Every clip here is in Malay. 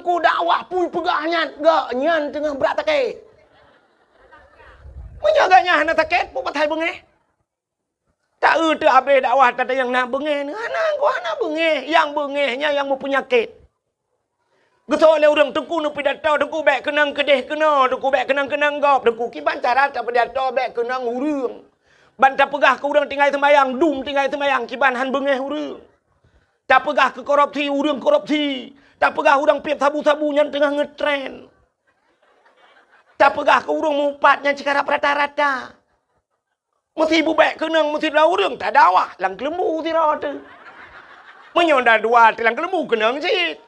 tengku dakwah pun pegahnya gak nyan tengah berat take. Menyaganya hana take pun patai bengeh. Tak tu habis dakwah tak ada yang nak bengeh. Hana bengeh, yang bengehnya yang mempunyakit. Getok le orang tengku nu pidato tengku bek kenang kedeh kena, tengku bek kenang gop, tengku kiban cara tak pidato bek kenang urang. Bantah pegah ke urang tinggal sembayang, dum tinggal sembayang kiban han bengeh urang. Tak pegah ke korupsi urang korupsi. Tak pegah urang piap sabu-sabu nyan tengah ngetren. Tak pegah ke urang mupatnya sekarang rata-rata. Mesti bubek kenang mesti dah urang tak dawah lang kelembu tira tu. Menyonda dua lang kelembu kenang sit.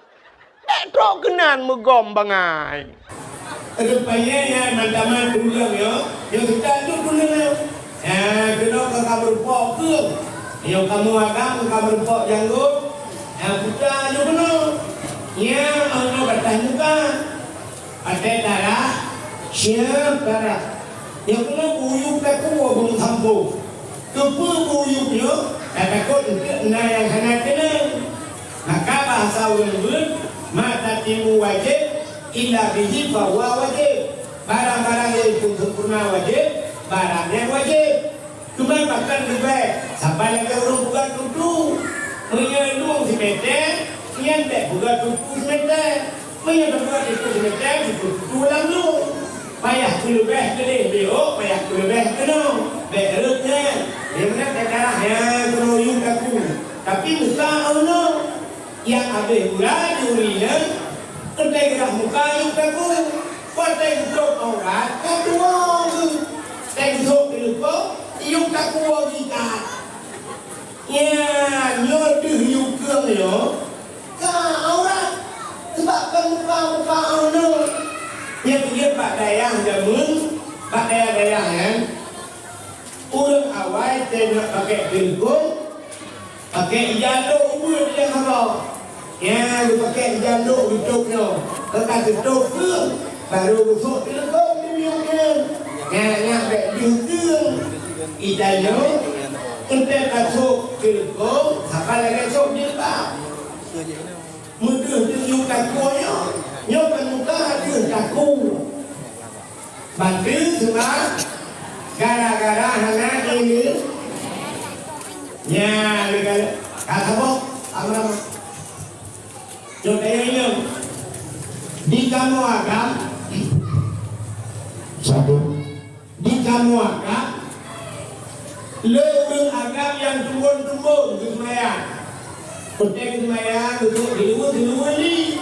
Trok kenan megom bangai. Ada payahnya mandaman ulang yo. Yang kita tu pulang. Kena ke kamar pok ke. Yang kamu agam ke kamar pok janggut. Kita tu kena. Ya, orang kata muka. Ada darah. Siap darah. Yang kena uyuk tak kuat bung sampo. Kepu uyuknya. Takut nak yang hendak kena. Maka bahasa orang mata timu wajib illa bihi fahuwa wajib. Barang-barang yang itu sempurna wajib, barang yang wajib. Cuma makan lebih sampai lagi orang buka tutu menyelung si meter nyantek buka tutu si meter menyelung buka tutu si meter tutu lalu payah lebih gede biok payah lebih kena berutnya dia mana terdarah yang keroyung kaku tapi muka Allah yang habis mula durinya entai gerah muka yang kaku patai untuk orang kedua tai untuk dilupa yung kaku kita ya nyoduh yung keung yo ka orang sebabkan muka Allah yang dia pak dayang jamun pak dayang kan urang awal tengok pakai bilgong pakai jaluk ubud yang apa ya, lu pakai jaluk hidupnya. Lepas tutup ke, baru busuk telepon di biungnya. Yang biungnya, idanya, untuk kasut telepon, apa lagi kasut jilbab. Mudah tunjuk kakunya, nyokan muka hati kaku. Bantu semua, gara-gara anak ini. Ya, kata bok, apa Jodainya di kamu agam satu di kamu agam leweng agam yang tumbun-tumbun ke semayang penting semayang duduk di luar ni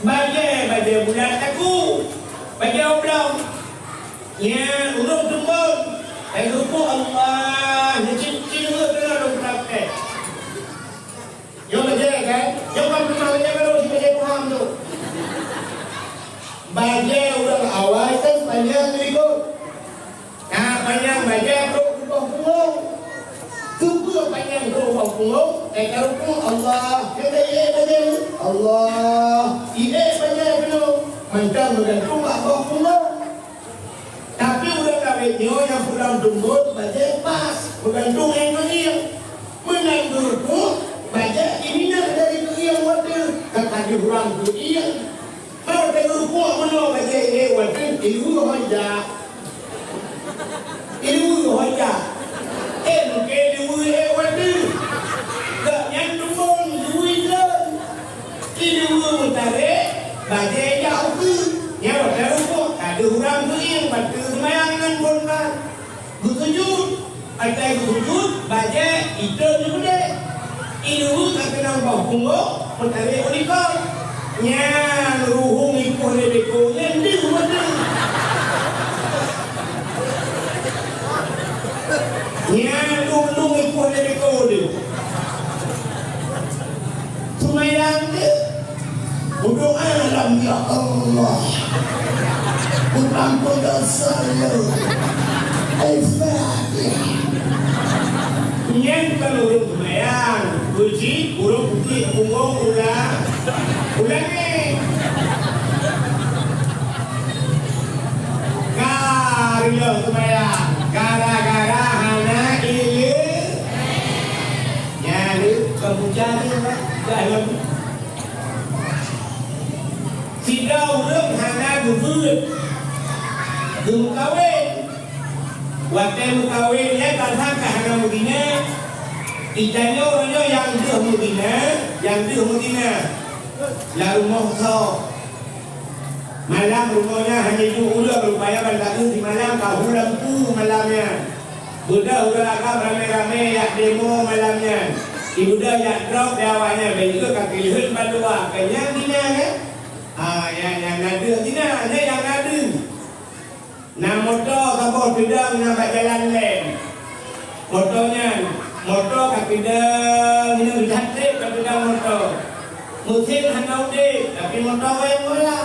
baca bulan aku baca oblong ya urung tumbun ruku Allah nyicin kena dong praktek yo baca kan yo kan baca orang awal kan panjang berikut. Nah panjang baca berubah punggung. Tunggu panjang berubah punggung. Karupung Allah. Kata ia baca Allah. Ia baca belum. Macam bergantung berubah punggung. Tapi udah kawinnya yang pulang tumbut baca pas. Bergantung yang kecil. Menang berubah baca ini nak dari kecil waktu. Kata dia pulang kecil. Kalau tengok kuat mana baca ini waktu ilu hoja, mungkin ilu waktu, tak yang tumbun duit lah, ilu tarik baca jauh tu, yang waktu kuat ada orang tu yang waktu semayangan pun kan, bersujud, ada bersujud baca itu juga, ilu tak kenal bau pun tarik ulikau. Nya ruhung ikut lebeko nyendi mana nya lung ikut lebeko dia semayang dia berdoa alam ya Allah ampun dosa lu nyen kalau semayang puji burung putih punggung ulang ni karya semayang gara-gara anak ini jadi kemudian dalam tidak orang hana gubut kawin waktu kawin ya kalau hana begini idanya orangnya yang dia begini lalu mohon malam rumahnya hanya itu udah berupaya bantu di malam kau lampu malamnya udah agak ramai-ramai ya demo malamnya ibu dah ya drop di awalnya juga kaki lihat balua kenyang dina kan yang ada dina ada yang ada nah motor kamu tidak nampak jalan lain motor kaki dah ini lihat deh kaki dah motor musim hanau deh tapi motor yang bola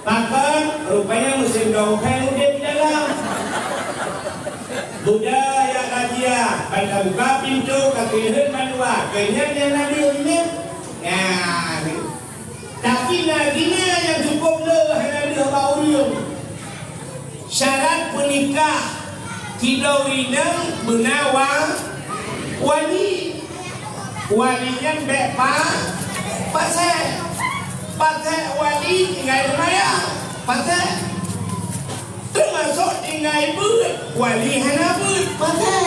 bahkan rupanya musim dongeng udah di dalam budaya raja pada buka pintu kaki lihat balua kenyang yang ada ini ya tapi naginya yang cukup le hanya bau syarat menikah tidak winang benawa walinya bepa pasai wali tinggal lumayan pasai termasuk tinggal bud wali hana bud pasai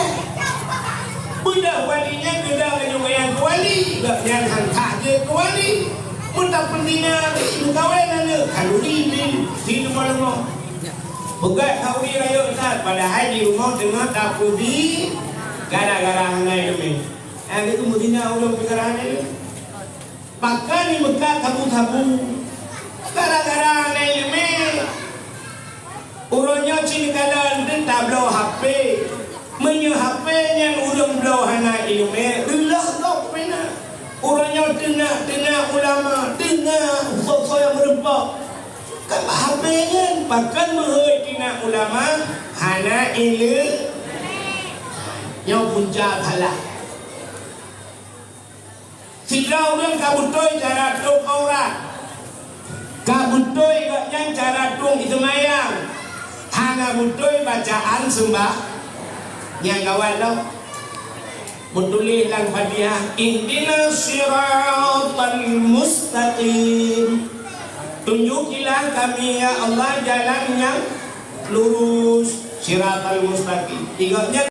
budak walinya geda juga yang wali yang hantar je ke wali muntah pendina ibu kawin ada kalori di rumah bukan kawin raya Ustaz padahal di rumah tengah dapur di gara-gara hangai demi itu mudina udah perkara ini pakai ni Mekah tabu-tabu gara-gara hangai demi urutnya cini kalan dan tak blow HP menyu HP yang urut blow hangai demi relah kau pena orangnya tengah ulama tengah sosok yang berempat kan HP kan bahkan menghoi tengah ulama hana ilu yang punca kalah sidra orang kabutoi cara tung aurat kabutoi yang cara tung itu mayang hana butoi bacaan sembah yang kawan lo Betulis lang Fatihah Ihdina siratal mustaqim tunjukilah kami ya Allah jalan yang lurus siratal mustaqim tiganya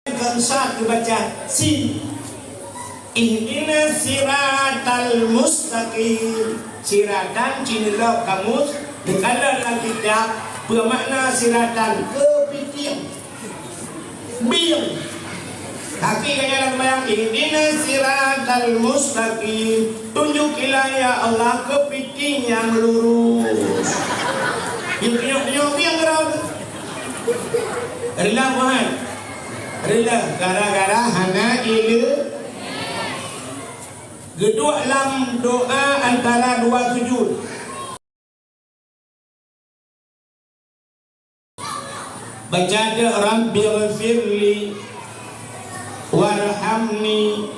kan satu baca sin Ihdina siratal mustaqim siratan cinilok kamus dekalan lang kitab bermakna siratan kepiting biang kaki kaya bayang ihdina siratal mustaqim tunjukilah ya Allah kepiting yang lurus yuk yang gerak rela bukan rela gara-gara hana ilu geduk dalam doa antara dua sujud baca Rabbi ghafirli warhamni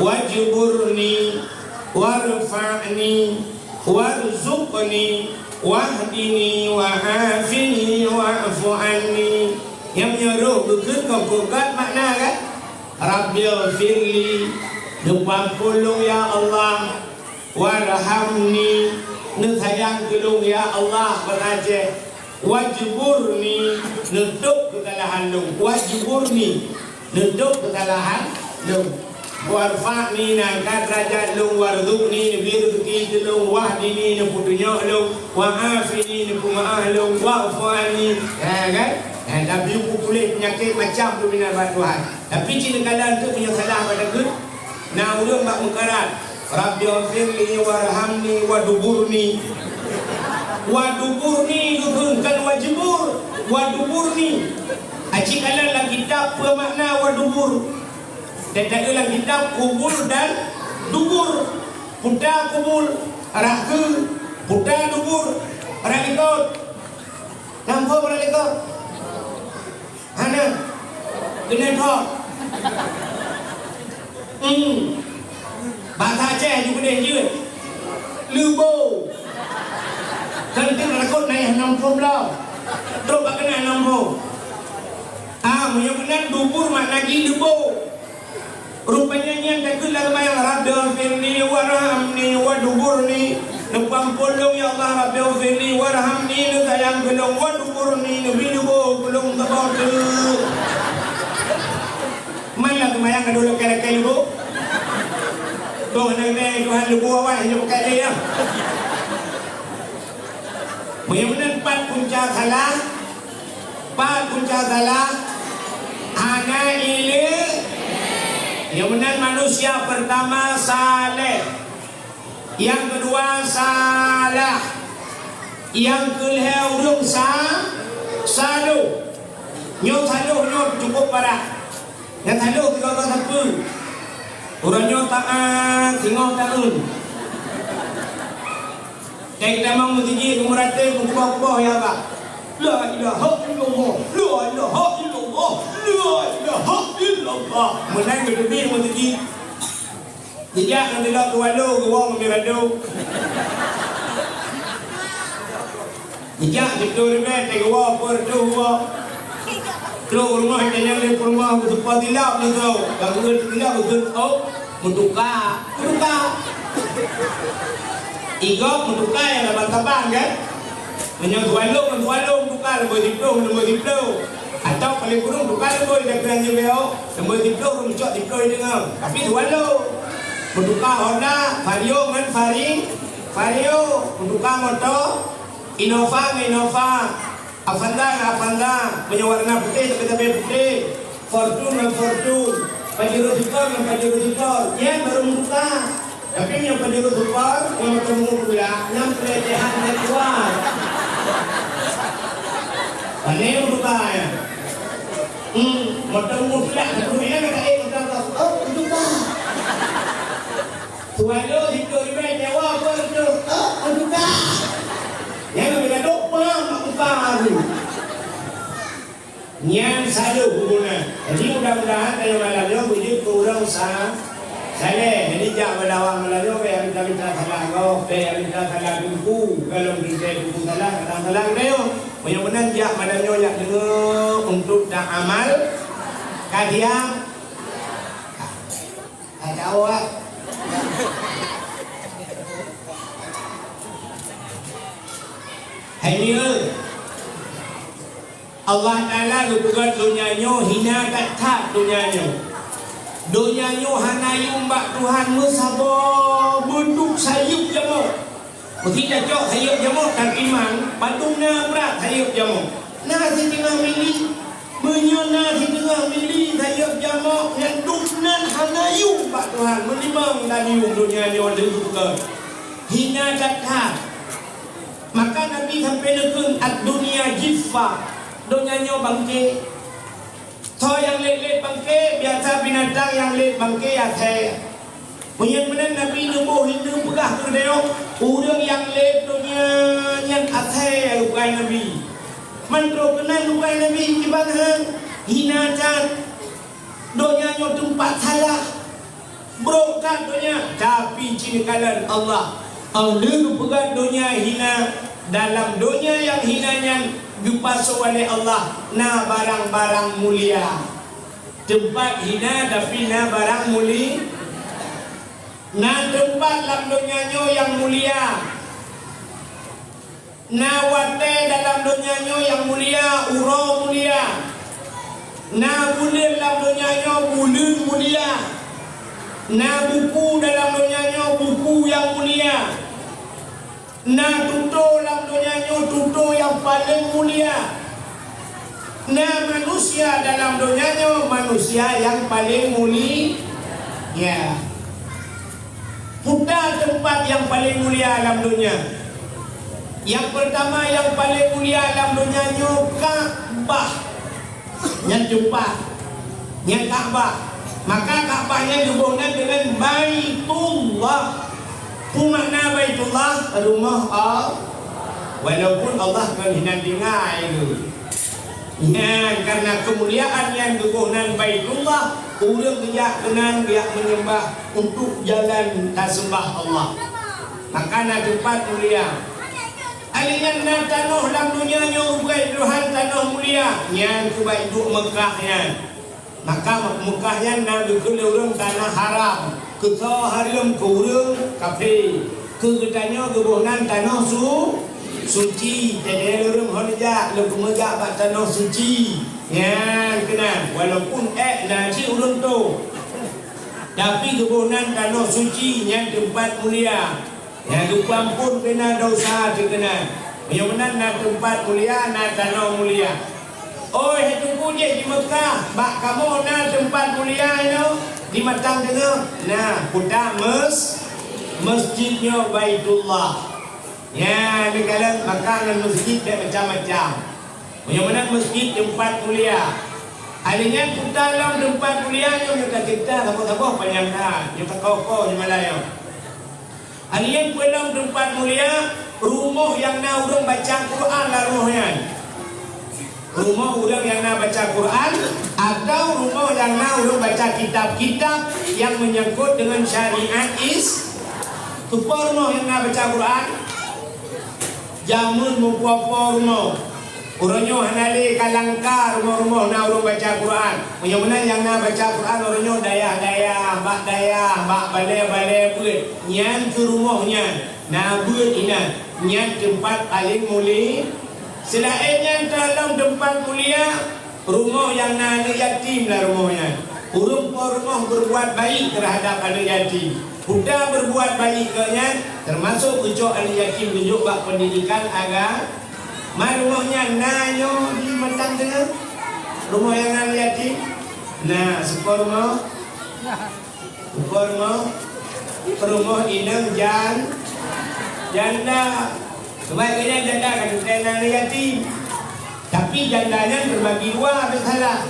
wajburni warfa'ni warzuqni wahdini wa'afini wa'fu anni yang menyuruh berkut kau kukat makna kan Rabbi ghafirli depan pulung ya Allah warhamni nesayang tolong ya Allah berajah wajburni nutup kesalahan lu wajburni nutup kesalahan lu warfa'ni nangkat derajat lu warzuqni nabi rezeki lu wahdini putunya lu wa'afini kumaah lu wa'fu'ani kan tapi aku boleh penyakit macam tu bina Tuhan tapi cina kalan tu punya salah pada good nah ulun mak mengkarat Rabbi ghafirli warhamni waduburni waduburni kan wajibur waduburni aci kalan lah kitab bermakna wadubur dan tak dalam kitab kubur dan dubur putar kubur raku putar dubur ralikot nampak ralikot hana kena thok bahasa Aceh juga dia je lubo kan dia rakot naik 60 terus tak kena 60 yang benar dubur mak lagi lubo rupanya yang tak kena yang Rabbi اغفرني warhamni waduburni Nupang pulung ya Allah Rabbi ufirni warhamni Nusayang gelung waduburni Nubilubo gelung tabotu Mana kemayang kedua kaya-kaya lubu Tuh nang-nang Tuhan lubu awak Hanya pakai dia Benar-benar 4 punca salah 4 punca salah Hana ini yang benar manusia pertama saleh, yang kedua salah, yang kelima urung salu. Nyok salu nyok cukup parah. Yang salu tiga orang satu. Orang nyok taat tinggal tahun. Kayak kita mau mutiji kumurate kumpah ya pak. La ilaha illallah, la ilaha illallah, la ilaha illallah. Menang berdiri mutiji. Dijak nanti lah tualu, gawang mirado. Dijak itu ribet, gawang pertua. Keluar rumah jangan le rumah bertempat tilap ni tu. Kalau tilap betul oh, menduka. Igok menduka yang dapat tabang kan? Menyang tualu menduka lebih diplo. Atau paling kurang duka lebih dah kena jebel. Lebih diplo mencok diplo dengan. Tapi tualu menduka Honda, Vario kan Vario menduka motor, Innova, Avanza punya warna putih tapi putih, Fortune, Pajero Super, ya baru menduka. Tapi yang Pajero Super yang ketemu pula, yang pelecehan seksual. Ini menduka ya. Motor pula, kemudian kata menduka. Tualu hidup di Jawa betul. Menduka. Yang kita doa mak baru. Nyan selalu hubungan. Jadi mudah-mudahan dari malamnya boleh kurang saleh. Jadi jak berdawang malamnya yang kita minta salah kau, yang minta salah buku. Kalau kita buku salah, kata salah dia. Mudah-mudahan jak malamnya yang dengar untuk tak amal kadia. Ada awak. Hai dia Allah Ta'ala lupakan dunianya hina kat dunianya hana yumbak Tuhan musabah bunduk sayup jamuk mesti cocok sayup jamuk dan iman patungnya berat sayup jamuk nasi tengah mili menyona di tengah mili sayup jamuk yang duknan hana yumbak Tuhan menimang dan yung dunianya lupakan hina kat maka Nabi sampai nekun ad-dunia jiffa dunianya bangke so yang let bangke biasa binatang yang let bangke ya saya punya benar Nabi nubuh hindu pegah tu dia orang yang let dunia yang asai lukai Nabi mantro kenal lukai Nabi gimana hina jan dunianya tempat salah brokat dunia tapi cinikalan Allah Allah pegang dunia hina dalam dunia yang hinanya dipasuh oleh Allah na barang-barang mulia tempat hina tapi na barang mulia na tempat dalam dunianya yang mulia na wate dalam dunianya yang mulia uro mulia na bulir dalam dunianya bulir mulia na buku dalam dunianya buku yang mulia na tuto dalam dunianya tuto yang paling mulia na manusia dalam dunianya manusia yang paling mulia ya putar tempat yang paling mulia dalam dunia yang pertama yang paling mulia dalam dunianya Ka'bah yang jumpa yang Ka'bah maka Ka'bahnya dihubungkan dengan Baitullah. Makna Baitullah rumah Allah. Walaupun Allah kan hendak dengar itu. Ya, karena kemuliaan yang dihubungkan Baitullah, orang dia kenal dia menyembah untuk jalan tasbih Allah. Maka nak tempat mulia. Alian na tanah dalam dunia nya ubai Tuhan tanah mulia. Yang kubai duk Mekahnya. Maka Mekahnya na dukul orang tanah haram. Kita harum kurung kafe. Katanya kebonan tanah suci. Jadi orang honja, lu kemeja bak tanah suci. Ya, kena. Walaupun nasi urun tu. Tapi kebonan tanah suci yang tempat mulia. Yang lupa pun kena dosa terkena. Yang benar nak tempat mulia, nak tanah mulia. Oh, itu punya di Mekah. Bak kamu nak tempat mulia itu di Matang tengah. Nah, kita masjidnya Baitullah. Ya, ni kalau makanan masjid dia macam-macam. Yang mana masjid tempat mulia. Halinya kita dalam tempat mulia yang kita apa-apa panjangkan. Yang kau-kau di Malaya. Halinya dalam tempat mulia, rumah yang nak orang baca Quran lah rumahnya. Rumah orang yang nak baca Quran atau rumah yang nak orang baca kitab-kitab yang menyangkut dengan syariat Tupa rumah yang nak baca Quran. Jamun mupa-apa rumah. Orangnya hanali kalangka rumah-rumah nak orang baca Quran. Yang mana yang nak baca Quran orangnya dayah-dayah, bak balai-balai buat. Yang ke rumahnya nak buat ini. Yang tempat paling mulia. Selainnya dalam tempat mulia, rumah yang nak yatim lah rumahnya. Rumah berbuat baik terhadap anak yatim. Budak berbuat baik kenya, termasuk ucap anak yatim tunjuk bak pendidikan agama. Rumahnya nanyo di Matang tengah. Rumah yang anak yatim. Nah, sebuah rumah. Rumah inang janda. Kebanyakan janda kan bukan anak yatim. Tapi jandanya berbagi dua bersalah.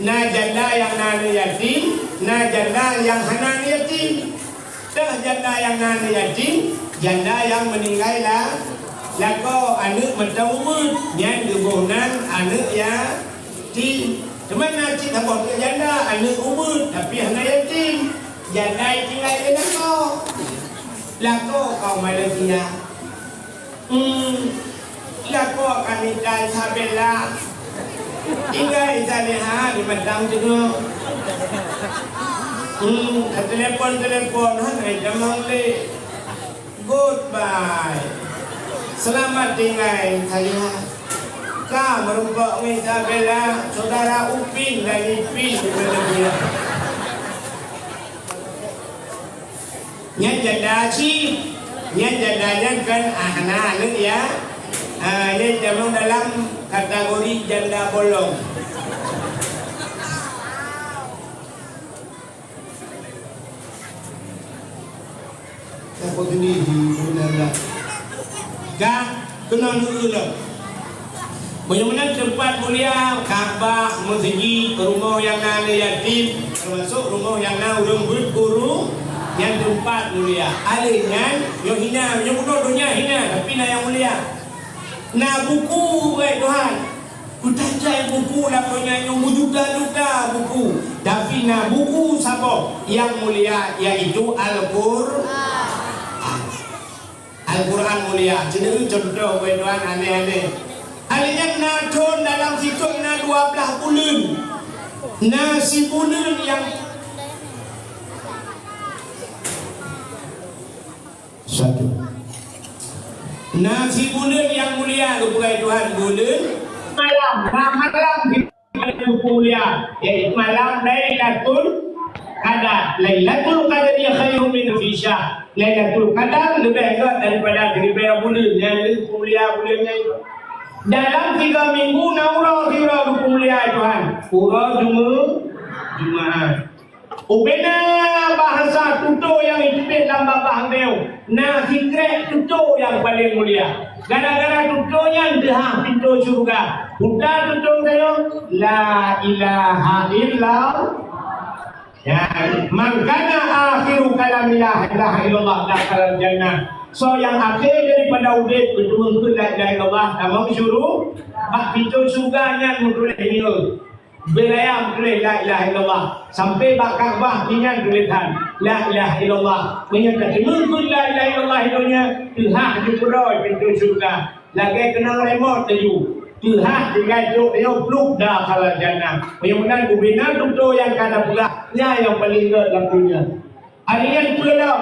Nah janda yang anak yatim, nah janda yang anak yatim. Dah janda yang anak yatim, janda yang meninggal lah. Lako anak mentawud, yang dibohnan anak yatim. Cuma nak cik apa tu janda anak umur tapi anak yatim. Janda tinggal di lako kau Malaysia. Lako akan ikan sabela. Ingai saleha di Matang juga. Telepon hai jamang le. Goodbye. Selamat tinggal saleha. Kau merumpok ngai sabela saudara Upin dan Ipin di Malaysia. Nya janda si nya jandanya kan anak ya. Ini termasuk dalam kategori janda bolong. Siapa ini di Bunda? Kah kena dulu. Bagaimana tempat mulia, Kaabah, masjid, rumah yang anak yatim, termasuk rumah yang anak orang berguru. Yang tempat mulia. Alihnya, yang hina, yang bodoh dunia hina, tapi nak yang mulia. Nak buku, Tuhan. Kutajai buku lah punya yang juta-juta buku. Tapi nak buku siapa? Yang mulia, iaitu Al-Quran. Al-Quran mulia. Jadi contoh, Tuhan, aneh-aneh. Alihnya nak con dalam situ nak 12 bulan. Nasi bulan yang satu. Nasi bulan yang mulia kepada Tuhan bulan malam di mulia yaitu malam Lailatul Qadar. Lailatul Qadar dia khairun min alfi syahr. Lailatul Qadar lebih hebat daripada 1000 bulan yang mulia bulannya itu. Dalam 3 minggu naura mulia Tuhan. Pura Jumaat. Ubena bahasa tuto yang ijtihad dalam babah meu. Nah fikir tuto yang paling mulia. Gara-gara tutonya dah pintu surga. Udah tuto kayo la ilaha illallah. Ya, man kana akhiru kalam la ilaha illallah dakhala jannah. So yang akhir daripada urip betul la ilaha illallah tamam syuruh. Bak pintu surganya mudulih ini. Belayam tulis la ilaha illallah sampai bakar bah dengan tulisan la ilaha illallah menyatakan mungkin la ilaha illallah hidupnya Tuhan diperoleh pintu surga lagi kena remote tu Tuhan digajuk dia peluk dah kalau jannah yang benar kubina tu yang kata pula yang paling dalam dunia Ayat pula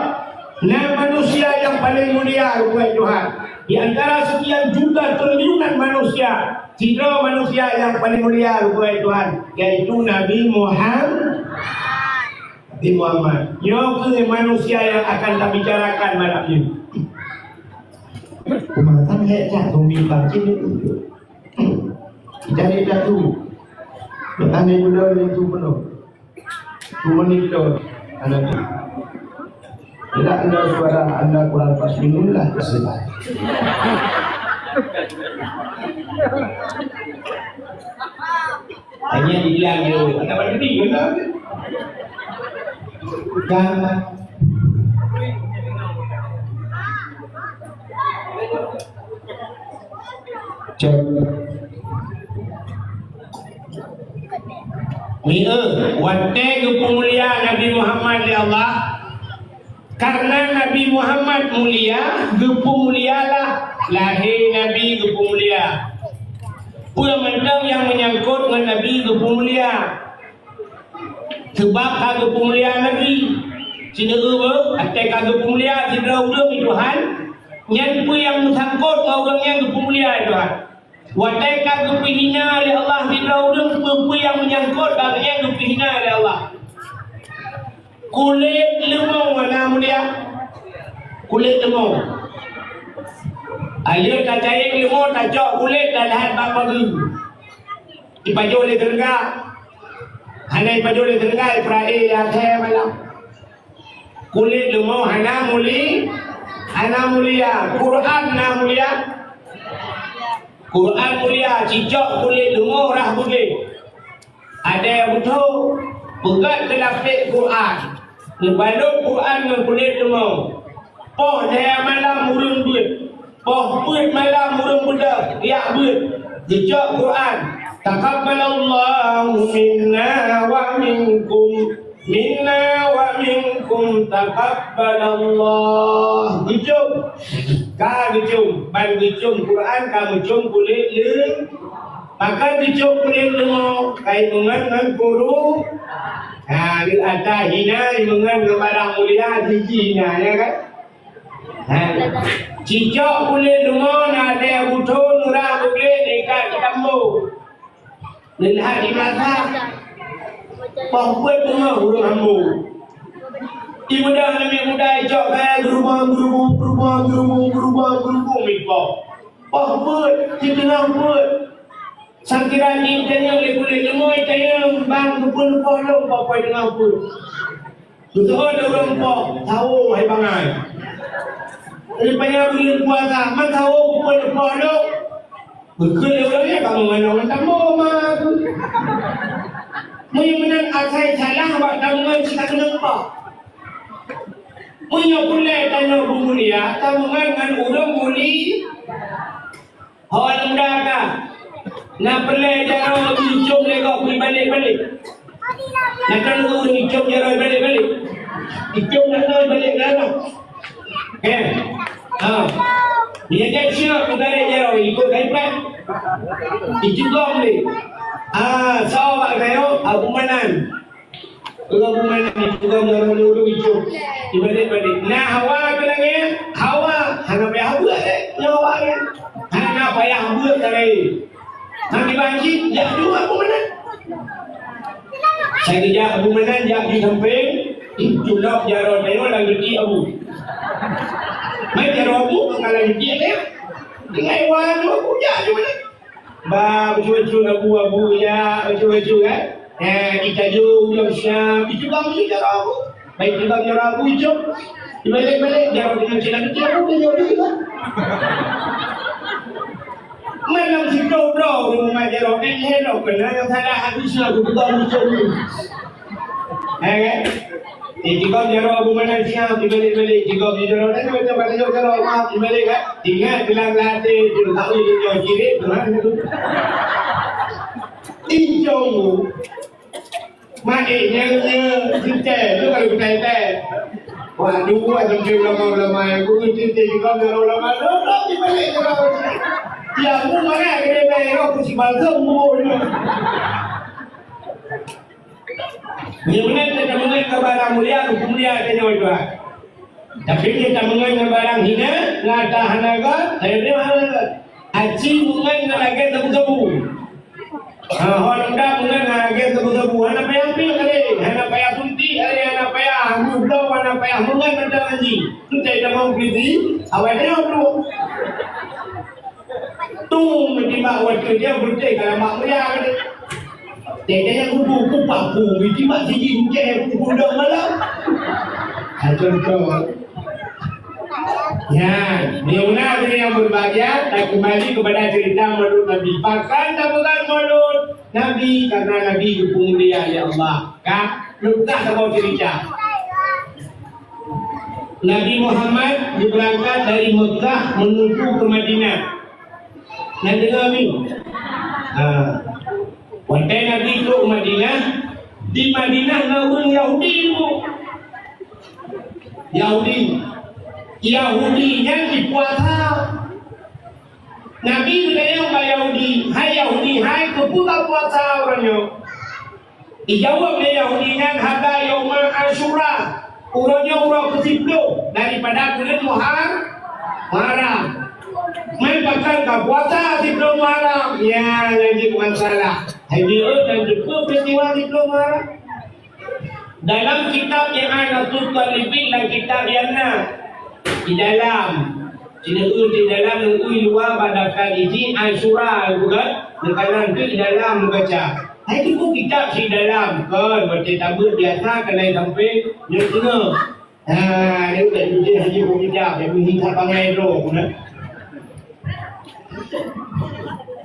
nama manusia yang paling mulia kepada Tuhan. Di antara sekian juta triliunan manusia, citra manusia yang paling mulia kepada Tuhan, yaitu Nabi Muhammad. Nabi Muhammad. Ini manusia yang akan kita bicarakan malam ini. Kumatan hekah tumbang ini itu. Kita lihat dulu. Ane muda itu penuh. Cuma itu anak. Tidak ada suara anda kurang pas minumlah sebentar. Hanya dibilang yo, ada berdiri benar. Jangan. Wante kemuliaan Nabi Muhammad ya Allah. Karena Nabi Muhammad mulia, gepu mulialah lahir Nabi gepu mulia. Pula mentang yang menyangkut dengan Nabi gepu mulia. Sebab kagak pemuliaan Nabi. Cina atai kagak pemuliaan cina ulang Tuhan. Yang yang menyangkut dengan orang yang gepu mulia Tuhan. Watai kagak hina oleh Allah cina ulang apa yang menyangkut dengan yang gepu hina oleh Allah. Kulit lemau mana mulia? Kulit lemau. Ayat kata yang lemau tak jauh kulit dan lahat bapa tu. Dipaju oleh terengah. Hanya dipaju oleh terengah Israel yang saya malam. Kulit lemau hana mulia. Quran na mulia. Quran mulia. Cicak kulit lemau rah boleh. Ada yang betul. Pegat kelapik Quran. Dibalut Quran dengan kulit lemau. Poh saya malam murung duit. Poh duit malam murung budak. Ya duit. Jejak Quran. Taqabbalallahu minna wa minkum. Minna wa minkum. Taqabbalallah. Gejum. Ka gejum. Ban gejum Quran. Ka gejum kulit lemau. Maka gejum kulit lemau. Kait dengan guru. Di atas hina dengan barang mulia tinggi ya kan. Cicak kulit lemau nak ada butuh nurah boleh dekat kamu. Lihat di mata. Pokok lemau urang kamu. Ibu dah lebih muda ijak kaya gerubang mikok. Pokok kita nampak. Sakira ni tanya oleh kulit lemau tanya bang kupul long apa dengan apa. Betul ada orang pok tahu hai bangai. Ini banyak bulan puasa, man tahu kupul long. Betul orangnya kamu mana tamu mah. Mui menan asai salah buat tamungan kita kena apa. Mui kulit tanya bumulia, tamungan dengan orang muli. Hawan muda kah? Nak pelai jangan hijau mereka pergi balik-balik. Nak kan hijau jangan balik-balik. Hijau nak balik dalam. Okay. Dia jadi siap tarik jauh ikut iPad. Itu kau boleh. Sahabat saya Abu Manan. Abu Manan itu kau orang hijau. Dibalik-balik. Nah Hawa bilangnya Hawa. Hana payah buat nyawa dia. Hana payah buat tadi. Nanti banjir, jak dua Abu Manan. Saya kejap Abu Manan, jak di samping. Julap jarod dia, orang gede Abu. Main jarod Abu, kalau gede dia. Dengan iwan Abu, jak Abu Manan. Baju-baju Abu ya, baju-baju kan. Kita jauh, ulang siap. Itu baju jarod Abu. Baik, kita jarod Abu hijau. Dibalik-balik, jarod dengan silang kecil Abu, dia jarod juga. Malam si kau-kau rumah jerok ni helok kena yang salah habislah aku bukan macam ni. Kan? Jika jerok Abu Manan siap dibalik-balik, jika jerok ni macam mana jerok maaf dibalik kan? Ingat bilang latih tu tahu dia kiri Tuhan itu. Injau maknanya cinta tu kalau kita wah dulu ada lama-lama aku cinta juga lama-lama dibalik jerok. Ya, aku mana kena bayar aku si balsa umur ni. Nyeunat kita mengenai ke barang mulia, hukum mulia kita juga. Tapi kita mengenai ke barang hina, ngata hanaga, saya dia hanaga. Aci mengenai lagi tebu-tebu. Orang dah mengenai lagi tebu-tebu. Hana payah pil kali, hana payah sunti, hana payah mublo, hana payah mengenai macam lagi. Kita tidak mau pilih, awalnya dulu. Tu mesti waktu dia berdekat kalau mak mulia kali. Dia yang kubu papu, mesti mak siji kucing kubu dah malam. Contoh. Ya, Miuna yang berbahagia dan kembali kepada cerita mulut Nabi. Bahkan tak bukan mulut Nabi karena Nabi hukum mulia ya Allah. Kan? Lupa sama cerita. Nabi Muhammad berangkat dari Mekah menuju ke Madinah. Nak dengar ni? Waktu Nabi ke Madinah, di Madinah orang Yahudi tu. Yahudinya dipuasa. Nabi bertanya kepada Yahudi, hai kepulah puasa orangnya. Dijawab oleh Yahudinya, hada yaumul Asyura. Orangnya orang ke-10 daripada bulan Muharram. Main bakal ke puasa 10 Muharram. Ya, jadi bukan salah. Hari dan juga peristiwa 10 Muharram. Dalam kitab yang ada tutup lebih dan kitab yang di dalam luar pada kali Asyura bukan dengan di dalam baca. Itu pun kitab di dalam kan bercerita biasa kena sampai yang tengah. Dia tak jadi haji berbicara dia menghingga pangai roh.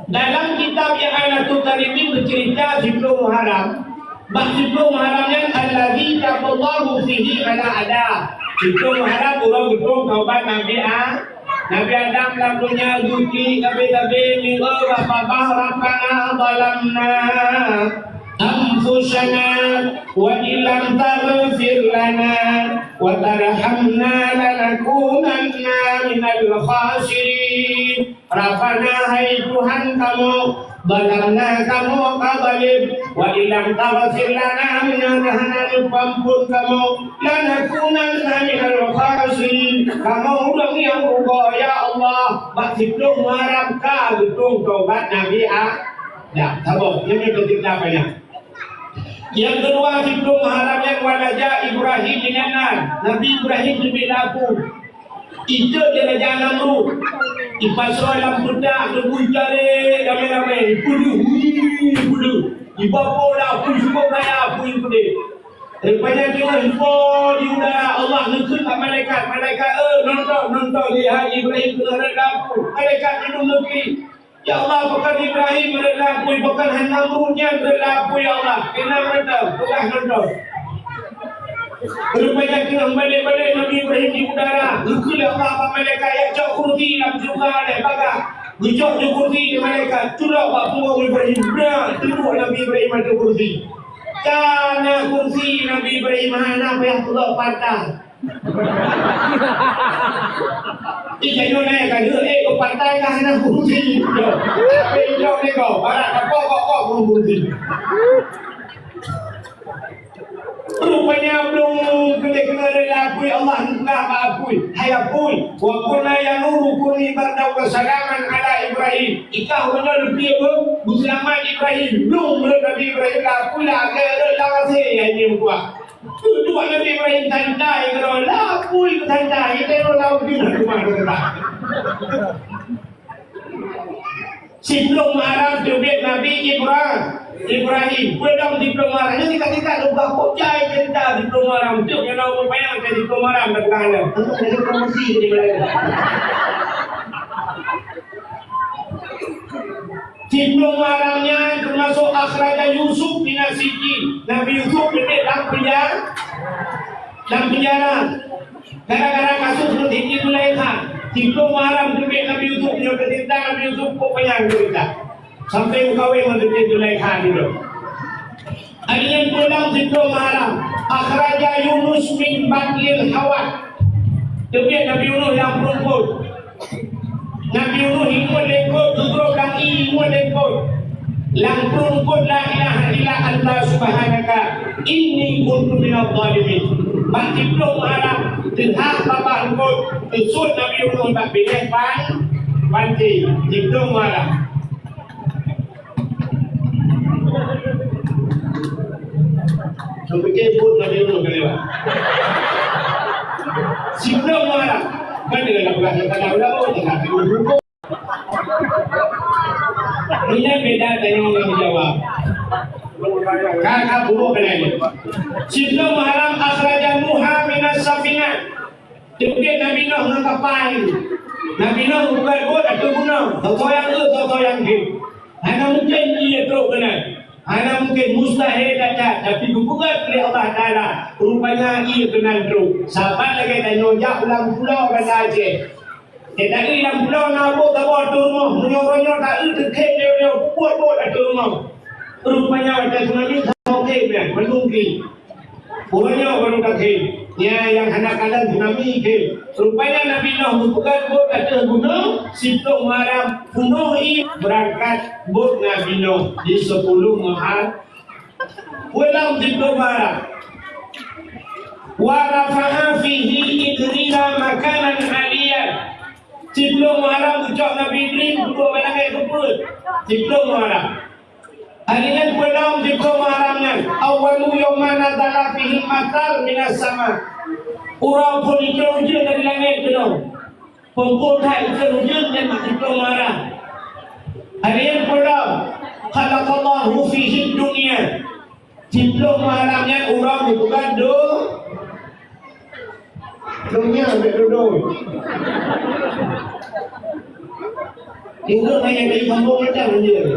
Dalam kitab yang ada tutup lebih bercerita 10 Muharram. Maksud Muharramnya alladzi taqallahu fihi ala ada. Itu Muharram orang betul taubat Nabi Adam lakunya duki kabe-kabe min rabbana rabbana zalamna anfusana wa illam taghfir lana wa tarhamna lanakunanna minal khasirin. Rabbana hai Tuhan kamu balamna kamu kabalib wa ilam taghfir lana minal pampun kamu lanakunanna minal khasirin. Kamu ulang yang rugo ya Allah baksitlung harapka betul taubat Nabi Adam. Sabab ini ketika banyak. Yang kedua hitung harapnya walaja Ibrahim dengan Nabi Ibrahim lebih laku. Itu dia jalan tu. Ipasal dalam budak lebih jari ramai-ramai. Pudu. Ibapo lah pun cukup kaya pun pudu. Rupanya dia hipo di udara Allah nukul tak malaikat. Malaikat nonton lihat Ibrahim kena laku. Malaikat minum negeri. Ya Allah bukan Ibrahim berlaku, bukan Namrudnya berlaku ya Allah. Kena mereka, bukan nonton. Rupanya kena balik-balik Nabi Ibrahim di udara. Nukul Allah apa malaikat yang jauh kurti dalam surga ada baga. Dijauh jauh kurti di malaikat. Curah Pak Punggung Ibrahim. Benar, tunggu Nabi Ibrahim ada kursi. Karena kursi Nabi Ibrahim mana yang Allah patah. Jangan naik kan ke pantai kan nak kursi. Tapi jauh ni kau, barat kok kursi. Rupanya belum kena lelaki Allah nak maafui. Hai apui. Wa kunna yanuru kuni bardau wasalaman ala Ibrahim. Ikah benar lebih apa? Berselamat Ibrahim. Belum Nabi Ibrahim laku lah ke lawase yang buat. Dua Nabi Ibrahim santai kalau laku itu santai itu laku di rumah kita. Sebelum Arab jubit Nabi Ibrahim belum diploma ini ketika lupa kocai cerita diploma untuk yang tahu bayang ke diploma berkala untuk jadi promosi di mana. Diploma Arabnya termasuk akhraja Yusuf bin Sijin. Nabi Yusuf dalam penjara gara-gara kasus Siti Zulaikha. Diploma Arab jubit Nabi Yusuf punya cerita Nabi Yusuf kok penyang cerita. Sampai kawin menjadi Zulaikha dulu. Ada yang pulang diploma Arab. Akhraja Yunus min Batil Hawat. Jubit Nabi Yunus yang perempuan. Nabi Yunus ikut lekot, duduk kaki ikut lekot. Lang perungkut la ilaha illa anta subhanaka inni kuntu minadh dhalimin. Bang Ciplong harap tenhak bapak rungkut kesut Nabi Nuh tak pilih panci Ciplong harap. Sampai pun Nabi Nuh kali lah. Ciplong harap kan dengan belakang kadang-kadang tengah rungkut. Ini beda dengan yang dijawab. Kakak buruk kenanya. Ciplong haram akhraja Nuha minas safinah. Kemudian Nabi Nuh dengan kapal. Nabi Nuh bukan buat atau guna. Tahu yang tahu yang ke. Hanya mungkin ia teruk benar. Hanya mungkin mustahil dapat. Tapi bukan oleh Allah Taala. Rupanya ia kenal teruk. Sahabat lagi tanya jak pulau kata Aceh. Kita ini yang pulau nabuk tak buat rumah, menyorong tak itu kek dia buat ada rumah. Rupanya ada tsunami tak kek dia, menungki. Pokoknya baru tak kek. Ya yang hendak kalian tsunami kek. Rupanya Nabi Nuh bukan buat ada gunung, Ciplong haram gunung ini berangkat buat Nabi Nuh di 10 Muharram. Pulang Ciplong haram. Warafaha fihi idrina makanan aliyah. Ciplong haram ucap Nabi Idris duduk belakang keput. Ciplong haram. Harian pulang ciplong haramnya. Awalu yawma nazala fihi matar minas sama. Urau pun hujan dari langit penuh. Pengkul hai hujan dan ciplong haram. Harian pulang khalaqallahu fihi dunia. Ciplong haramnya urau bukan do. Dunia berdoa. Itu hanya dari kampung macam dia.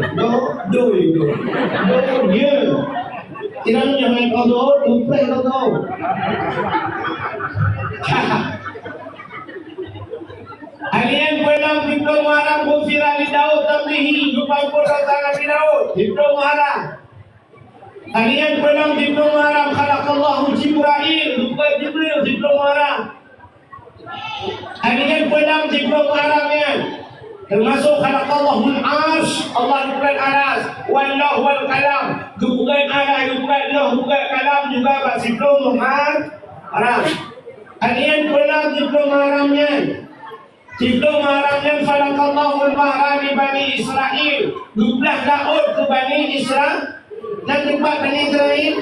Do itu. Do dia. Tidak jangan kau duplai kau tahu. Harian pulang Ciplong haram kufira li Daud tabihi jumpa pulang Nabi Daud. Ciplong haram. Harian pulang Ciplong haram khalaqallahu Jibril jumpa Jibril Ciplong haram. Harian pulang Ciplong haramnya. Termasuk khalaqallahul arsh, Allah bukan aras, wallahu wal kalam, bukan arah, bukan Allah, bukan kalam juga Pak Ciplong haram. Harian pulang Ciplong haramnya. Ciplong haramnya khalaqallahul bahra di Bani Israel, dublah laut ke Bani Israel dan tempat Bani Israel.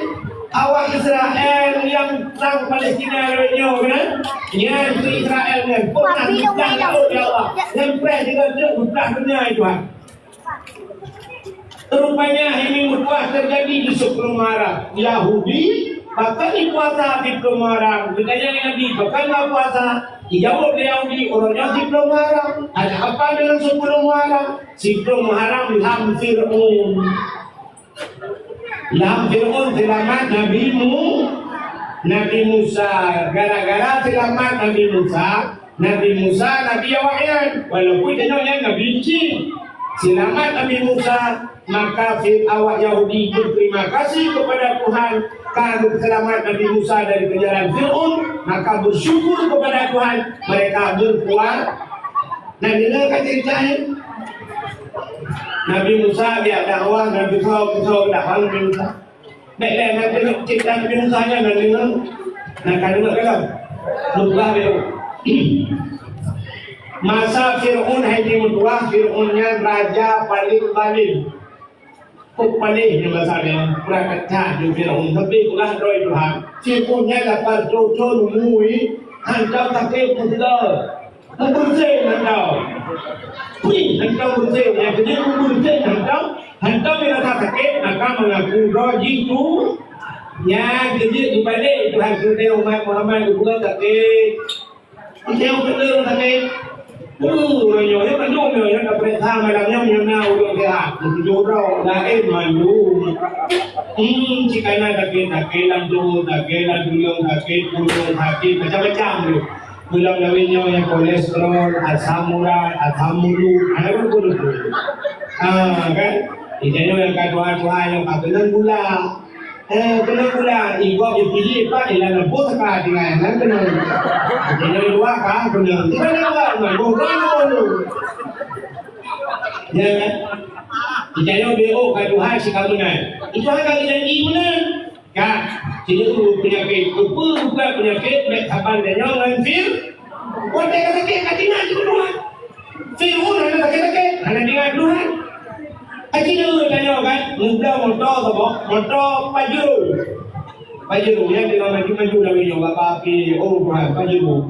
Awak Israel yang perang Palestina renyo kan? Ya itu Israel kan. Pernah dublah laut ya Allah. Sampai juga dublah dunia itu. Rupanya ini mutlak terjadi di 10 Muharram. Yahudi bahkan di puasa di 10 Muharram. Makanya Nabi bahkan tak puasa. Dijawab Yahudi orangnya 10 Muharram. Ada apa dengan 10 Muharram? 10 Muharram lam Fir'aun. Lam Fir'aun selamat Nabi Musa. Gara-gara selamat Nabi Musa Nabi Yahya. Walaupun jenisnya Nabi Jin. Selamat Nabi Musa. Maka awak Yahudi berterima kasih kepada Tuhan karena selamat Nabi Musa dari kejaran Fir'aun. Maka bersyukur kepada Tuhan. Mereka berpuasa. Dan dengarkan ceritanya. Nabi Musa dia dakwah, Nabi Musa dakwah Nabi Musa. Baiklah Nabi cerita Nabi Musa nya dan dengar. Nak dengar kan? Lupa dia. Masa Fir'aun haji mutuah, Fir'aunnya raja paling zalim. Paling ni masalahnya kurang kacau di Fir'aun. Tapi kurang roy Tuhan. Fir'aunnya dapat cocok mui, hantar takik mudah. Bersih hantar. Hantar bersih. Yang kedua bersih hantar. Hantar bila tak sakit maka mengaku roji itu. Yang kedua dibalik Tuhan sudah umat Muhammad bukan sakit. Yang kedua sakit. Rồi hết mình luôn rồi nó phải tham mà làm nhau nhiều nào được thì vô rồi là em mà luôn chỉ cái này là cái làm du là cái làm du lương là cái du lương là cái macam-macam tu bilang dari nyawa yang kolesterol asam urat asam mulut ada pun boleh kan ini yang kedua yang kena gula kena gula ibu pilih pak ialah bos kah dengan kan kena jadi dua kah kena kita nak buat bukan dulu ya kan Kita yang BO kat Tuhan si kamu nak. Itu hanya janji mana? Kak, jadi tu penyakit bukan penyakit nak kapan dan yang lain fir. Kau tak sakit kat tinggal Tuhan. Fir pun ada sakit-sakit, ada tinggal Tuhan. Aji dulu tanya kan, muda motor apa? Motor Pajero yang dengan maju-maju dah minum bapa api. Oh Tuhan, Pajero.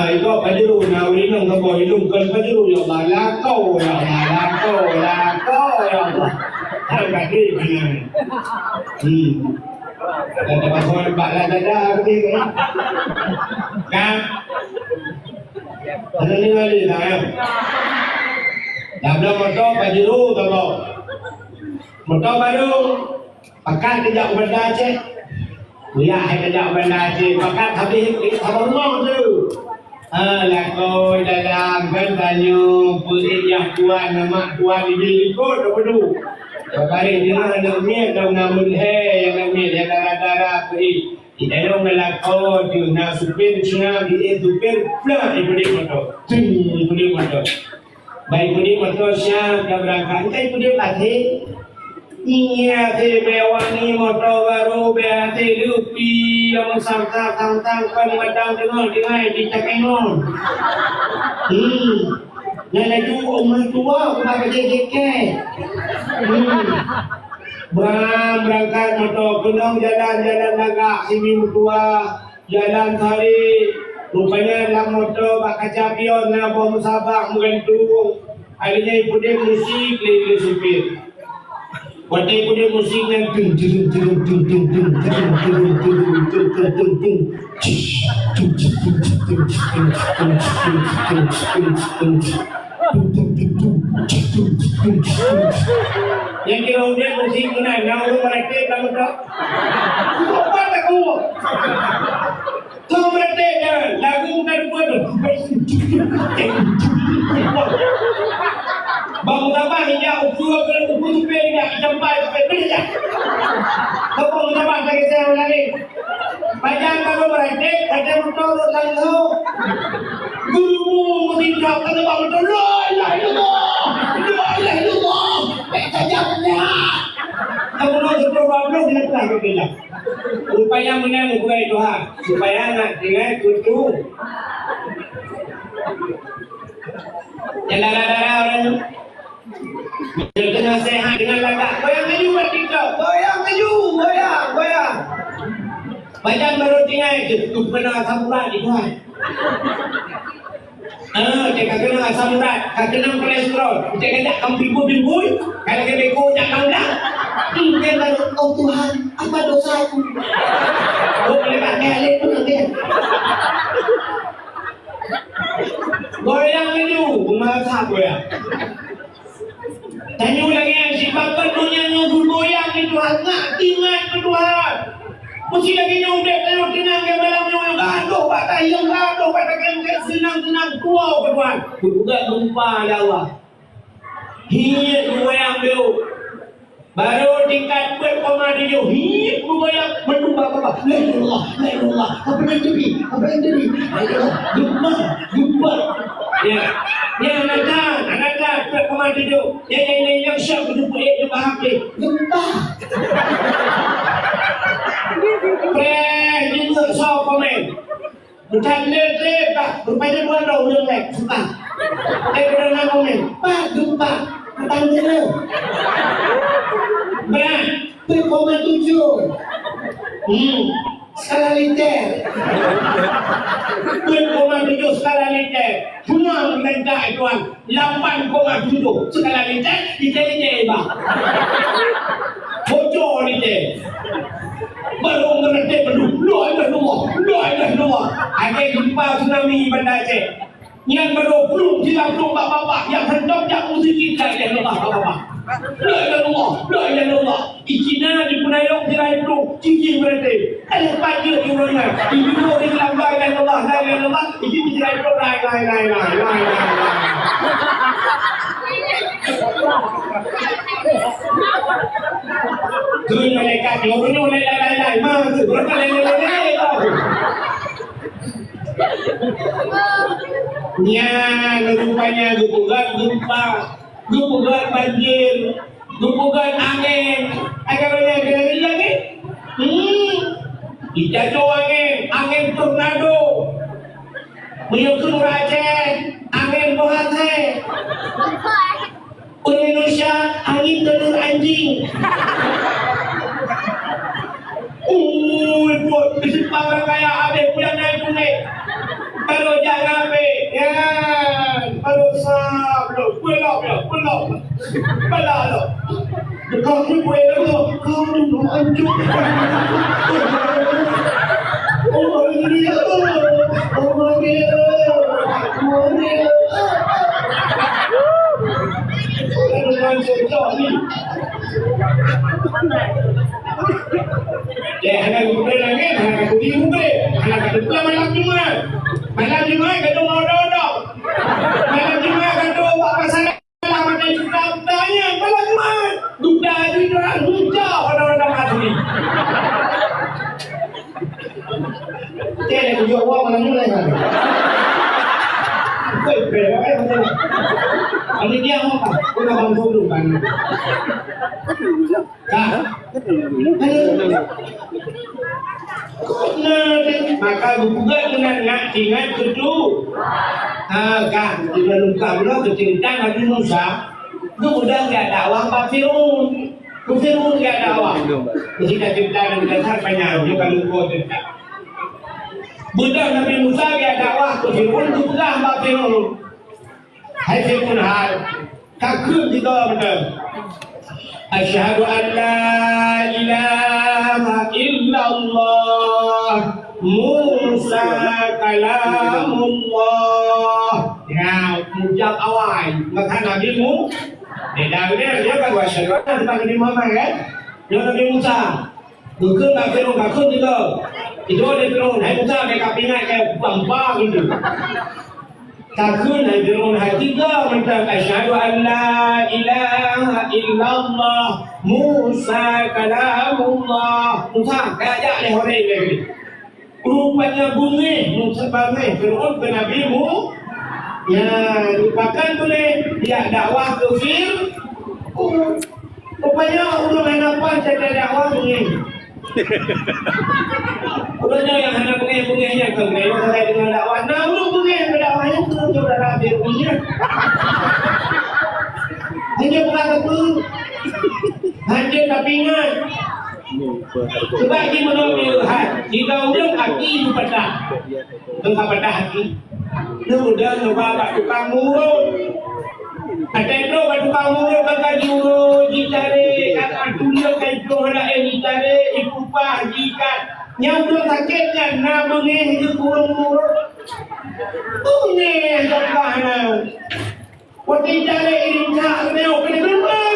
Itu Pajero nak minum ke boy minum kan Pajero ya Allah, lakau ya Allah. Hai kaki mana? Dan dapat soal baklah dada betul kan? Ada ni lagi dah. Dah belum motor Pajero tahu. Motor baru pakai kejap benda cek. Ya, kejap benda cek. Pakai habis rumah tu. Lakoi dalam kan banyu perik yang tuan nama tuan ini ikut apa tu. Bakari dia nak ni dah namun yang ni yang darah perik. Kita dong lakoi tu nak supir cina di supir pula ikut motor. Ikut motor. Baik ikut motor siap dah berangkat. Kita ikut latih. Iya te bewani motor baru beate lupi yang samta tang kan madang dengar di cakengon. Lagi umur tua kita kecil-kecil. Berangkat motor kenong jalan agak sini tua jalan hari rupanya dalam motor pakai capion nak bawa musabak menggantung. Akhirnya ibu dia musik lagi supir. Waktu itu dia musik yang yang kira dia musik mana? Nauru mereka kamu tak? Apa tak kamu? Kau mereka kan lagu bukan buat. Bangun tambah hijau, dua kali tujuh puluh dah sampai kerja. Kau tambah lagi saya lagi. Panjang kalau berarti ada motor lalu. Guru mesti tak kena bangun motor. La ilaha illallah. Kerjanya. Kamu nak berapa dia tak kerja. Rupanya menang bukan Tuhan. Supaya nak dengan kutu. Jalan-jalan orang dengan sehat dengan lagak goyang maju bertiga goyang badan baru tinggal itu kena asam urat di Tuhan dia kena asam urat kena kolesterol dia kena kampiku-piku kalau dia beko jangan dah dia baru oh Tuhan apa dosaku boleh pakai alik tu nanti goyang maju masa goyang tanya lagi yang si bapak dunia nyuruh goyang itu hangat ingat ke Tuhan mesti lagi nyuruh kalau tenang ke malam nyuruh gaduh patah yang gaduh patah kengkir senang-senang kuau ke Tuhan juga lupa Allah hiat goyang dulu baru tingkat berkomandi jauh hiat goyang menubah bapak lainullah apa yang jadi lupa ya anak berkomandi jauh yang siap berjumpa dia bahagia lupa juga so komen bukan lep tak rupanya dua dong lep suka pernah komen pak lupa petang dulu berat berkomen 7 skala liter berkomen 7 skala liter cuma minta tuan 8,7 skala liter liter bang bocor liter baru mengerti penuh doa ada gempa tsunami benda Aceh yang baru belum silam bapak yang hendak yang musik kita yang bapak doa Allah izinah di penayong tirai peluk cincin berarti ada pagi di rumahnya ibu di dalam la ilaha illallah izin di tirai peluk la Terus mereka diorang lain masuk berapa lain Ya, rupanya gupugan gempa, gupugan banjir, gupugan angin. Agarnya gini lagi. Dijatuh angin tornado. Menyusun Aceh, angin Bohate. Indonesia, angin telur anjing. Buat kesempatan orang kaya abe pulang naik kuning. Kalau jangan abe, ya, kalau sah, belum, belah lo. Kau ni boleh lo, kau ni lo anjing. Oh dia, Dengan sejauh ni. Hanya kemudian lagi, hanya kemudian, hanya kemudian malam Jumat. Malam Jumat kedua modal. Malam Jumat kedua buat pasangan lama dan kita tanya malam Jumat. Duda juga hujah orang-orang mati. Dia nak jual uang malam Jumat kan? Ini dia apa? Kau nak bantu dulu kan? Maka juga nak ingat itu. Kan, kita lupa belum cerita Nabi Musa. Itu udah nggak dakwah Pak Firun. Firun nggak dakwah. Kita cerita dan kita banyak juga lupa cerita. Budak Nabi Musa nggak dakwah ke Firun itu udah Pak Firun. Hai Firun hai, takut kita betul. Asyhadu an la ilaha illallah Musa kalamullah. Ya, mujab awal. Maka Nabi Musa dia kan wasyhadu anna Nabi Muhammad kan? Dia Nabi Musa. Bukan Nabi Firun takut kita. Itu dia Firun, hai Musa mereka pingat ke bangpa gitu. Takut Nabi Firun hati kita mentang asyhadu an la ilaha illallah Musa kalamullah. Musa kayak ni orang ini. Rupanya bunyi Musa bangai Firun ke Nabi Musa. Ya, lupakan boleh dia dakwah ke Firun. Rupanya orang lain apa cara dakwah bunyi. Urutnya yang hendak bunyi-bunyinya ke mereka terkait dengan dakwah. Nah, bunyi dakwahnya belum juga ada bunyinya. Hanya bukan itu. Hanya tapi ingat. Sebab dia menolak jika orang hati itu pada tengah pada hati. Dia udah nyoba tukang murut. Ada itu tukang murut kata juru jicare kata dunia kaito hendak jicare ipupah jikat yang belum sakitnya nak bengih itu kurung murut. Bengih jokahnya. Waktu jicare ini tak neo kena berubah.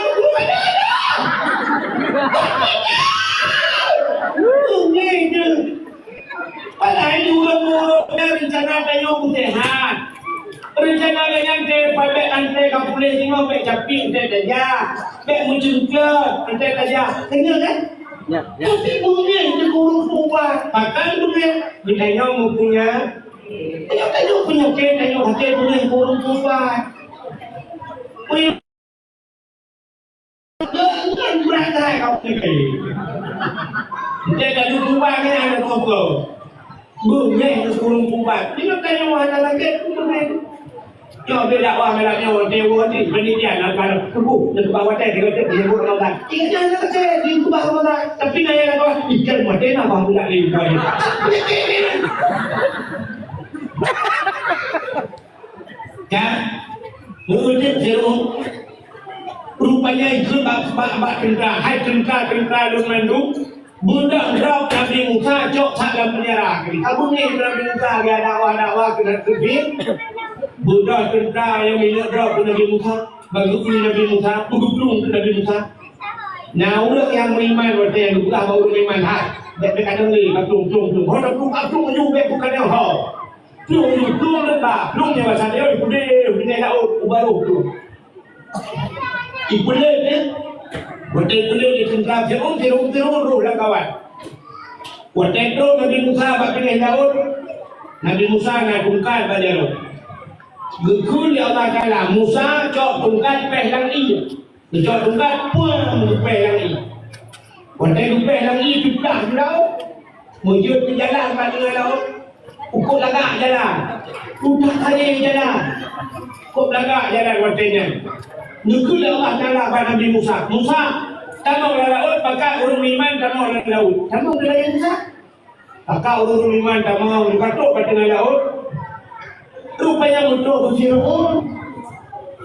Bengih je. Padahal kurung murut rencana kayu sehat. Rencana yang pada antai kapulih tengok baik capik antai daya, baik mencungkir antai daya. Tengok kan? Ya. Tapi bunyi dia kurung kuat. Pakai bunyi kita yang punya. Tengok punya ke tengok hati bunyi kurung kuat. Wih. Bukan berat dah kau ni. Dia dah lupa kan ada apa. Bunyi dia kurung kuat. Tengok ada lagi bunyi. Yo beda wah melaknya dewa ni pendidikan akan tubuh dan bawah teh dia dia buat orang. Ikan nak teh di bawah orang. Tapi naya kata ikan mati nak bang budak ni. Kan? Mungkin jeruk rupanya itu bak tentara, hai tentara lumandu. Budak drop Nabi Musa jok dalam penjara. Kamu ni Nabi Musa dia dakwah kena kebir. Budak tentara yang minat drop Nabi Musa, bagi Nabi Musa, bergulung ke Nabi Musa. Nah, orang yang beriman waktu yang bukan baru beriman hak, mereka kadang ni, tung. Orang tung juga bukan yang hak. Tung lepas, tung yang macam dia, dia dah baru tu. Ibu ni. Waktu itu dia tentang Firun roh lah kawan. Waktu itu Nabi Musa bak pilih Daud. Nabi Musa nak bungkal pada roh. Gukul ya Allah Ta'ala Musa cok tungkat peh lang iya. Cok tungkat pun peh lang iya. Wantai peh lang iya juga lau. Mujud ke jalan pada laut. Ukut lagak jalan. Udah kali jalan. Ukut lagak jalan wantainya. Gukul ya Allah Ta'ala pada Nabi Musa. Musa, kamu laut pakai urung iman kamu laut. Kamu wilayah Musa? Pakai urung iman kamu katuk pada laut. Rupanya untuk Fir'aun.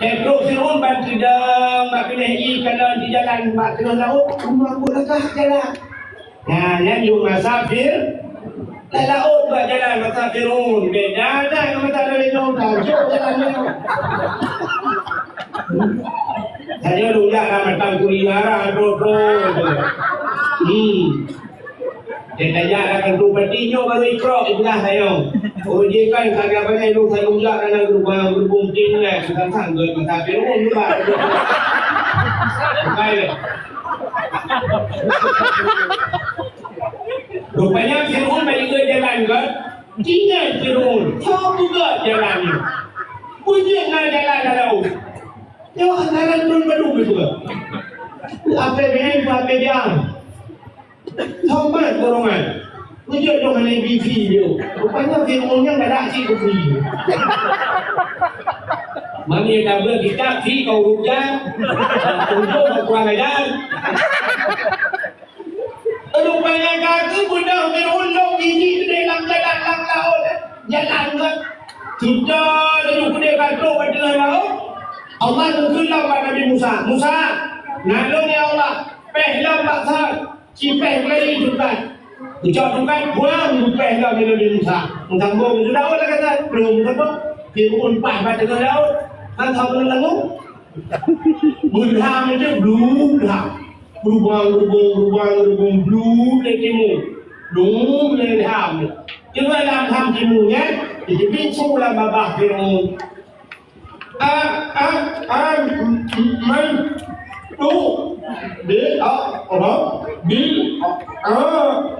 Teruk Fir'aun bantu dah mak pilih kalau di jalan mak kena laut, rumah pun legah jalan. Nah, yang you masafir dah laut buat jalan masa Fir'aun. Beda dah dengan masa dari jauh jauh jalan. Saya rujak lah matang kuliara terus. Dia tanya akan rupa tinyo baru ikrok ibulah saya. Oh dia kan kagak banyak lu saya rujak karena berhubung tin lah. Bukan sanggup masa Fir'aun juga. Baik. Rupanya Fir'aun balik ke jalan ke. Tinggal Fir'aun. Jauh juga jalannya. Pujian nak jalan kalau. Jauh antara turun beduk itu ke. Apa yang apa yang Sobat golongan. Wujud dong mana BV dia. Rupanya Fir'aunnya tak ada asyik ke free. Mami dah berkitab free kau rujak. Untuk kau kurang ajar. Rupanya kaki bunda Fir'aun dong biji dalam jalan lang laut. Jalan ke. Sudah duduk dia katuk pada laut. Allah berkelam pada Nabi Musa. Musa, nolong ya Allah. Pehlam baksa. Cipeh lagi juga. Ucap bukan buang peh lah Nabi Musa. Sambung sudah awal kata belum sambung. Fir'aun pas pada laut. Kan tahu lalu. Berham itu belum berubah belum lagi belum lagi ham. Cuma dalam ham timunya jadi pintu lah babah Fir'aun. Man tu bi apa bi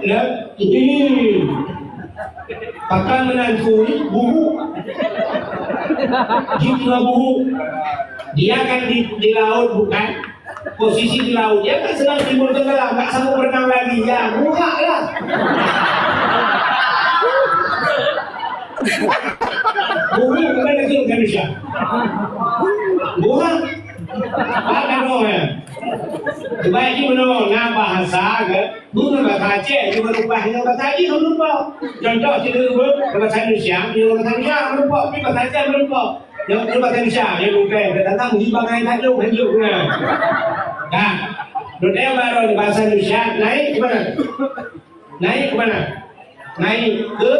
ya ini pakai menantu buhu jika buhu dia kan di laut bukan posisi di laut dia kan sedang timur tenggelam tak sanggup berenang lagi ya buka lah buhu bukan lagi Indonesia buka apa namanya baik ni mana nak bahasa ke bukan bahasa Aceh juga lupa yang bahasa Aceh lupa contoh cerita bahasa Indonesia yang bahasa Indonesia lupa tapi bahasa Aceh lupa yang bahasa Indonesia yang lupa tentang himbangan tadi hujungnya dah sudah baru bahasa Indonesia naik ke mana naik ke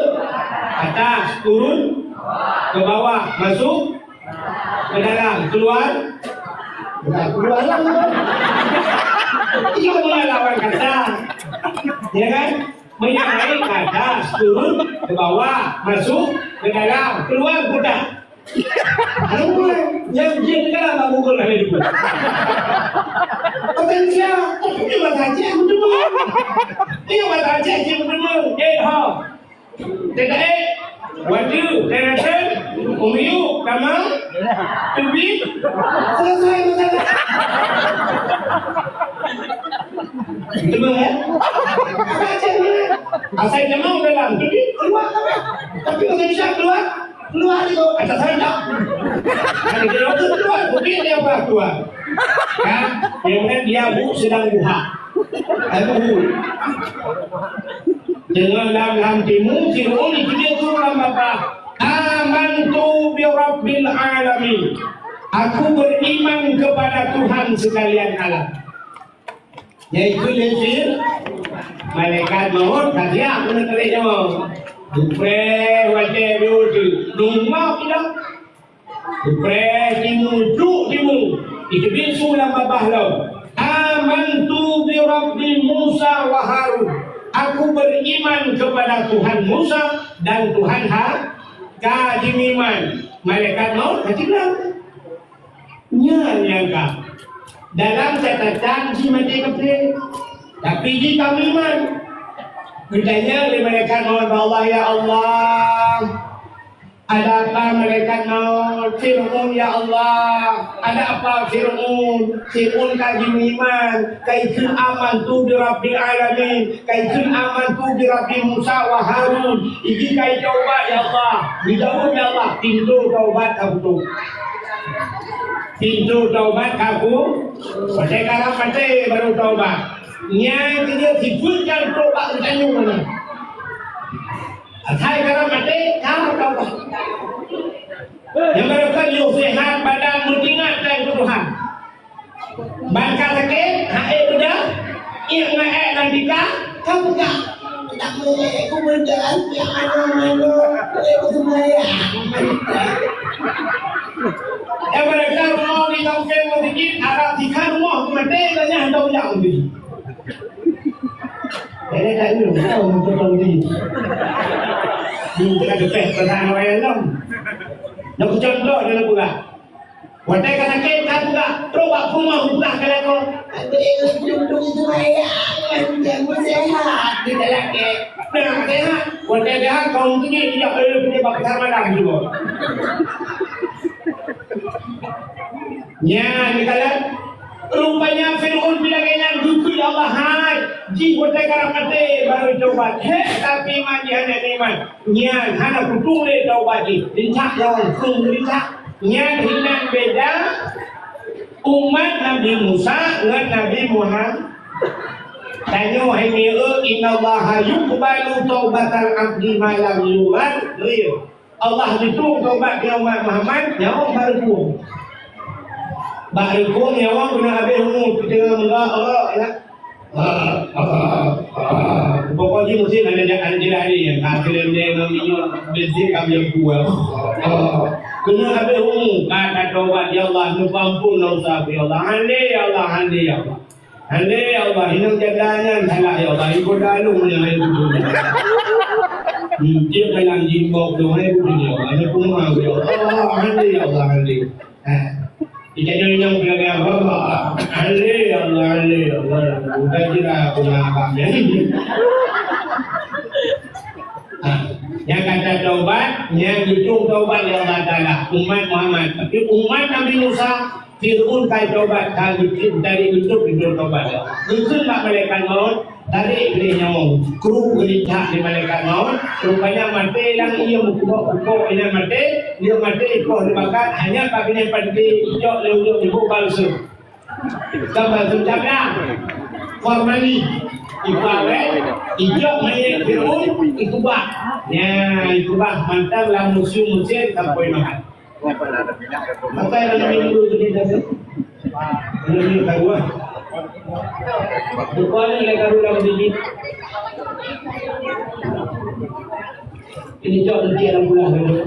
atas turun ke bawah masuk ke dalam keluar lah. Itu mulai lawan kata, ya kan? Naik ke atas, turun ke bawah, masuk ke dalam, keluar putar. Ada mulai yang dia kan tak mungkin ada di putar. Potensial, itu bahasa Aceh betul. Itu bahasa Aceh betul. Ha, tidak wadu, tension, umiu, kamang, tubik, selesai masalah. Betul ya? Asal kamang dalam tubik keluar kamang, tapi kalau bisa keluar itu atas sana. Kalau keluar, tubik dia keluar. Kan? Yang dia sedang buha, buhu. Dengan dalam timu Fir'aun itu dia turun apa? Amantu bi rabbil alamin. Aku beriman kepada Tuhan sekalian alam. Yaitu Yesus malaikat maut tadi aku nak kali jawab. Dupre wate biutu. Rumah kita. Dupre timu itu bisu dalam babah lo. Amantu bi rabbil Musa wa Harun. Aku beriman kepada Tuhan Musa dan Tuhan Kajim iman. Malaikat maut hati bilang nyangka dalam catatan si mati kafir tapi di kami iman. Bertanya oleh malaikat maut Allah, ya Allah, Ada apa malaikat maut? Fir'aun ya Allah. Ada apa Fir'aun? Fir'aun kaji iman. Kaikun aman tu bi Rabbil Alamin. Kaikun aman tu bi Rabbi Musa wa Harun. Iki kai taubat ya Allah. Dijawab ya Allah. Pintu taubat aku tu. Pintu taubat aku. Pasal kalau mati baru taubat. Nya dia dibunkan taubat tanya mana? Atai kalau mati, kamu taubat. Yang mereka yang sehat pada mengingat Tuhan. Bangka sakit, hae sudah, ia ngae nandika, kamu tak boleh aku berjalan yang mana aku semaya. Yang mereka mau di kampung sedikit, arah tiga rumah mati, tanya tahu yang ini. Jadi tak tahu, tahu betul ni. Kita dekat pertanyaan orang lain. Nak contoh dalam pula. Watai kata kita pula, coba rumah pula kalau kau. Adik duduk itu ayah, jangan sehat. Tidak lagi. Nah, sehat. Watai sehat kau tu ni dia punya bapa sama dah juga. Nya ni kalau rupanya Fir'aun bilang yang dukul Allah hai ji watai kalau mati baru coba. Tapi iman dia hanya iman. Nya hana kutung le taubat ni. Lincah orang kung lincah. Nya hilang beda umat Nabi Musa dengan Nabi Muhammad. Tanya wahai mirror, inna Allah yuqbalu taubatal abdi ma lam yughlaq. Allah hitung taubat umat Muhammad yang baru kuung. Baru kuung yang orang guna habis umur kita Allah ya. Pokoknya mesti ada hari yang hasilnya dengan minyak benzin kami yang kuat. Kena habis umur kata taubat ya Allah nupampun dosa ya Allah. Hande ya Allah, hande ya Allah. Hande ya Allah, hinang jadanya salah ya Allah. Ikut dalu yang itu dulu. Dia kalang jimbok tu hai pun ya Allah. Ini pun mau ya Allah. Hande ya Allah, hande. Kita yang bilang Allah, hande ya Allah, hande ya Allah. Bukan kira aku nak apa. Yang kata taubat, yang hitung taubat ya Allah Ta'ala umat Muhammad. Tapi umat Nabi Musa Fir'aun kai taubat dari hidup taubat. Itu tak malaikat maut dari beli nyamuk kru gelicah di malaikat maut. Rupanya mati yang ia mukuk ini mati, dia mati ikut dibakar hanya kabinet padi hijau lewat ibu palsu. Gambar sucapnya formali ibawe hijau main Fir'aun itu bah. Ya itu bah mantap lah musuh tak boleh makan. Maka yang dulu kita tu, ini kedua. Bukan yang kedua lagi ini. Ini jauh nanti dalam bulan dulu.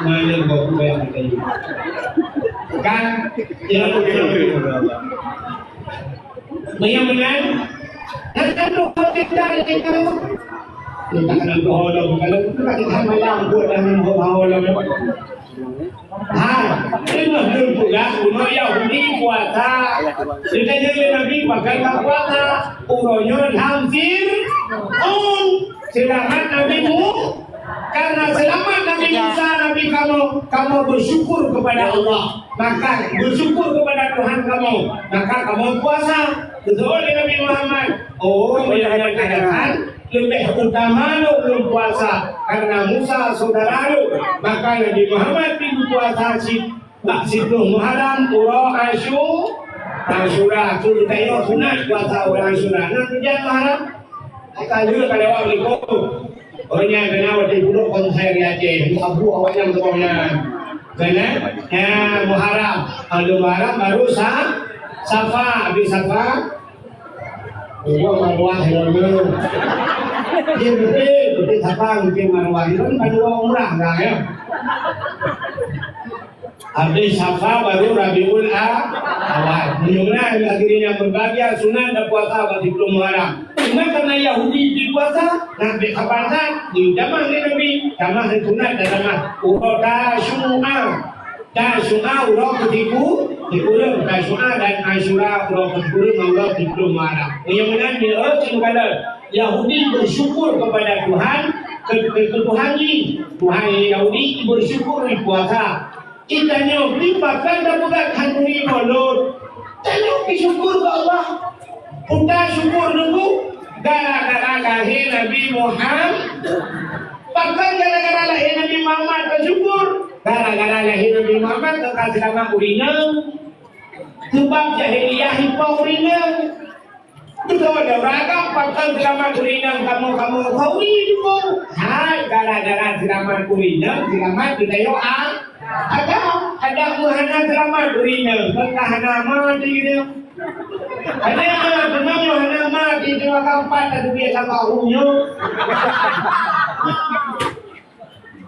Mana kau bayar ini? Kan? Yang benar. Nanti kau kita kita. Kita nak berholo kalau kita malam buat dengan berholo. Ini belum pula umat Yahudi puasa. Kita jadi Nabi pakai puasa. Uronya hampir selamat Nabi karena selamat Nabi Musa Nabi kamu bersyukur kepada Allah. Maka bersyukur kepada Tuhan kamu. Maka kamu puasa. Betul Nabi Muhammad. Menyanyikan lebih utama lo belum puasa karena Musa saudara lo. Maka Nabi Muhammad minggu puasa situ Muharram Uro Asyura tu kita yo sunat puasa orang Asyura. Nanti jangan Muharram akan juga kalau awak ikut orangnya kena waktu buruk konser ya je abu awaknya betul-betulnya kena Muharram kalau Muharram baru Safa habis Safa gua marwah hello. Dia betul Safa mungkin marwah itu kan umrah dah ya. Habis Safa baru Rabiul Awal. Mudah-mudahan akhirnya berbahagia sunat dan puasa waktu belum Muharram. Cuma karena Yahudi di puasa, Nabi kapan di zaman Nabi, zaman sunat dan zaman Tasyu'a urang ketipu dikurung Tasyu'a dan Asyura urang ketipu mangga belum Muharram. Yang mana dia kalau Yahudi bersyukur kepada Tuhan ke Tuhan ni. Tuhan Yahudi bersyukur di puasa. Kita nyobi makan dan bukan kandungi mulut. Tanya syukur ke Allah. Kita syukur dulu. Gara-gara lahir Nabi Muhammad. Bahkan gara-gara lahir Nabi Muhammad bersyukur. Gara-gara lahir Nabi Muhammad kekal selama urina. Sebab jahiliyah hipau urina. Betul ada ragam bahkan selama urina kamu kawi juga. Hai gara-gara selama urina selamat kita yo ada muhana selama urina bertahan mati dia. Ada yang benar muhana mati cuma kampat ada biasa bahunya.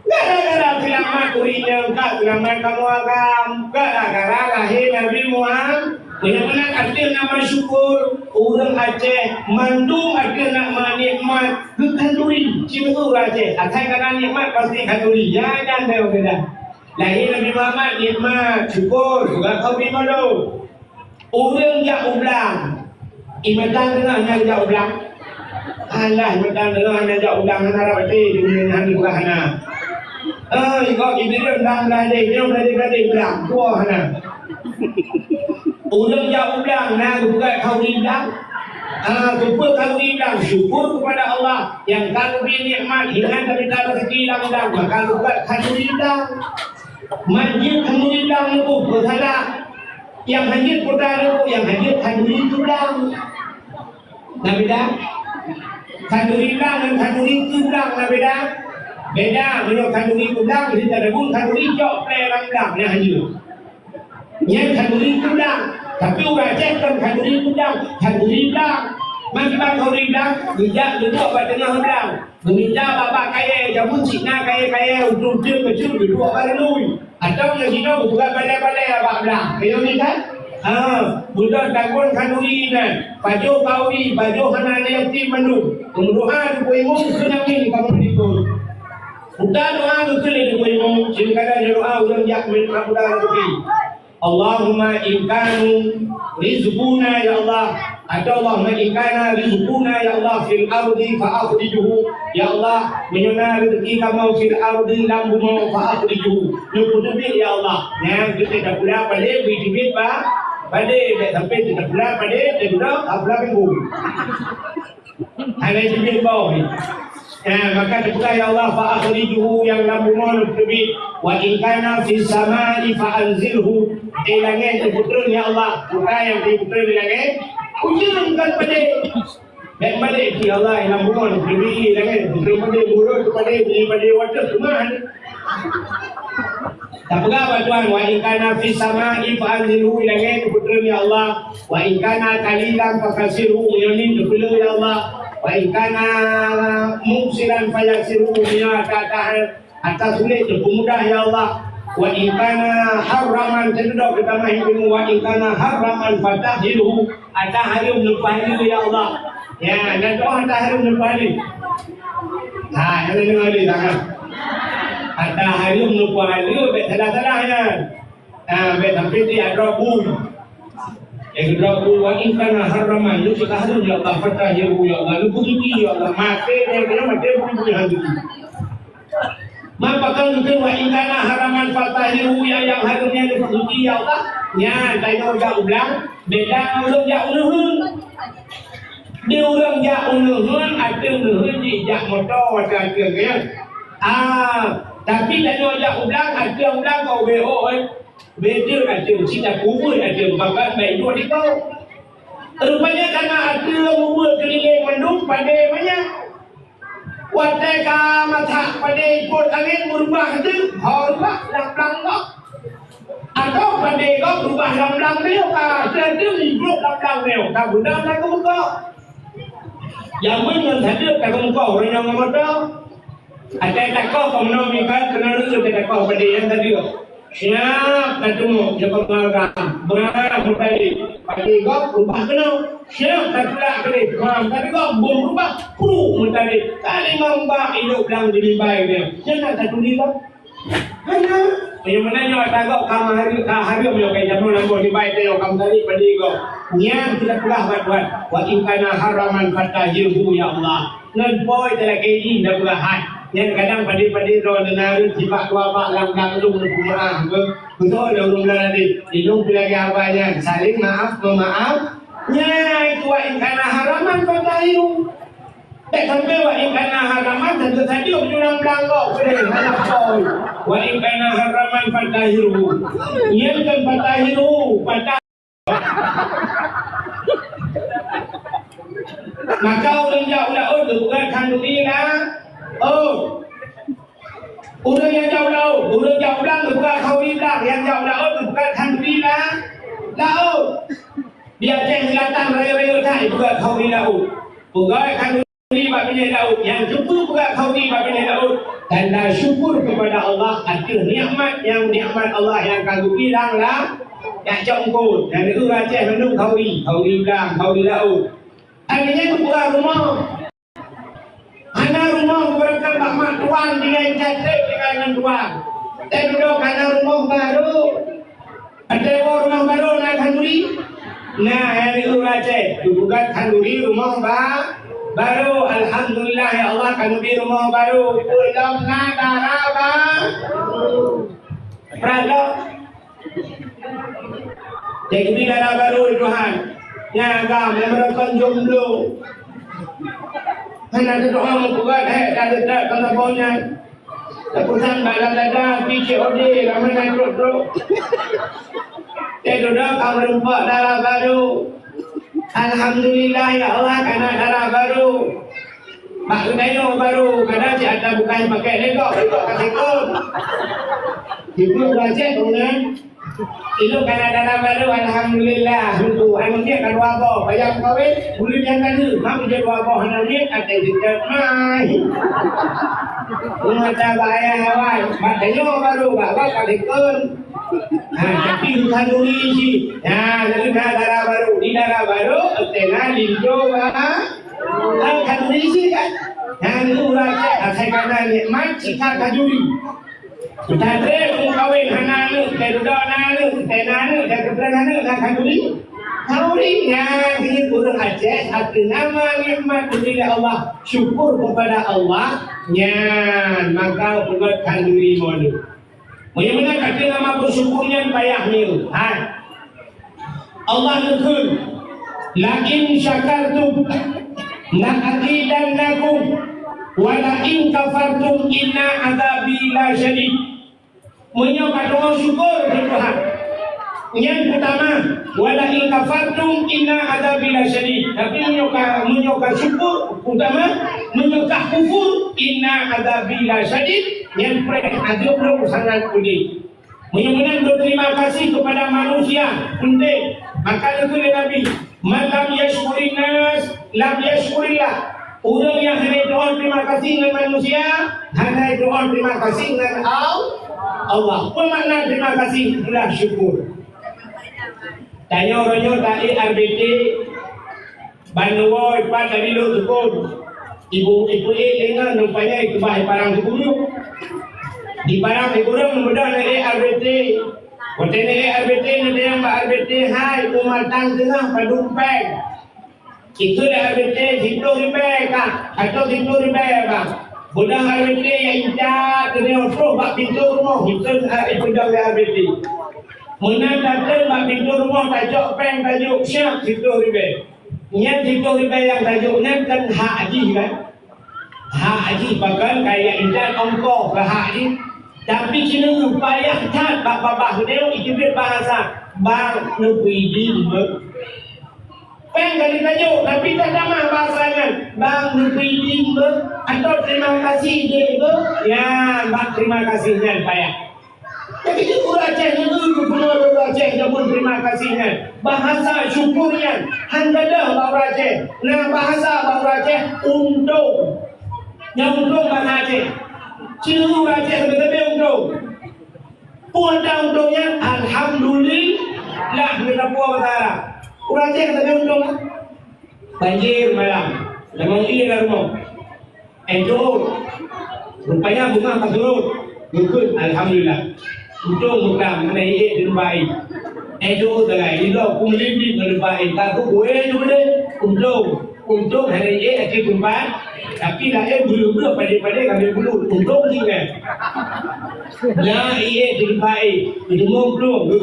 Gara-gara selamat urina enggak selamat kamu agam. Gara-gara lahir Nabi Muhammad. Benar-benar ada nama syukur. Orang Aceh mandung ada nama nikmat kanduri. Cuma Aceh akan kena nikmat pasti kanduri. Jangan dah. Lahir Nabi Muhammad nikmat syukur juga kau bima lo. Orang yang ulang ibadah dengannya yang ulang. Allah ibadah dengannya yang ulang harap hati dengan hari berhana. Kau ibadah ulang lagi ulang tua hana. Orang yang ulang nak bukan kau ulang. Kumpul kau ulang syukur kepada Allah yang kalau nikmat hilang dari rezeki ulang maka bukan kau ulang. Majid kau ulang itu bersalah. Yang hadir putara yang hadir kanduri tulang. Nah beda. Kanduri tulang dan kanduri tulang nah beda. Beda menurut kanduri tulang kita ada pun kanduri jok perang yang hadir. Yang kanduri tulang tapi orang Aceh kan kanduri tulang, kanduri tulang. Macam kanduri tulang bijak duduk pada tengah tulang. Meminta bapa kaya jamun cina kaya untuk kecil duduk pada lui. Atau yang kita bukan balai-balai abang belah. Kaya ni kan? Budak takun kanduri kan. Baju kawi, baju hanan yang tim menu. Kemuduhan kuimu senang ni kamu ikut. Budak doa tu sini kuimu. Silakan doa ulang jak minta budak lagi. Allahumma inkanu rizquna ya Allah. Atau Allahumma inkana rizquna ya Allah fil ardi fa'akhrijuhu. Ya Allah, menyana rezeki kamu fil ardi lambumu fa'akhrijuhu. Nyukutubi ya Allah. Yang kita dah pula pada bidibit ba. Pada dah sampai kita pula pada dia dah aplah minggu. Ada bidibit bau ni. Maka kita ya Allah fa'akhrijuhu yang lambumu nyukutubi. Wa inkana fis samai fa'anzilhu. Di langit putra ya Allah. Putra yang di putra di langit. Ujiankan pada dan balik ya Allah yang mohon beri dengan pada mulut kepada pada wadah Tuhan. Tak apa tuan wa in kana fis samai fa'anzilhu langit putra ya Allah wa in kana qalilan fakasiru yamin dulu ya Allah wa in kana muksiran fayasiru ya atas sulit mudah ya Allah. Wa in kana haraman tendok kita mahimu wa in kana haraman fatahiru ada harum lepas ni ya Allah. Ya, dan doa ada harum lepas ni. Yang ini ada tangan. Ada harum lepas ni, salah-salah kan. Tapi dia rabu. Yang rabu wa in kana haraman lu kita harum ya Allah fatahiru ya Allah. Lu puji ya Allah. Mati dia kena mati puji hati. Maka kalau kita wa ingkana haraman fatahiru yang harusnya dipuji ya Allah. Ya, saya orang ulang beda orang yang ulun. Dia orang yang ulun ada ulun di jak motor ada kan. Tapi saya orang yang ulang ada ulang kau BO beda ada sida kubur ada maka baik dua di kau. Rupanya karena ada kubur keliling mendung pada banyak. Wateka mata pada ikut angin berubah tu, hormat lam-lam atau pada kau berubah lam-lam dia, jadi hidup lam-lam dia, tak guna nak muka. Yang mana saja tak muka orang yang muda. Ada tak kau kamu nak kena dulu tak kau pada yang tadi. Siap ketemu jumpa malam. Berapa tadi? Pagi kau berubah kena. Siap tak pula kali. Tapi kau berubah puluh tadi. Kali mambak hidup dalam diri baik dia. Jangan satu lima. Hanya yang mana yang tak kau kamu hari yang kayak jamu lampu di baik dia kamu tadi pagi kau. Niat tidak pula buat. Wa in kana haraman fatahiru ya Allah. Nan boy telah kaji dah pula hai. Yang kadang padi-padi roh nenaru jibat wabak lam lung maaf ke. Betul ada urung nanti. Ilung lagi apanya? Saling maaf memaaf. Ya itu wa in kana haraman fatahiru. Tak sampai wa in kana haraman tentu saja berjuang belangkok boleh anak boy. Wa in kana haraman fatahiru. Yang kan fatahiru patah. Maka orang jauh lah bukan kandungi lah. Orang yang jauh lah orang jauh lah bukan kandungi lah. Yang jauh lah bukan kandungi lah. Dia cek selatan raya-raya tak bukan kandungi lah. Bukan kandungi babnya Daud. Yang syukur bukan kandungi babnya Daud. Tanda syukur kepada Allah ada nikmat yang nikmat Allah yang kandungi lah. Yang jongkut. Dan itu raja menung kandungi bilang kandungi Daud. Akhirnya itu bukan rumah. Anak rumah berikan bahmat tuan dengan cantik dengan tuan. Dan duduk anak rumah baru. Ada rumah baru nak kanduri. Nah, hari itu raja. Bukan kanduri rumah baru. Alhamdulillah ya Allah kanduri rumah baru. Belum nada apa. Pradok. Jadi darah baru Tuhan. Yang agam yang merekam jomblo. Hanya ada doa membuat ada kena Keputusan balas dada PCOD ramai terus. Sudah kamu rumpak darah baru. Alhamdulillah ya Allah karena darah baru. Maksudnya baru kadang si ada bukan pakai lekok kasih kod. Ibu baca dengan itu karena darah baru alhamdulillah untuk anunya kan wabah bayang kawin boleh jangan tu mak jadi wabah anunya ada dekat mai mata bayang awal matanya baru bawa kadikun tapi kandungi si jadi darah baru di darah baru tengah linjo kandungi si kan itu raja saya kata nikmat sikap kajuri. Tadre kawin hananu, kedudana, tenanu, kedudana, nak kanduri. Kanduri yang ini burung Aceh satu nama nikmat dari Allah. Syukur kepada Allah. Nyan maka buat kanduri mulu. Bagaimana kata nama bersyukurnya payah mil. Allah nukul. Lain syakartum la'azidannakum wa la'in kafartum inna adzabi la syadid. Menyobat doa syukur Tuhan. Yang pertama, wala in kafartum inna adzabi lasyadid. Tapi menyobat syukur utama, menyobat kufur inna adzabi lasyadid. Yang adab sangat pedih. Menyobat berterima kasih kepada manusia penting. Maka itu Nabi, man lam yashkurin nas lam yashkurillah. Orang yang hanya doa terima kasih dengan manusia, hanya doa terima kasih dengan Allah. Apa makna terima kasih? Itulah syukur. Tanya orangnya tadi RBT Banua ipat dari lu tukun. Ibu dengar nampaknya itu bahaya parang sepuluh. Di parang sepuluh mudah dari RBT. Hotel RBT nanti yang RBT hai umatang tengah padumpeng. Itu dah RBT $10,000 kah? Atau $10,000 kah? Budak RBT yang incat kena otro bak pintu rumah kita budak RBT. Muna datang bak pintu rumah tajuk peng tajuk siap $10,000. Nya $10,000 yang tajuknya kan hak haji kan? Hak haji bahkan kayak incat ongkos ke hak haji. Tapi kena upaya cat bak-bak dia itu bahasa bang nubuidi Peng kali tajuk, tapi tak sama bahasanya. Bang nubuidi atau terima kasih dia ya, bang terima kasihnya payah. Tapi itu Acehnya itu punya Aceh namun terima kasihnya. Bahasa syukurnya handadah Baru Aceh. Nah bahasa Baru Aceh untung. Yang untung bahasa Aceh. Cina Aceh betul-betul untung. Puan untungnya alhamdulillah kita puas bahasa. Orang Aceh kata untung lah. Banjir malam. Memang ini lah rumah. Enjol. Rupanya bunga tak turun. Mungkin alhamdulillah. Untung bukan mana ia terbaik. Enjol tak lain. Ini lah kumulin di terbaik. Tak ku boleh juga deh. Untung. Untung hari ini ada tempat, tapi dah bulu-bulu pada-pada kami bulu. Untung juga. Nah, iya tempat itu mau belum,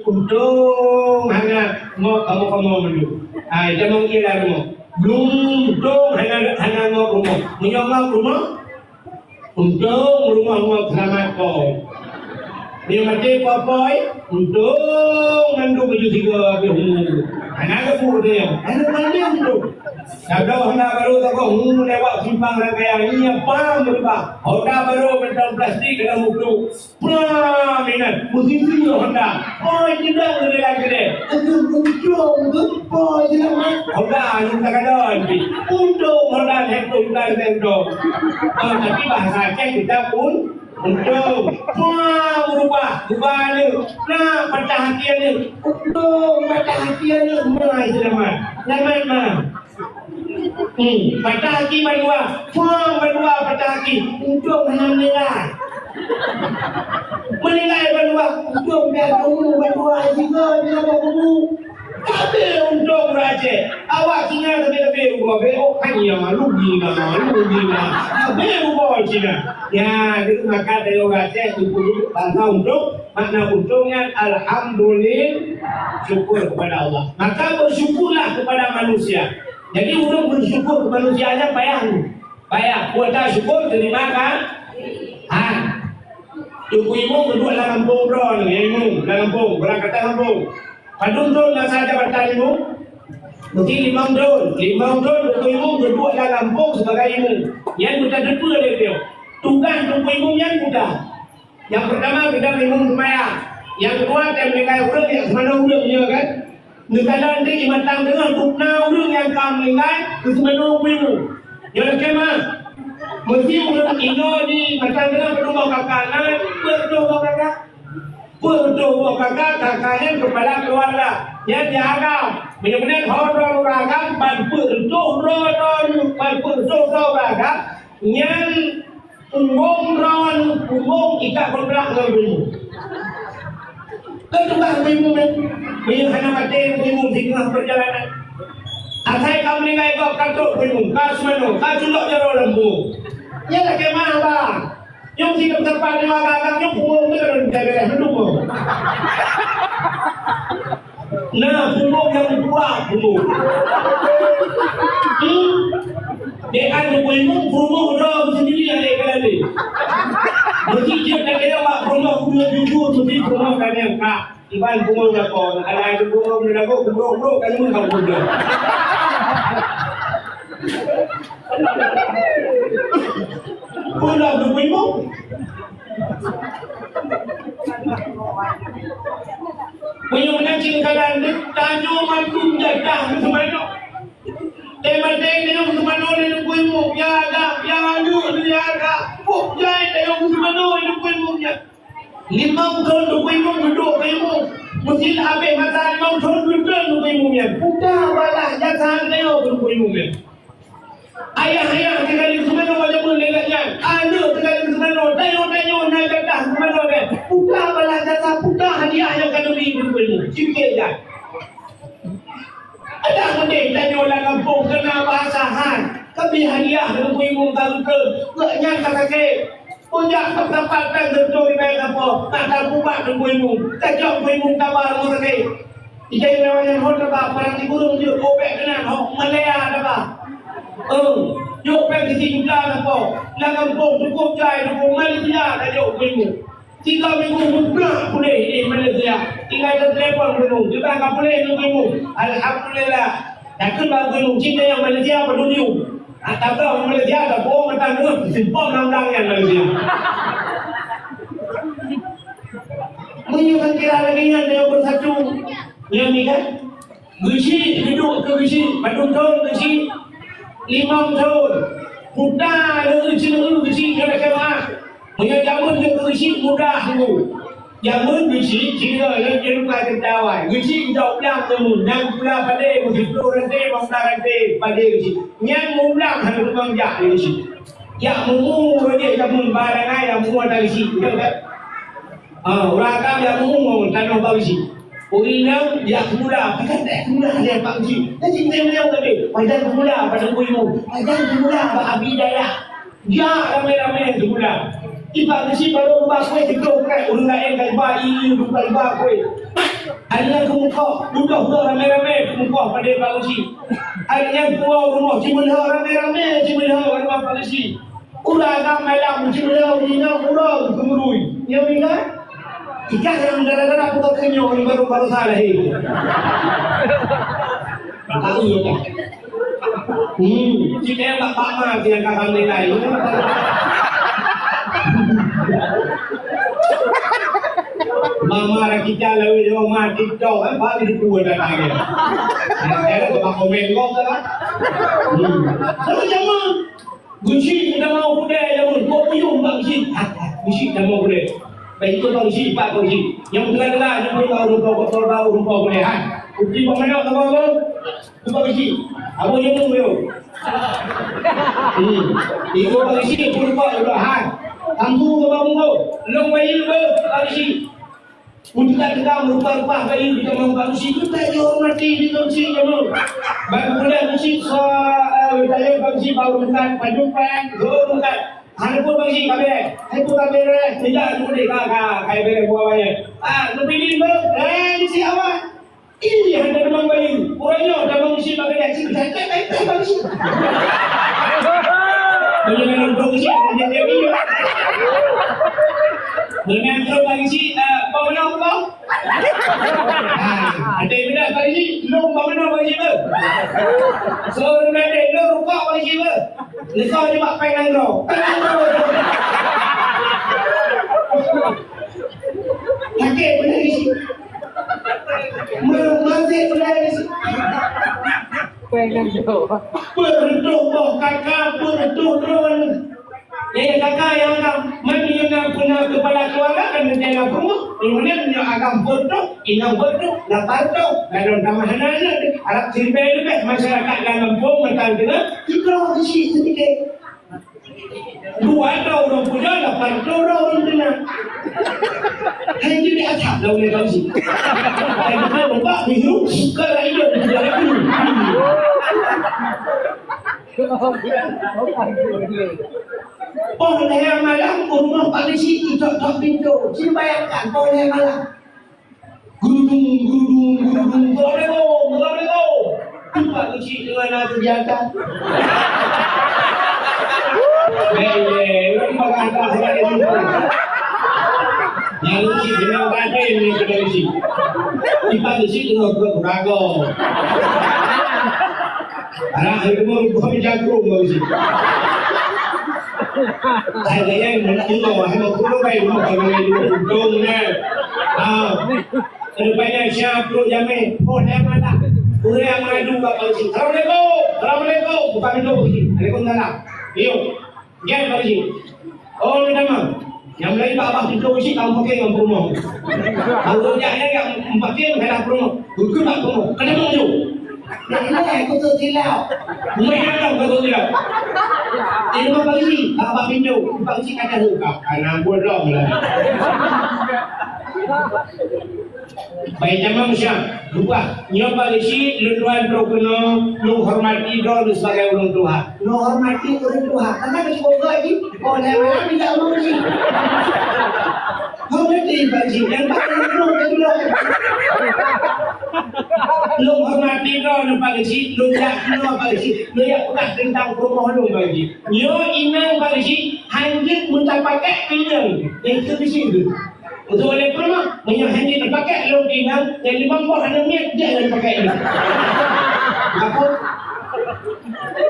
untung hanya mau kamu dulu. Jangan kira rumah. Belum untung hanya mau rumah. Menyokong rumah, untung rumah selamat kau. Dia mati papai, untung mandu baju tiga biru. Anak aku dia, anak mana tu? Kalau hendak baru tak kau lewat simpang rangkaian ini apa mereka? Hendak baru mentang plastik dalam muka. Pernah minat, musisi hendak. Oh tidak boleh lagi deh. Aku kunjung tu, oh tidak mak. Hendak anu tak ada lagi. Untung hendak hendak. Tapi bahasa Aceh kita pun untung, berubah ni. Nah, patah hatian ni. Untung, patah hatian ni. Mai selamat. Selamat. Patah hati berdua. Berdua patah hati. Untung hanya menilai. Menilai berdua. Untung dia kamu berdua juga dia kamu. Tapi untung raja. Awak Cina lebih-lebih ubah. Oh kan ya, rugi lah. Lebih ubah Cina. Ya, itu maka dari raja itu bahasa untung. Makna untungnya alhamdulillah, syukur kepada Allah. Maka bersyukurlah kepada manusia. Jadi untuk bersyukur kepada manusianya payah. Kuota syukur terima kan? Ibu berdua dalam kampung bro, dalam kampung, berangkat dalam kampung. Padung drone yang saja bertanya ibu, mesti 5 drone ibu berdua dalam kampung sebagai ibu. Yang kita dua dia. Tugas untuk ibu yang mudah. Yang pertama kita minum semaya. Yang kedua kita meninggal urang yang semana urangnya kan. Negara nanti matang dengan tukna urang yang kamu meninggal ke semana urang. Yang kemana? Mesti urang ino di matang dengan penduduk kakak. Penduduk kakaknya kepada keluarga. Yang jaga. Benar-benar horor raga. Penduduk raga. Yang umum ikat bergerak dengan ibu. Ketukar ibu hanya mati ibu di tengah perjalanan. Asal kamu meninggal kau katuk ibu, kau semanu, kau culok jauh lembu. Ya tak kemana bang? Yang sikap serpan ni agak yang punggung tu kan jaga mendung. Nah, punggung yang kuat punggung. Dia kan punggung dah sendiri ada kali. Mesti dia tak kira mak punggung jujur mesti punggung kan yang kak. Iban punggung dah kau, kalau ada punggung dah kau punggung kan mu kau punggung. Pula berpunggung. Punya menancing kalan tanyo mantu jatah semano. Tema dengan semano ni punggung ya anu dia ada. Puk jai dengan semano ni punggungnya. 5 tahun punggung duduk punggung. Mesti habis masa 5 tahun duduk punggungnya. Putar balah jatah dengan punggungnya. Ayah sekali semano wajah pun dekatnya. Ada sekali semano. Tayo nak jatah semano kan. Putar balah jatah putar hadiah yang kena beri dulu. Sikit je. Ada mending tanya orang kampung kena bahasa Han. Kami hadiah dengan ibu kalau ke. Keknya kakek. Punya kesempatan tentu di baik apa. Tak tahu buat dengan ibu. Tajak ibu kabar mu sakit. Ijai namanya hot apa. Perang di burung je. Obek kena. Malaya apa. Yuk pergi juga apa? Nak kampung cukup jai, cukup Malaysia dah jauh minggu. 3 minggu mudah boleh di Malaysia. Tinggal telefon minggu. Kita tak boleh minggu. Alhamdulillah. Dah kena minggu. Cinta yang Malaysia berdua. Tak tahu Malaysia dah bohong macam tu. Simpang nang yang Malaysia. Menyukan kira lagi yang dia bersatu. Yang ni kan? Gusi duduk ke gusi. Badung tahun gusi. 5 tahun. Mudah gusi kena kemah. Punya jamun ke gusi mudah dulu. Jamun gusi kira yang jenukai kentawai. Gusi jauh bilang temu. Yang pula pada gusi tu rantai bangsa rantai pada gusi. Yang mudah hanya tukang jak gusi. Yang mumu dia jamun barangai yang mumu ada gusi. Orang kami yang mumu tanah bau gusi. Urinam dia kumula, pakai tak kumula dia Pak Haji. Dan cinta beliau tadi, padan kumula pada ibu, padan kumula pada abi daya. Ya ramai-ramai kumula. Ibu Haji baru ubah kue dikeluarkan, urang lain kai bayi, bukan ubah kue. Hanya kemuka, budak-budak ramai-ramai kemuka pada Pak Haji. Hanya keluar rumah cimelah ramai-ramai cimelah rumah Pak Haji. Ulah agak malam cimelah urina urang kemurui. Ya ingat? Ikan yang darah-darah aku tak kenyang ni baru salah ini. Tahu ya tak? Jika yang tak paham dia akan nilai. Mama kita lalu dia mati jauh, baru dikuat datang dia. Ada tu komen kau kan? Tapi jangan. Gunci kita mau budaya jangan. Kau puyung tak gunci. Gunci kita mau budaya. Baik itu polisi, Pak Polisi. Yang benar-benar yang tahu rupa bolehan. Bukti mana tahu apa? Itu polisi. Apa yang mungkin? Itu polisi rupa bolehan. Kamu kamu long bayi polisi. Untuk kita rupa bayi kita mau polisi kita dihormati di polisi kamu. Baik boleh polisi saya polisi baru bukan padukan, bukan. Hari pun bagi kabe, hari pun kabe re, tidak boleh kakak kabe buahnya. Lebih lima, mesti awak. Ini hanya demam bayi. Orangnya demam mesti pakai aksi. Saya bagi. Dengan produksi dia dia. Dengan produksi bawaan apa? Ada benda bagi long bawaan bagi apa? So ada long rupa bagi apa? Lekau dia mak penang roh. Pakai benda ni. Masih benda ni. Penang roh. Berdua kakak berdua. Ya kakak yang mandi yang punya kepala keluarga dan menjaga rumah. Kemudian yang agak bodoh, inang bodoh, lapar tu, dalam tamahan anak. Harap sirbai lebih masyarakat dalam pun macam dengan kita isi sedikit. Dua orang punya, lapar tu orang kena. Hanya jadi asap dah boleh kau isi. Hanya bapak biru, kalau hidup tidak ada biru. Oleh malam rumah polisi tutup pintu. Sini bayangkan oleh malam. Gurung. Assalamualaikum. Pak polisi dengan ada jaga. Rumah kata saya ini. Yang polisi dengan kata ini polisi. Pak polisi dengan berago. Anak itu mau jago polisi. Saya yang menunggu, saya mau bayi mau untung ni. Kedepannya siapa perlu jamin? Oh, dia mana? Orang maju kat polisi. Assalamualaikum. Bukan itu polisi. Waalaikumsalam. Yuk, jangan polisi. Oh, nama. Yang lain tak apa pintu polisi kamu pakai yang rumah. Kalau yang pakai yang rumah, bukan tak rumah. Kenapa maju? Ini aku tu silap. Mereka tu silap. Ini rumah polisi, apa pintu? Polisi kata buka. Anak bodoh lah. Baik zaman Syam, lupa. Nyo polisi luruan prokeno, lu hormati dulu sebagai orang tua. Lu hormati orang tua. Karena kita bodoh lagi. Oleh mana tidak mau polisi? Hormati polisi yang pakai lu dulu. Lu hormati dulu polisi, lu jangan polisi, lu yang pekas tentang rumah lu polisi. Nyo inang polisi hanya minta pakai pinjam. Itu di sini. Untuk oleh perma, banyak hanya dipakai lu inang dan 5 buah hanya niat dia yang pakai ini. Apa?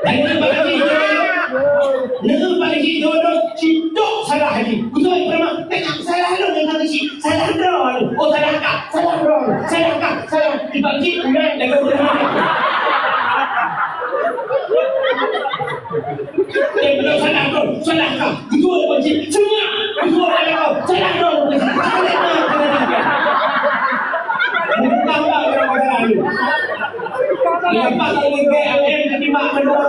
Hanya polisi negeri polisi dulu cintok salah haji. Betul perma, tak salah lu dengan polisi. Salah dulu. Oh salah kak, salah dulu. Salah kak, salah di polisi udah jaga perma. Belum salah kau, salah kau. Betul polisi. Semua betul kau. Salah kau. Bukan orang-orang ini. Lepas lagi KLM jadi mak kedua.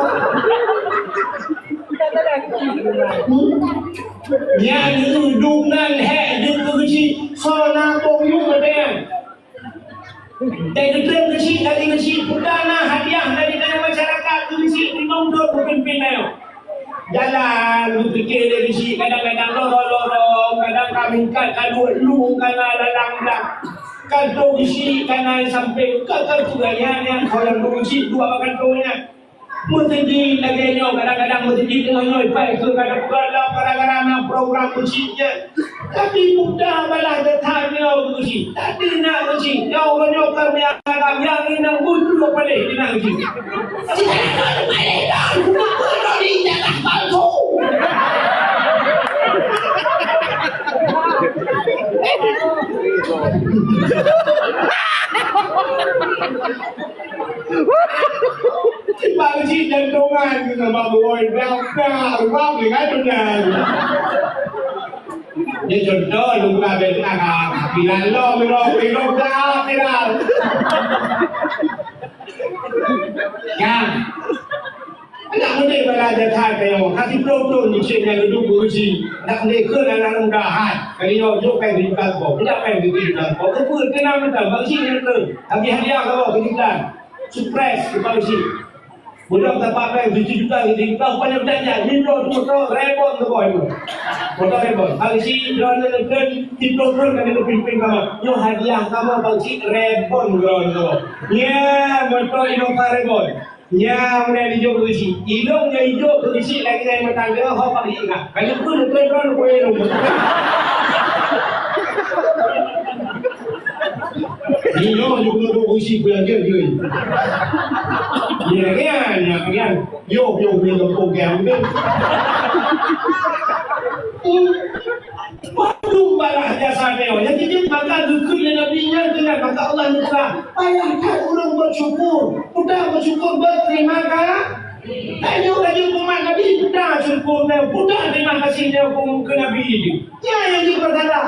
Yang dudungan hek duduk kecil sana bong yung ada yang Dari kecil perdana hadiah dari masyarakat kecil dinomdor bukan pinai. Jalan fikir dari sini kadang-kadang lorong, kadang kami kalau lu kana lalang kalau isi kana sampai kakak tuganya kalau lu isi dua kantornya mesti lagi kadang-kadang mesti tengah baik kadang-kadang program musiknya tapi mudah malah datangnya muzik tadi nak muzik kau menyokar yang ini nak butuh apa deh nak muzik Bang si jantungan kita bawa belakang rumah dengan dengan. Dia contoh lupa belakang bilang lo belum dah bilang. Kan? Anak muda belajar thai kayo kasi proton ni siya na duduk uji nak lekar anak muda hat kayo yo pay di kalbo tidak pay di kalbo kapur kena minta bangsi ngerti tapi hadiah kau kita surprise kita uji budak tak pakai 7 juta gitu kau banyak tanya minta motor rebon tu boy motor rebon bangsi drone kan di proton kan itu pimpin kamu yo hadiah kamu bangsi rebon drone tu ya motor Innova rebon ya mulai hijau berisi hidungnya hijau berisi lagi dari matangga kau pakai ingat kalau pun terus boleh lu hidung juga berisi belajar juga ya kan yo minum program tu Waduh balah jasa dia. Yang jadi maka dukun yang nabinya dengan maka Allah Nusa. Ayahkan orang bersyukur. Sudah bersyukur berterima kasih. Ayo lagi umat Nabi sudah syukur dia. Sudah terima kasih dia ke Nabi itu. Ya yang diperkata.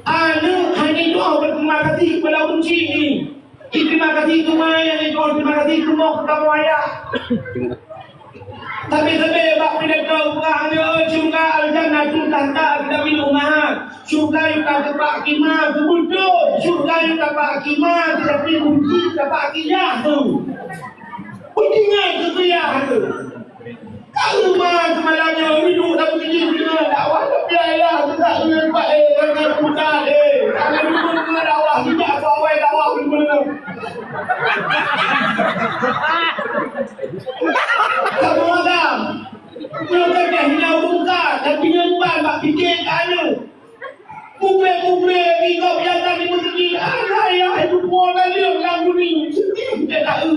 Hanya doa berterima kasih kepada kunci ini. Terima kasih cuma yang doa terima kasih semua kepada ayah. Tapi bak tidak tahu hanya syurga al-jannah tu tanda kita minum mahal. Syurga yang tak dapat kimah tu muncul. Syurga yang tak dapat kimah tetapi kunci dapat kiyah tu. Kunci tu kiyah tu. Kalau mah semalamnya hidup tak begini dengan dakwah tapi ayah tidak dengan baik dengan mudah deh. Kalau hidup dengan dakwah tidak bawai dakwah benar. Kamu adam, kita dah hilang muka, tapi nyempan bak fikir kanu. Mule kau yang tadi mesti ayah itu bola dia lang ni. Dia tak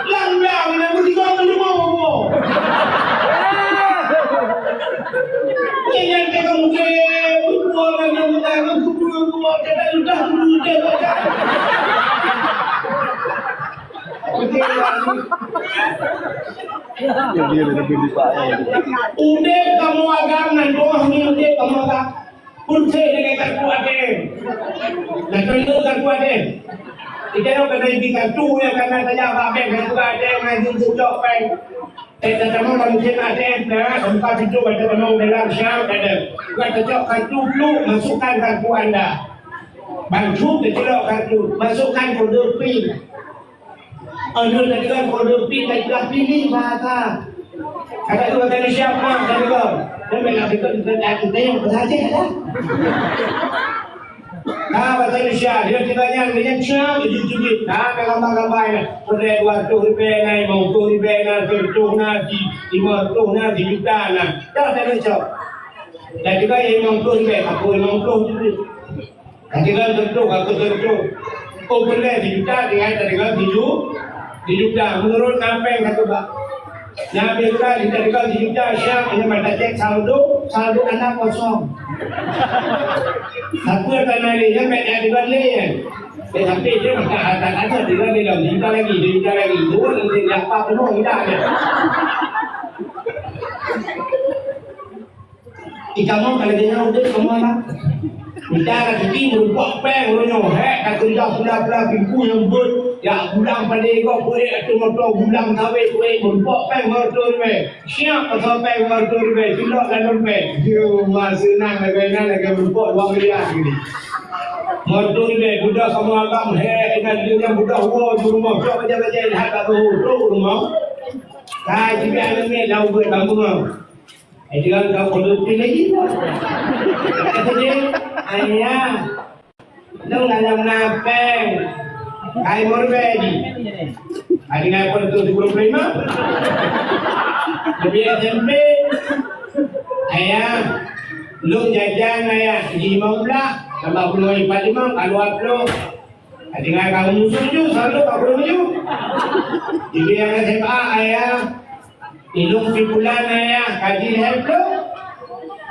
lang yang mesti kau tu mau. Yang kita mungkin bola yang kita tu kita sudah dia. Udah kamu agam nan doa ni udah kamu agam punce dengan kartu ada. Nak tentu kartu ada. Kita nak kena di kartu yang kena saja apa kartu ada ngaji jujur peng. Tetapi kamu mungkin ada nah tempat itu ada penuh dalam syar ada. Kita cocok kartu dulu masukkan kartu anda. Bantu kita kartu masukkan kode PIN. Anu tadi kan kode PIN tadi dah pilih bahasa. Ada tu tadi siapa tadi kau? Dan bila kita yang bersaja dah. Nah bahasa Indonesia dia kitanya dia cakap jadi. Nah gambar-gambar ni. Pada 200 ribu naik, 50 ribu naik, 100 naik, 50 naik, juta naik. Dah tadi cakap. Dan juga yang 50 ribu, aku 50 ribu. Nanti kan tentu, aku tentu. Oh boleh dijuta dengan tadi kan dijuta. Menurut apa yang kata Pak? Nabi kita dikatakan dijuta Syam ini mata cek saldo anak kosong. Aku akan nanya banyak dibalik. Tetapi dia maka harta dia bilang dijuta lagi. Dua nanti apa penuh tidak ada. Kamu kalau dia udah kamu apa? Kita lagi timur buat peng lo nyoh, kata dia pula pinggu yang ber Ya bulan pada kau boleh atau motor bulan kawin boleh buat peng motor be. Siap atau peng motor be, tidak lalu be. Dia masih nang lagi buat 2 miliar gini. Motor be budak kamu agam dengan dia yang budak di rumah. Coba baca lihat tu rumah. Kai juga ni lau buat kamu mau. Jangan kau perlu lagi. Kata dia, ayah, lu dalam napeng. Kai morbedi. Ada ngai pun tu 25. Lebih SMP. Ayah, lu jajan ayah 15, tambah 45 kalau upload. Ada ngai kamu musuh je, selalu kau belum je. Jadi yang SMA ayah, ilung pipulan ayah, kaji help.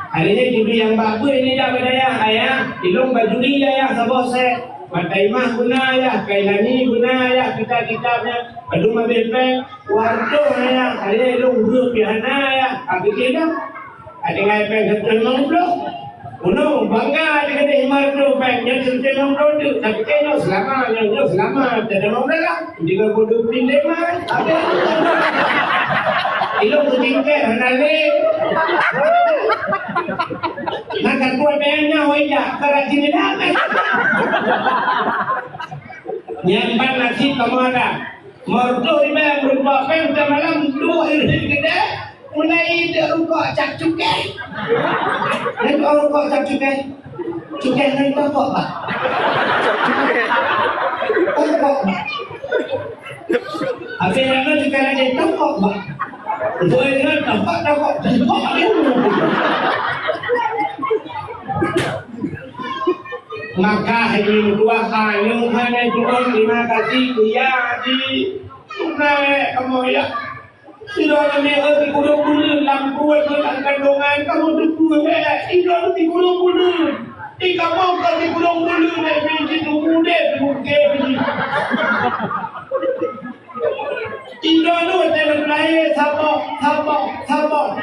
Hari ini TV yang bagus ini dah berdaya ayah, ilung baju ni ayah sabah set. Mataimah guna ya, kailani guna ya, kita-kitanya, aduh mabel peng, wardo ya, ada long guru pihana ya, apa kita? Ada ngai peng setengah blok, uno bangga dengan himar tu peng, yang setengah blok tu, tapi kena selama, tidak mau dah, jika bodoh pindah mah, apa? Ilong kucingke, hanale. Makan kuat bayarnya, wajah, kerajin ini apa? Nyampan nasi kamu ada. Mertua ini berupa pem malam 2 hari kita mulai derukok cak cukai. Dan kalau rukok cak cukai, cukai nanti apa pak? Tokok. Apa yang ada cukai nanti tokok pak? Boleh dengan tempat tokok, tokok itu. Maka hari dua kali hanya cuma terima kasih ya di tunai kamu ya sudah melihat di kudu lampu dengan kandungan kamu tuh tidak di kudu di kamu kalau di kudu lebih itu mudah mungkin tidak lu dalam lahir sabar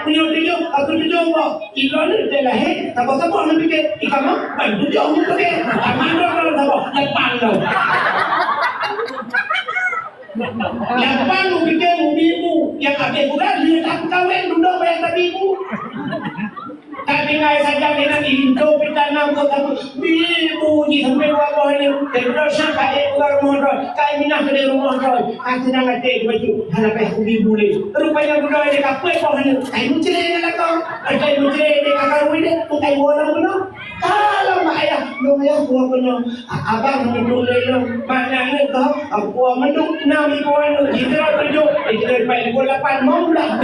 tunjuk aku tunjuk tidak lu dalam lahir sabar nak fikir kamu bantu jauh fikir aman orang sabar depan lo depan lu fikir mubimu yang ada bukan dia tak kawin duduk bayar tabimu tapi ngai saja dengan Indo kita nampak aku bimu di sampai wabah ni terus sampai ular motor kai minah ke rumah motor aku nak ada baju hanapai bimu ni rupanya budak ni kapai kau ni kai muncul nak kau kai muncul ni kakak ni kai bola benar kalau mak ayah lo ayah gua punya abang mendung lelo mana ni kau aku mendung 6 ribuan hijrah 7 hijrah 48 mau lah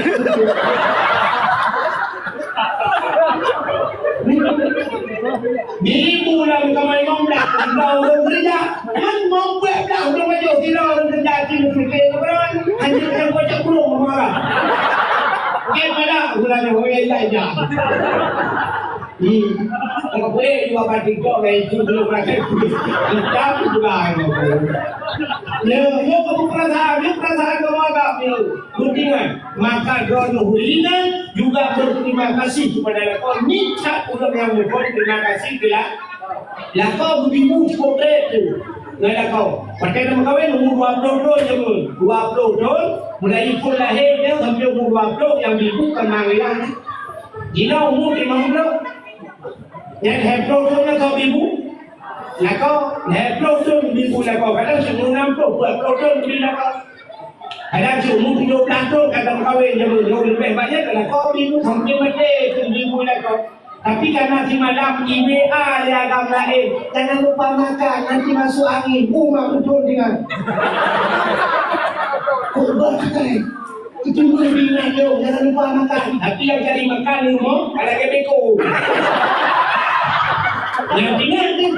Bimu lang kamay mong black, ikaw ang kerja. Ang mong black, ang maju, sila ang kerja, sinusukay ka ba? Anjir ka ko sa kulong, mga. Kaya pala, wala na ko yung ilaja. Ang kapuli, yung kapatid ko, may susunod na kayo. Ang dami juga ako. Yung perasaan ko mga kapil, kuntingan, maka doon hulinan, juga berterima kasih kepada lakon. Minta ulang yang berbuat terima kasih bila lakon bimu cukup itu. Nggak lakon. Pakai nama kawin umur 20 tahun je pun. 20 tahun, mulai ikut lahirnya sampai umur 20 yang bimu kemanggilan. Gila umur 50. Yang heplo tu nak kau bimu. Lakon, heplo tu bimu lakon. Kadang sebelum 60, 20 tahun bimu lakon. Ada umur 17 tahun kata kawin je pun. Lebih banyak kalau kau bimu sampai mati tu bimu lakon. Tapi karena nanti malam IBA dia agak lain. Jangan lupa makan, nanti masuk angin. Rumah betul dengan. Korban pakai. Itu lebih ingat jom, jangan lupa makan. Tapi yang cari makan ni rumah, ada kebeko. Yang ingat ni.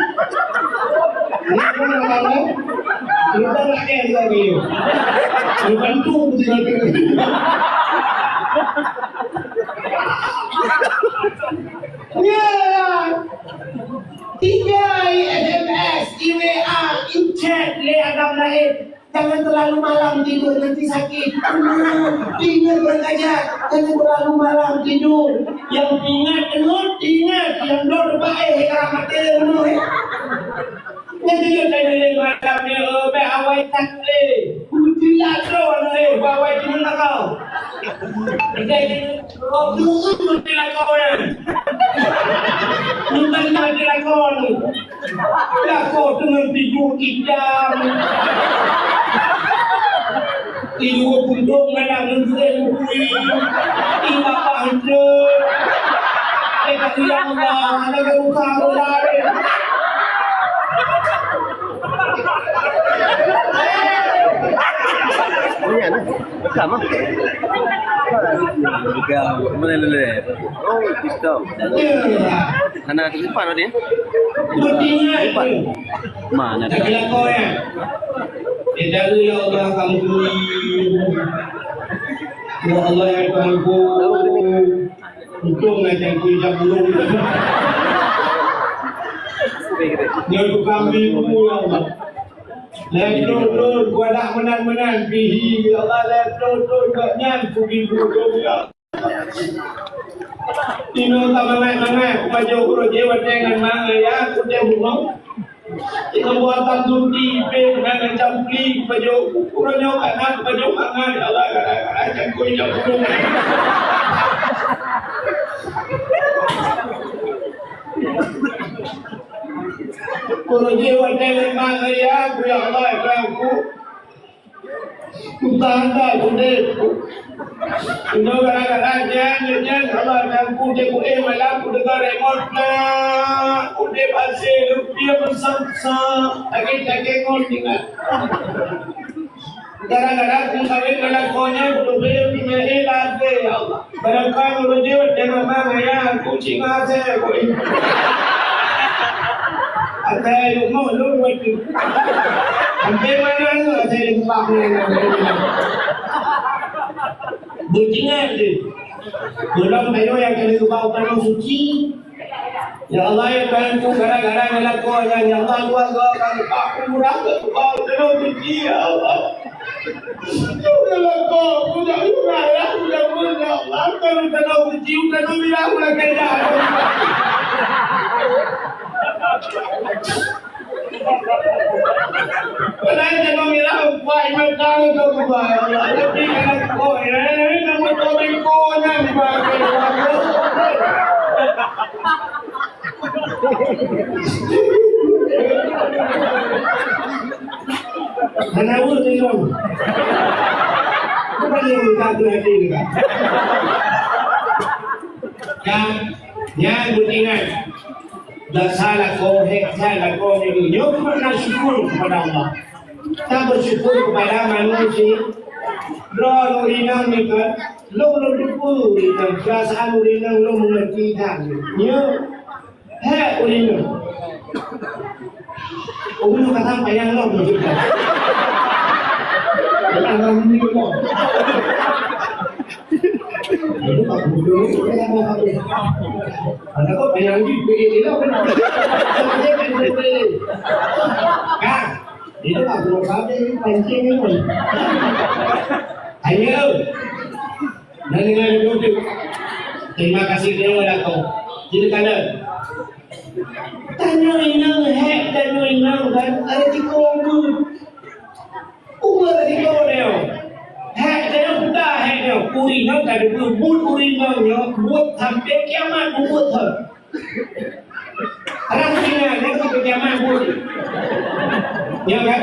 Ini pun orang-orang. Kita nak kaya lagi. Dia bantu betul. Ya, 3 SMS, IWA, chat, lihat agam lain. Jangan terlalu malam tidur, nanti sakit. Ingat berkajar, jangan terlalu malam tidur. Yang ingat, yang dor baik, keramat ilmu. Nanti dia tanya macam ni, be awai tak le, tidak drone le, awai di mana kau? Jadi, tu tidak kau ya. Bukan tidak kau ni. Tidak kau dengan tidur kijam. Tidur punduk mana nungguin bui, tiba panjang. Kata yang Allah, ada usaha lari. Ayan, sama. Mana lele? Oh, pistol. Anak tu mana dia? Mana dia? Nak kau ya? Tidak ya Allah kamu beri. Ya Allah yang Tuhanku. Untung macam aku hijab belum. Dia tu kambing aku ya Allah. Letrol gua dah menang pihi ya Allah letrol gak nyan pergi dulu ya. Tino tak mana maju kuro jewa dengan mana ya aku dia bunga. Kita buat tandu di pe dengan campli maju kuro nyo kanan maju kanan ya Allah akan ku hijab dulu. Kuro jewa dengan mana ya aku ya Allah aku tanda kude indo gara-gara jangan Allah dan kude malam kude remote na kude pasir rupiah bersama lagi ngontingan gara-gara kung kawin kalakonya kude pindah lagi ya Allah barangkali kuro jewa dengan mana ya kucing aja koi ada yang mau lu waktu sampai mana lu ada yang pakai bucingan tu belum tahu yang kena kau tanam suci ya Allah ya Tuhan tu gara-gara ngelakuan ya Allah luar kan aku murah ke kau tanam suci ya Allah udah kau udah ya Allah kalau tanam suci tanam bilang udah kerja Kadang jangan bilang buat macam itu buat Allah. Tapi kalau kau ini nama kau berikutnya dipakai waktu. Kenapa sih kamu? Bukan yang kita berarti kan? Yang pentingan. Dan salah kau itu nyok pernah syukur kepada Allah. Tak bersyukur kepada manusia. Doa urinang ni kan, lo lupa urinang. Perasaan urinang lo mengerti tak? Nyok, urinang. Urinang kata payang lo mengerti. Jangan lupa. Itu tak boleh. Anak kau yang di PE itu kan? Kan? Itu tak boleh sampai pancing itu. Ayo, dan dengan itu terima kasih kepada kau. Jadi kada tanya inang kan ada di kau tu. Umur di kau dia. Saya sudah uringan dari bubur uringannya buat sampai kiamat buat ter. Rasanya nanti kiamat buat. Ya kan?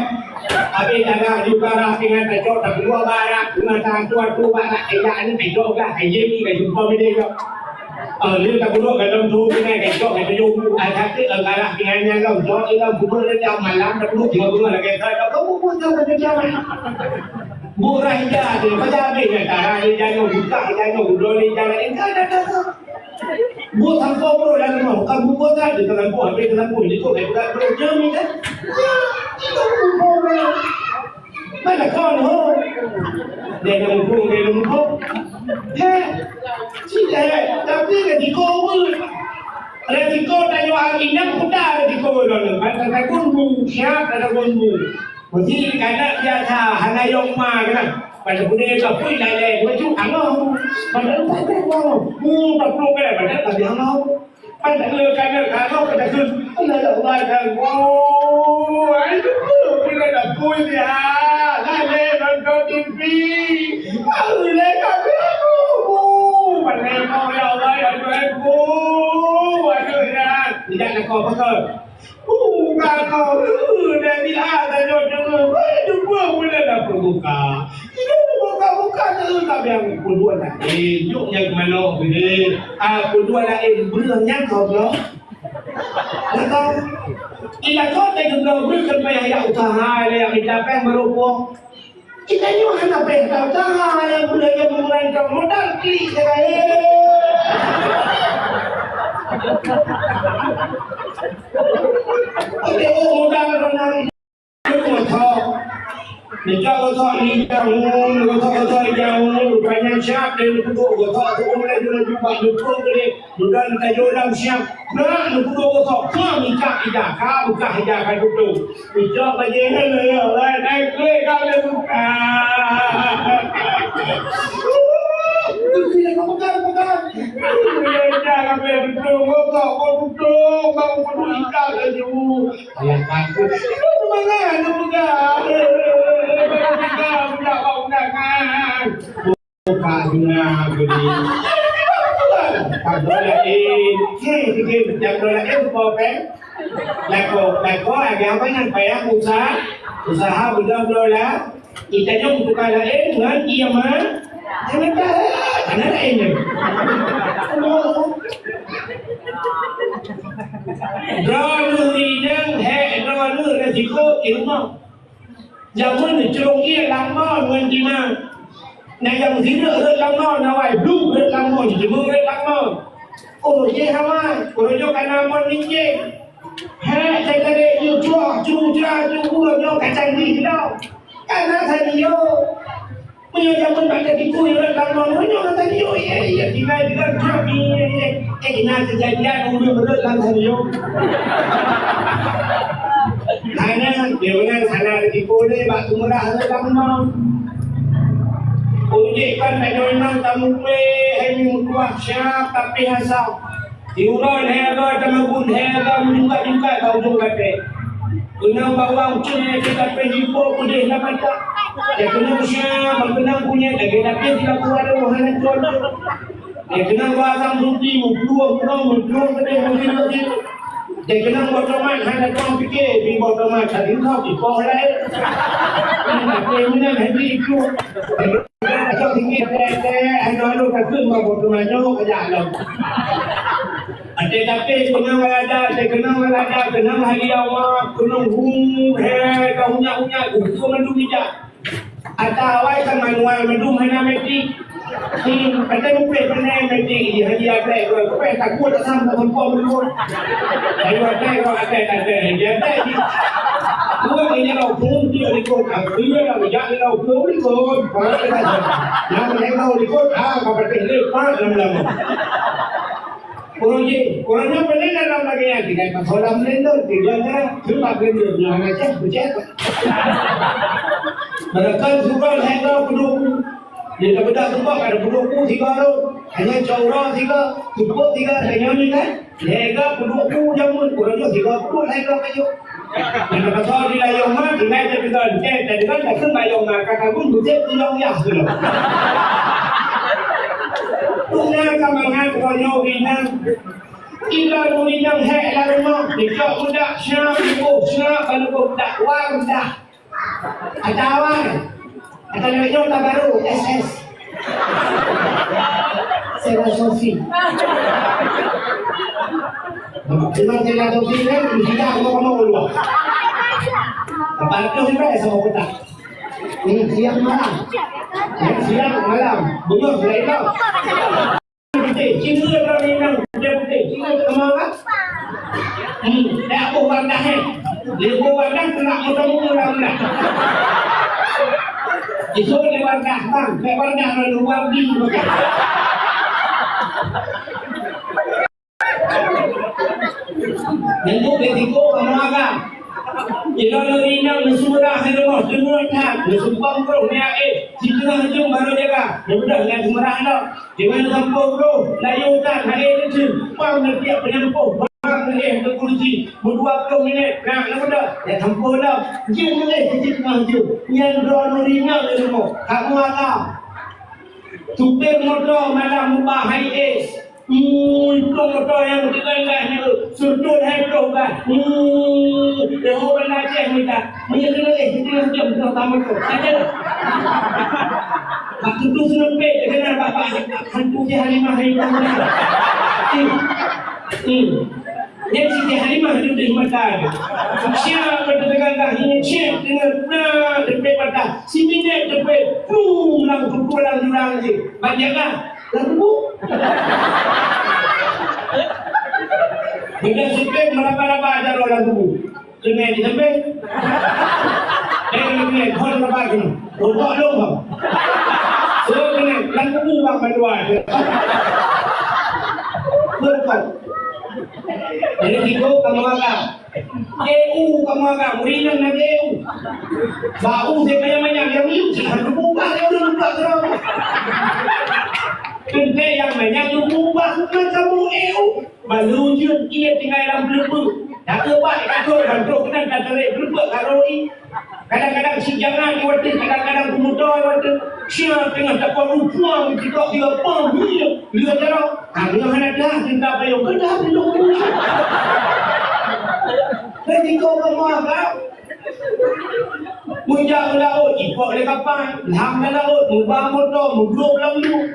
Abi ada juga rasingan terjauh dari dua barat, dengan tangan tua barat, ayah ini terjauh kan, ayah ini kan jumpa beda kan. Lihat tak buruk dalam tu ni kan, terjauh kan terjauh. Tapi kalau kiannya kan, jauh ini bubur dia malam tak buruk, tiga buruk lagi. Kamu pun tahu kan kiamat. Murah jadi, macam ni kan, darah ni jangan buka, jangan udol ni jangan, enggak ada. Buat tanpa bro dan mau, kamu buat aja dengan buat, dengan buat itu kan, bukan jami kan? Ya, itu bro. Mana kau ni? Dia nak buat. Tidak, tapi ketika pun, ketika tanya orang ini kuda ketika orang, kata kunbu, siapa kata kunbu. Mesti kerana dia tak hanya yang mana pada budaya kapui lain-lain macam apa pada tak tahu tak perlu kan pada tapi apa มันจะเลือกกันเลือกขาเข้าไปจะขึ้นเลยออกมาทางโอ้ยทุกคนที่ระดับปุ้ยเนี่ยได้เลยมันก็กินปีเลยก็เพื่อนกูมันเลยมองเราไว้เอาไว้กูวันนี้นะอยากจะขอพระเกิดการขอเนี่ยที่แต่ยอดจังเลยทุกคนไม่ได้รับประกาศที่นี่buka tapi yang kedua lah yuk yang mana ni kedua lah belum yang kau belum atau kita kau tengok dulu berikan payah yang usaha yang kita pengen berubah kita ni mana pengen usaha yang boleh yang mengurangkan modal klik sekali modal renang itu macam Jika kau ni jauh, kau jauh, rupanya siap dan kau mulai jumpa dukung ni, dan tajuk dalam siap. Nah, kau nikah ida, kau buka ida kan dukung. Bijak bagian ni, naik klik kau le buka. Tidak bukan. Jangan berdukung, kau dukung, kau nikah lagi. Ayah takut. Mana bukan? Bukannya begini. Kalau ini, jangan itu boleh. Leko agak banyak payah usaha benar-benar. Kita jom tukar lain dengan dia mah. Jangan ada lainnya. Dralu yang dralu resiko ilmu. Zaman curung ia lama dengan Cina. Nah yang sini lama nawai blue lama jemur lama. Oh je hawa, kalau jo kana mon ninje. Ha saya kare yo cua yo kacang di dah. Karena saya yo punya zaman pada diku yo lama yo kata yo ya Cina juga kami Cina kejadian dulu betul saya yo. Karena dia sana di kode batu merah lama. Uji kan memang tamu hemi mutuah siap tapi hasau. Diurai hega temugun hega juga tahu juga pe. Unang bawang cune kita pejipo kode lama tak. Ya kena siap kena punya lagi tapi tidak kuat wahana jodoh. Ya kena wasang rugi mukluh kede mungkin. Dia kena otomat hanya kau fikir di otomat tadi kau di bawah lain. Dia punya hati itu. Kau fikir hanya lu kasih mau otomat jauh kerja lo. Ada tapi kena hari awak kena kau punya kau mendung bijak. Ada awak kan manual mendung hanya metik. Kata lupa pernah meeting di hari apa? Kau tak kuat sama kau belum. Ayo kau ada. Jadi kau ini kau pun dia ikut. Dia yang jadi kau pun ikut. Yang kau ikut kau berpikir lama. Orangnya pernah dalam lagi yang kita kalau melendor tidaknya cuma melendor yang aja bucet. Mereka suka hingga pendukung. Dia tak betul suka ada pendukung tiga lo, hanya cawra tiga, cukup tiga hanya ni kan. Hingga pendukung jamun orangnya tiga puluh hingga kayu. Yang kata dia yang mana dia jadi betul. Jadi kan tak sempat yang mana kakak pun bucet yang ya sudah. Punya kamangan konyol ini. Kita dulu yang hek lalu kita budak siapa kalau budak wang dah. Ada awal. Ada lepas tak baru SS. Saya Sofi. Cuma saya Sofi kan tidak mau dulu. Apa itu sih sama kita? Ini siang malam. Bunyi berita. Cina orang yang putih, Cina kemana kan? Dah aku warna dia warna kena motor warna. Itu dia warna bang, warna lalu warna bukan. Yang berisiko kemana? Jika lorinya mensurah semua tak, mensumpang kau ni Cina hujung baru jaga. Dia budak dengan sembarang dah. Di mana kampung tu, lagi hutan, hari itu, pang dan tiap penyampuh. Bang ni, untuk kursi, berdua minit. Nak budak, ya kampung dah. Dia boleh kecil tengah tu. Yang drone ringan di rumah. Kamu alam. Supir motor malam mubah high ace. Itu motor yang terkenal ni. Sudut hidroh kan. Dia orang Aceh minta. Dia kena kita jam tengah tamat tu. Ada tak? Waktu tu sempit dia kenal bapak hantu si Halimah hari dia Siti Halimah duduk di mata siapa berdekat kakinya cek dengan depan mata si minyak depan langsung pulang jurang si banyaklah lalu benda sempit meraba-raba ajar orang tubuh kena di sempit kena kau meraba kena rotok dong so kena lalu bang berdua betul. Jadi itu kamu agak EU kamu agak murinan na EU bau saya banyak yang itu jangan lupa saya udah lupa terus kente yang banyak lupa kamu EU melunjut ia tinggal dalam belum tak lepas kantor kena kantor belum karoi kadang-kadang sejangan waktu kadang-kadang kemudian waktu siapa tengah tak perempuan kita dia pun dia terang dia mana dah cinta payung kedah belum jadi kau kamu apa munjak laut ipok le kapal lam laut mubah motor muduk lalu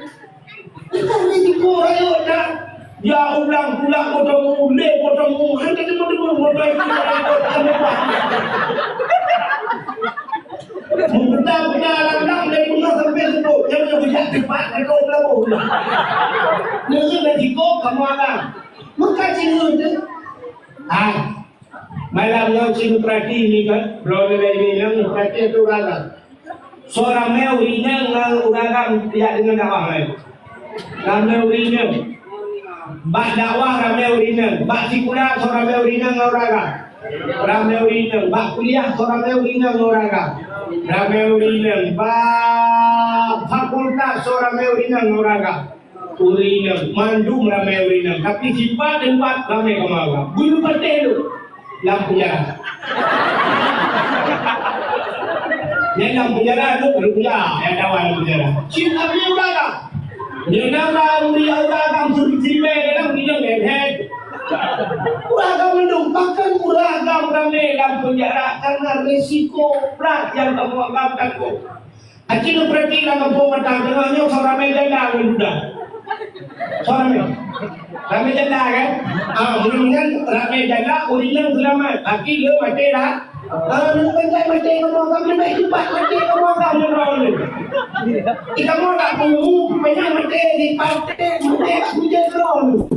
kita ni kau ayo dah ya ulang motormu le motormu hendak motor Mudah-mudah lang dari rumah sampai situ. Jangan berjak cepat kalau belum. Nunggu nanti kau kamu akan. Muka cinggu tu. Malam yang cinggu perhati ni kan. Belum ada bilang perhati tu orang. Seorang mel ringan orang tidak dengan dakwah lain. Ramai ringan. Bak dakwah ramai ringan. Bak sikulah seorang mel ringan orang. Ramai ringan. Bak kuliah seorang mel ringan orang. Ramai urinan, fakultas ramai urinan orang urinan, mandum ramai urinan, tapi sifat tempat ramai kemana? Bulu pate tu, lampu penjara. Yang lampu penjara tu baru penjara, yang dawan lampu penjara. Cinta punya orang, yang nama uri orang kamu sumber dalam dia leher. Uragam menumpahkan uragam ramai dalam penjara karena risiko berat yang kamu anggapkan kau. Akhirnya berarti dalam pemerintah dengannya seorang janda muda. Seorang ramai janda kan? Mungkin ramai janda urinya selamat. Tapi dia mati dah. Mati kamu baik cepat mati kamu ni. Kita mau tak tunggu banyak mati di partai mati hujan terus.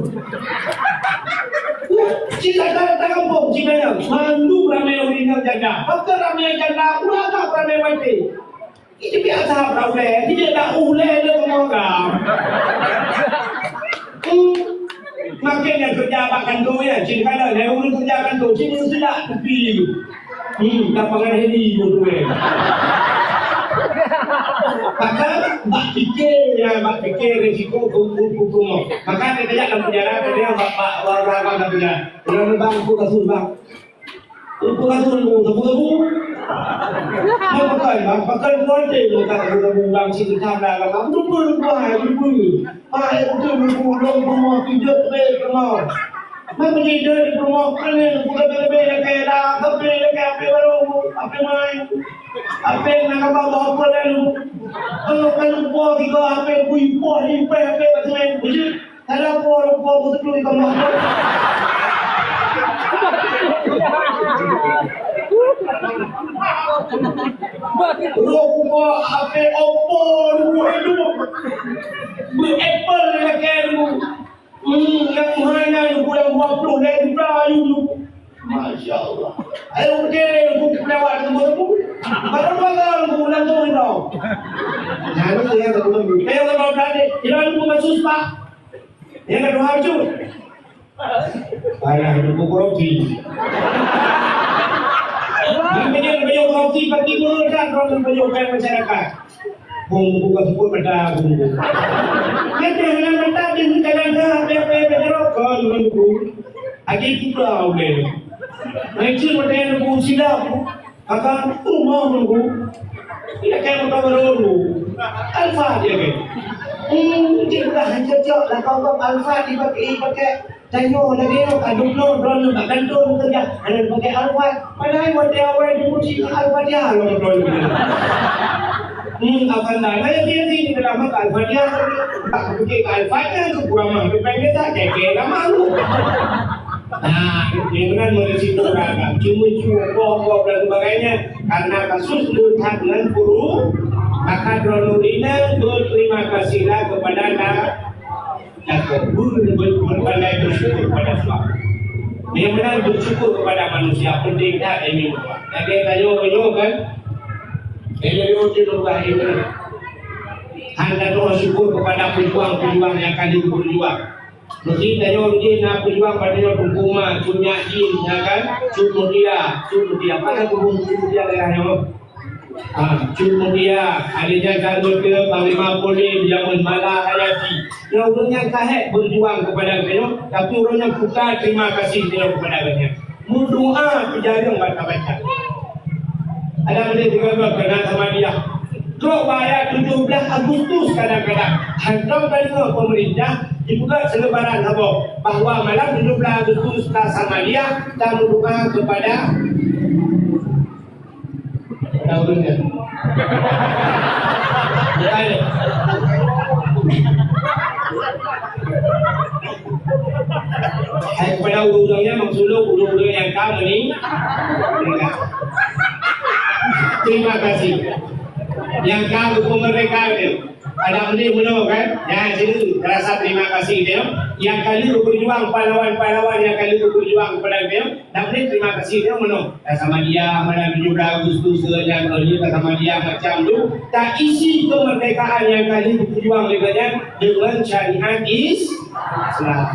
Jika tak kampung, jika yang mandu ramai orang jaga, maka ramai jaga, uragam ramai mati. Itu biasa ramai, tidak nak ulai dia orang. Makin yang kerja akan tu ya, jika ada yang orang kerja akan tu, jika sudah tepi. Dapat hedi tu maka bak fikir risiko hukum. Maka dia tidak dalam penjara, dia bapak orang dalam penjara. Orang bang, aku kasut bang. Aku kasut tebu. Dia pakai nanti kita tebu bang sini sana kan. Tebu buah. Itu long semua pijat semua. Mana jadi di rumah kalian bukan lebih kayak dah, tapi kayak apa baru, apa main, apa nak bawa apa lalu, kalau buat kita apa buat apa macam ni, kalau buat betul itu kamu. Rumah apa apple lagi yang mana yang bulan 20 dari Melayu. Masya Allah. Ayo dia buku lewat semua tu. Barang-barang bulan tu tau. Jangan saya tak tahu. Saya tak tahu berada. Jangan lupa masuk pak. Yang kedua hajur. Ayah itu buku roti. Yang menjadi roti bagi mereka kalau menjadi masyarakat. Bumbu kan sebut pada bumbu. Nanti dengan mata di kanan apa berokok bumbu. Agi pula boleh. Nanti macam bumbu silap. Akan rumah bumbu. Ia kayak macam berolu. Alfa dia kan. Dia sudah hancur lah kau alfa dipakai. Tengok lagi kan dulu drone nak kantor kerja. Ada pakai alfa. Padahal dia awal dipuji alfa dia loh drone. Akan dah dia sini dalam alfa dia tak pakai alfa nya kurang mah pengen tak keke malu. Nah, ini benar merisiko kan. Cuma dan sebagainya karena kasus lutat dengan guru maka Dronurina berterima kasihlah kepada berpandai bersyukur kepada Allah. Dia benar bersyukur kepada manusia penting tak ini. Jadi tayo kan. Elok juga ini. Anda doa syukur kepada pejuang-pejuang yang kali berjuang. Mesti tayo nak pejuang pada hukuman, punya ya kan? Cuma dia pada hukum dia daerahnya. Cuma dia adanya kalau ke Panglima Polis Zaman Mala Hayati yang orangnya kahet berjuang kepada beliau tapi orangnya buka terima kasih beliau kepada beliau berdoa jarang baca-baca ada boleh juga kena sama dia Kau bayar 17 Agustus kadang-kadang hantar dari pemerintah dibuka selebaran bahawa malam 17 Agustus sama dia dan berdoa kepada urusnya. Kepada urusnya maksudnya urus yang kamu ni. Terima kasih. Yang kamu kemerdekaan ada beli belum kan? Ya, jadi rasa terima kasih dia. Yang kali berjuang pahlawan-pahlawan yang kali berjuang kepada dia, dapat terima kasih dia menang. Sama dia malam 17 Agustus yang lalu sama dia macam tu. Tak isi kemerdekaan yang kali berjuang dengan syariat Islam.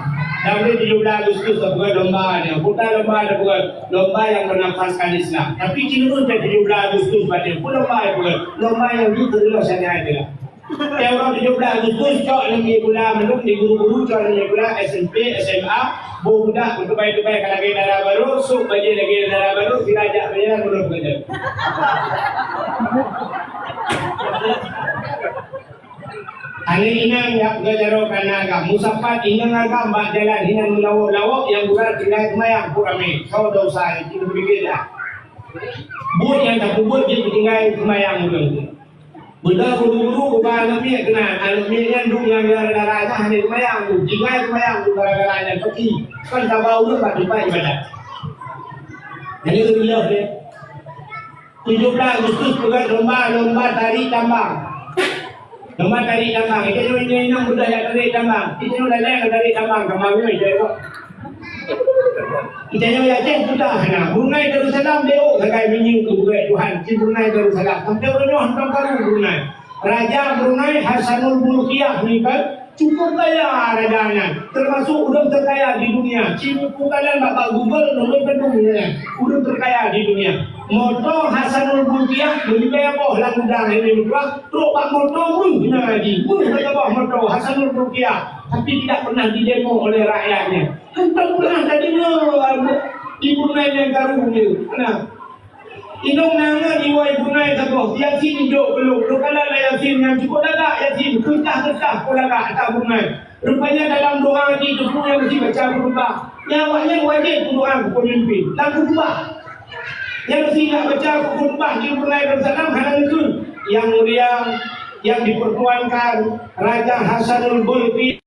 Dapat 17 Agustus bukan lomba dia, bukan lomba yang menafaskan Islam. Tapi cenderung jadi 17 Agustus pada lomba yang diterima syariat dia. Orang 17 Agustus cok lagi pula menuk di guru-guru cok lagi pula SMP, SMA budak untuk baik-baik kalau lagi darah baru sup baju lagi darah baru dirajak berjalan menurut kerja hari inang yang berjaro kanaga musapat inang agam bak jalan inang melawak-lawak yang bukan tinggal kemayang kurame kau dosa itu berbeza buat yang tak buat dia tinggal kemayang mula benda guru-guru bukan alamnya kena alamnya yang dulu yang darah-darahnya hanya kemayang tu jika kemayang tu darah-darahnya pergi kan tak bau tu tak dipakai ibadah jadi itu dia 17 Agustus bukan lomba tarik tambang itu ini budaya tarik tambang itu lain tarik tambang kemana itu kita yang Aceh sudah Brunei Darussalam dia sebagai menying ke Tuhan di Brunei Darussalam sampai orang hantam karu Brunei Raja Brunei Hasanul Mulkiyah ni kan cukup kaya rajanya termasuk udah terkaya di dunia cipu kalian bapak Google nomor kedua udah terkaya di dunia moto Hasanul Mulkiyah lebih kaya boh lah udang ini juga terus pak moto pun lagi pun kaya boh moto Hasanul Mulkiyah tapi tidak pernah didemo oleh rakyatnya hentak pernah tadinya di Brunei yang karu ni Inong nanga diwai Brunei sabo Yasin hidup belum kalau Yasin yang cukup lagak Yasin kentah kolagak tak Brunei rupanya dalam doa itu punya mesti baca berubah nyawanya wajib doa pemimpin lagu berubah yang mesti nak baca berubah di Brunei Darussalam hanya itu yang mulia yang dipertuankan Raja Hasanul Bolkiah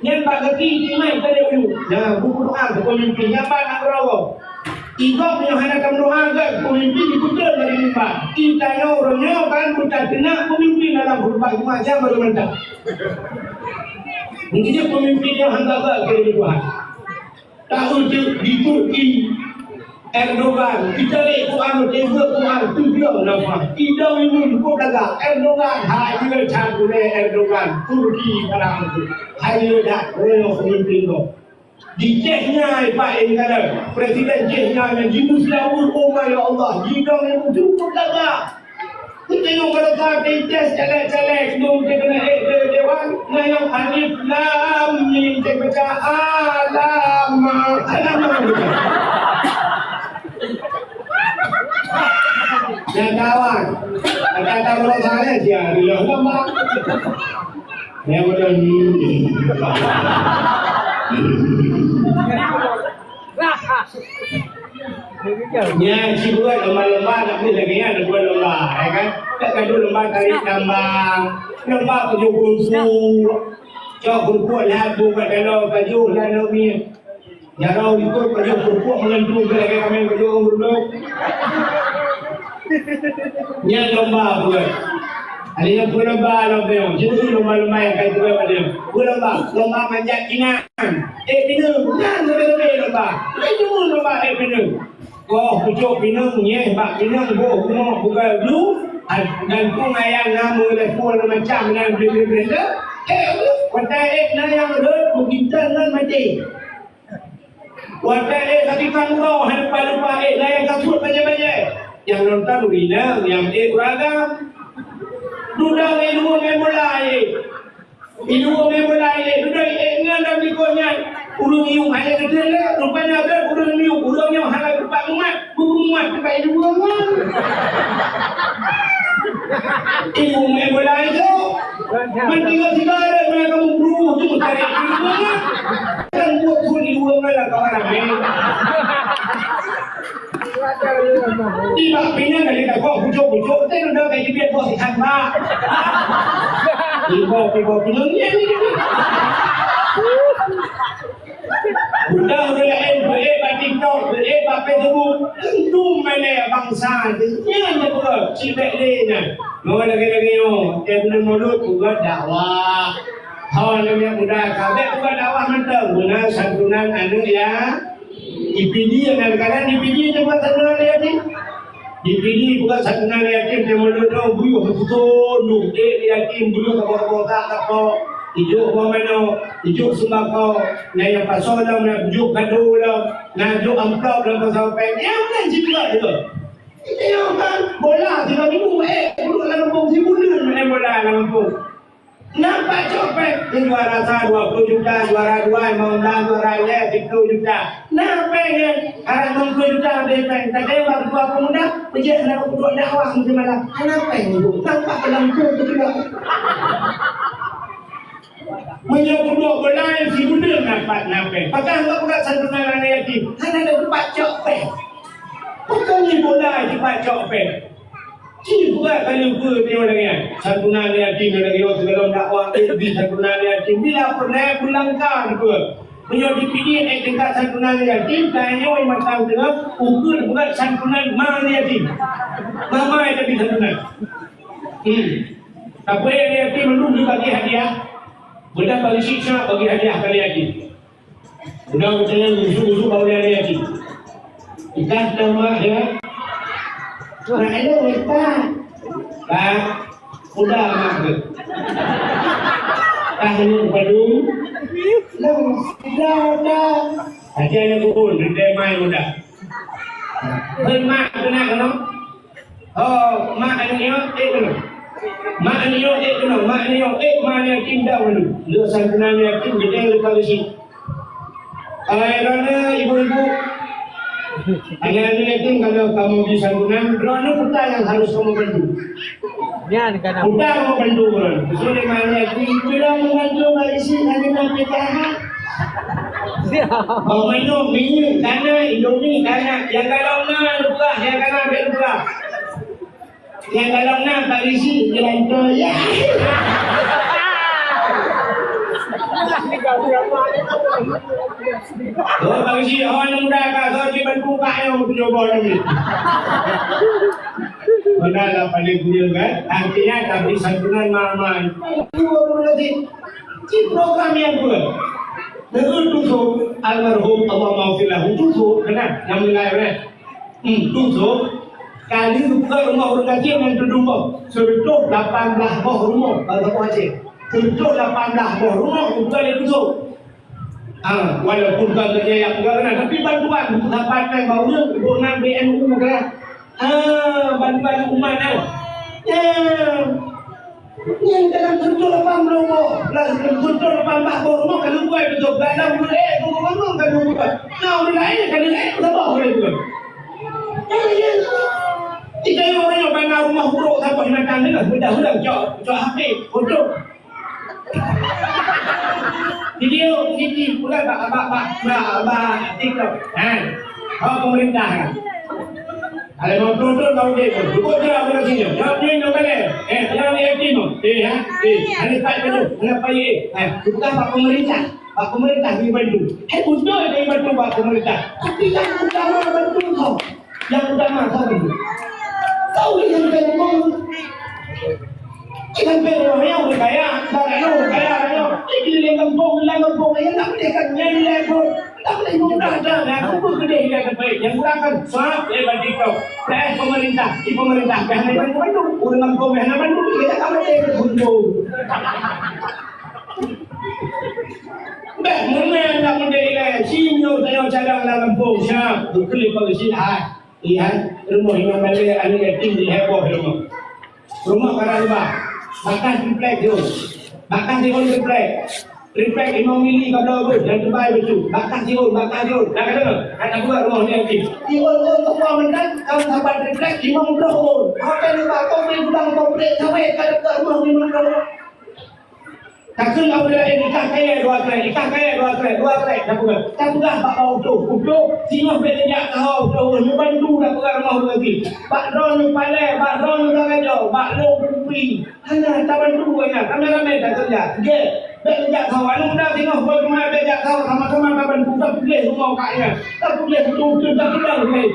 yang bagati timai tadi dulu. Nah, buku doa pemimpin yang nak berawal. Ibu punya hanakan doa ke pemimpin diputar dari mimbar. Kita orangnya kan kita kena pemimpin dalam berbagai macam baru mentah. Mungkin pemimpin yang hendak ke Tuhan. Tahu di Turki Erdogan kita lihat Quran Quran tu dia nama kita ini kau kata Erdogan hadir cakap Erdogan Turki barang tu hadir dah relo pemimpin tu di Chechnya Pak Engkara Presiden Chechnya yang jimus laut oh ya Allah jika yang cukup kata tengok kalau kaki test celek-celek dum dia kena dewan nah yang alif lam mim dia baca alam ya kawan kata kalau saya dia bilang lama ya betul ya si buat lomba-lomba nak ni lagi ada buat lomba ya kan tak ada lomba tarik tambang lomba kerja kungfu cok kungfu lah buat kalau baju lah ni ya rau ikut kerja kungfu menentu lagi kami kerja dulu ya lomba buat ada yang lomba jadi lomba yang kayak tu ada lomba manjat pinang pinang bukan lomba itu lomba pinang oh pucuk pinang ni bak pinang rumah bukan dulu dan pun ayam nama dan pun macam dan benda watai nak yang ada kita nan mati watai tapi kan kau lupa yang kasut banyak yang nonton wina yang beragam Dudang ilmu memulai, dudang dengan dikonya, urung iung hanya kedele, rupanya ada urung iung, urung yang hanya rupa umat, tempat ilmu umat. Ilmu memulai itu, mentinggal segala mereka membunuh tu cari ilmu umat, kan buat pun ilmu umat lah kawan ramai. Tidak pinang kali tak kau pucuk, kita sudah kayak biar kau sihat mak. Ibu pinang ni. Udah batik tok, bapak tu, tentu mana bangsa tu, yang apa, cipek lena. Mau lagi no, belum mulut buat dakwah. Hawan yang muda, kabeh buat dakwah mentang, guna santunan anu ya. DPD yang kadang-kadang DPD je bukan santunan yatim. DPD bukan santunan yatim dia meluduk buyuh betul duk yatim buyuh kapal kapal hidup mana hidup sembako na yang pasal dah na hidup kado lah na hidup amplop dalam pasal peng yang kan juga dia itu kan bola 3 minggu duduk dalam kampung si bulan main bola dalam kampung nampak copet yang juara 20 juta, juara 2, maundang juara 10 juta. Nampak yang harap 20 juta bepeng. Tak ada waktu apa muda, berjaya nak duduk dakwah mesti malam. Nampak yang itu, nampak dalam tu juga. Menyokong belai si muda nampak. Pakai tak buat santunan anak yatim. Hanya ada tempat copet. Bukan ni bola tempat copet. Cik buat kali ukur tengok lagi santunan yatim lagi segala dakwah di santunan yatim bila pernah pulangkan ke menjadi DPD tingkat santunan yatim tanya macam tengah ukur bukan santunan mana yatim mama yang di santunan tapi yang yatim belum bagi hadiah benda bagi siksa bagi hadiah kali yatim benda berjalan musuh-musuh bagi yatim ikat nama ya Nah, itu kita, Pak, udah maksud. Tahu badung, udah. Aja yang pun, dia main udah. Mak kena kan? Oh, mak anio, kena. Mak anio, mak yang tindak dulu. Lu santunannya tin, jadi lu kalau sih. Karena ibu-ibu. Anak-anak itu kalau kamu di santunan, berapa putra yang harus kamu bantu? Ya, putra kamu bantu kan? Sudah mana itu bilang membantu Malaysia nanti PKH. Kau minum minyak, karena Indomie, karena yang kalau nak lupa, yang kalau lupa, yang kalau nak Malaysia jalan tol ya. Oh, bagi si orang muda kah, so di bantu kah yang untuk coba ni. Benar lah paling guna kan, artinya tapi santunan mahal. Si program yang buat, negeri tutup almarhum Allah maafillah tutup, kenal, yang mulai tutup. Kali buka rumah orang kecil yang terdumpak, sebetul 18 buah rumah kalau kau aceh. Untuk 18 buah rumah bukan dia tutup. Walaupun kau kerja yang enggak kena, tapi bantuan dapat yang baru bukan BNU kan. Bantuan umat Yang dalam tujuh lepas melobo, dalam tujuh lepas bakor, mau kalau buat betul, dalam boleh, mau kalau buat, nah orang lain kalau lain tak boleh buat. Jika orang yang bangga rumah buruk sampai makan dengan budak-budak cok HP, foto. Video pula bak TikTok. Kau pemerintah kan? Kalau mau tonton kau dia pun, cukup je aku nak sini. Jawab ni nak balik. Jangan ni aktif tu. Ada tak betul? Kenapa ye? Bukan pak pemerintah. Pak pemerintah ni bantu. Betul dia bantu pak pemerintah. Tapi yang utama bantu kau. Yang utama kau bantu. Kau yang berumur. Ikan perlu yang berkaya, barang yang berkaya, ini lembong yang tak boleh kan nilai pun, tak boleh mudah dah. Aku gede yang terbaik, yang kurangkan soal bagi kau. Saya pemerintah, di pemerintah, kami bantu, orang lembong yang bantu kita tak boleh bantu. Mana nak menilai? Sino saya cadang dalam lembong, siap, berkelip pada sini. Lihat rumah yang balik ada tinggi heboh rumah karang bah. Bahkan triplek tu. Bahkan tiun triplek. Triplek 5 mili kalau tu dan terbaik betul. Bahkan tiun. Nak kata anak buat rumah ni aktif. Tiun tu kau menang kalau sampai triplek 50 tahun. Apa ni bah kau beli budak komplek sampai kat rumah ni mana. Takkan kau boleh ikan kaya dua kali. Tak bukan pak bau tu. Untuk sino belia tahu tu membantu dak bukan rumah lagi. Pak ron pale, pak ron dah jauh, pak lo kupi. Hanya tak bantu banyak. Kameramen tak kerja. Ge, belia tahu anu dah tengok kau cuma belia tahu sama-sama tak bantu tak boleh semua kaya. Tak boleh betul tak boleh.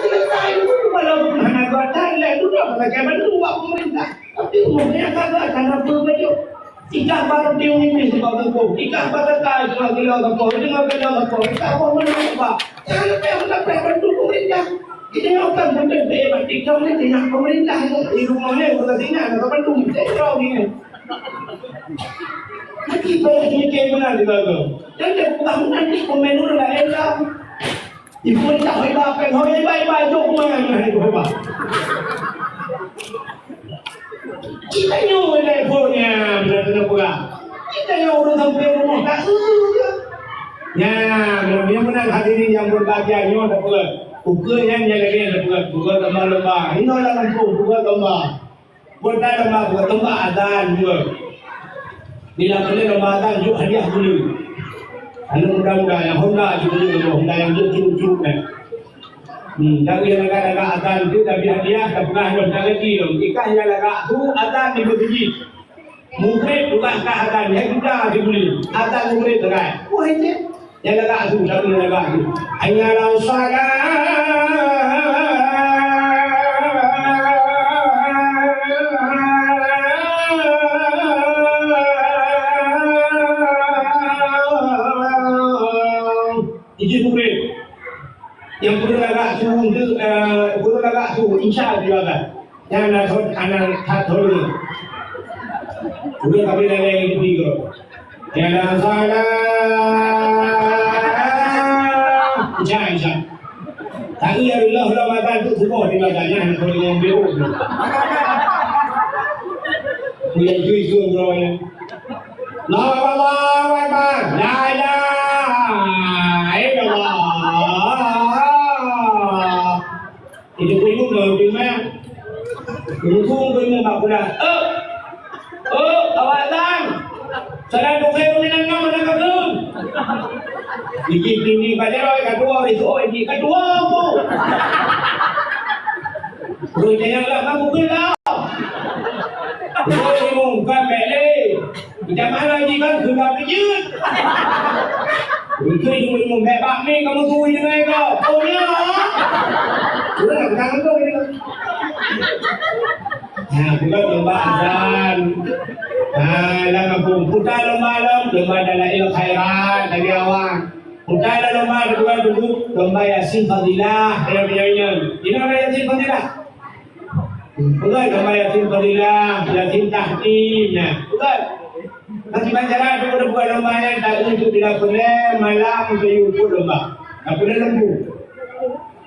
Selesai tu kalau hanya buat Thailand tu dah pakai bantu buat pemerintah. Tapi umumnya kagak karena berbaju. Ikan baru dia ini sebab tengok. Ikan baru tak sebab dia tengok. Dia tengok. Kita apa mana apa? Jangan lupa yang dapat bantu pemerintah. Kita akan bantu dewan. Kita ni tidak pemerintah di rumah ni. Kita tidak ada bantu. Kita tahu ni. Kita fikir benar di dalam. Jadi bukan nanti pemenu dah enak. Ibu ni tak hebat. Kau ni baik-baik jom mana ni hebat. Kita yang telefonnya benar-benar pula. Kita yang urus sampai rumah tak susah. Ya, benar-benar hadirin yang berbahagia ni ada pula. Pukul yang lagi ada pula. Pukul tambah lembah. Ini orang langsung pukul tambah. Bukan tambah pukul tambah adan juga. Bila boleh tambah adan juga hadiah dulu. Kalau mudah-mudahan yang Honda juga dulu. Honda yang cukup-cukup kan. Dari negara-negara adan tu tapi hadiah tak pernah ada lagi tu. Ikan yang negara tu adan diberi. Mungkin bukan kat adan yang kita dibeli. Adan mungkin terai. Wah ini yang negara tu tak boleh negara tu. Hanya lausala. Ini mungkin. Yang perlu agak suhu, insya Allah juga. Jangan anak tak tahu. Udah kami dah lagi tiga. Jangan salah. Insya. Tapi ya Allah Ramadan tu semua di badannya kalau yang biru. Yang cuy berapa? Allahu Akbar. La ilaha illallah. Itu pun belum cuma Rukum pun tak pula. Kawasan. Salah dokter dengan nama nak kau. Ini pada orang kedua itu ini kedua tu. Boleh janganlah kamu gelap. Boleh mungkin balik. Macam mana jika sudah berjut. Mungkin boleh membebak ni kamu tui dengan kau. Oh ya. Sudah nak tangan tu ini. Bukan lomba azan. Dalam kampung putar lomba dalam ilmu khairat dari awal. Putar lomba kedua duduk lomba Yasin Fadilah yang punyanya. Ini orang Yasin Fadilah. Bukan lomba Yasin Fadilah, Yasin Tahtimnya. Bukan. Nanti pancaran tu buat lomba yang tak untuk tidak boleh malam untuk ikut lomba. Tak boleh lembu.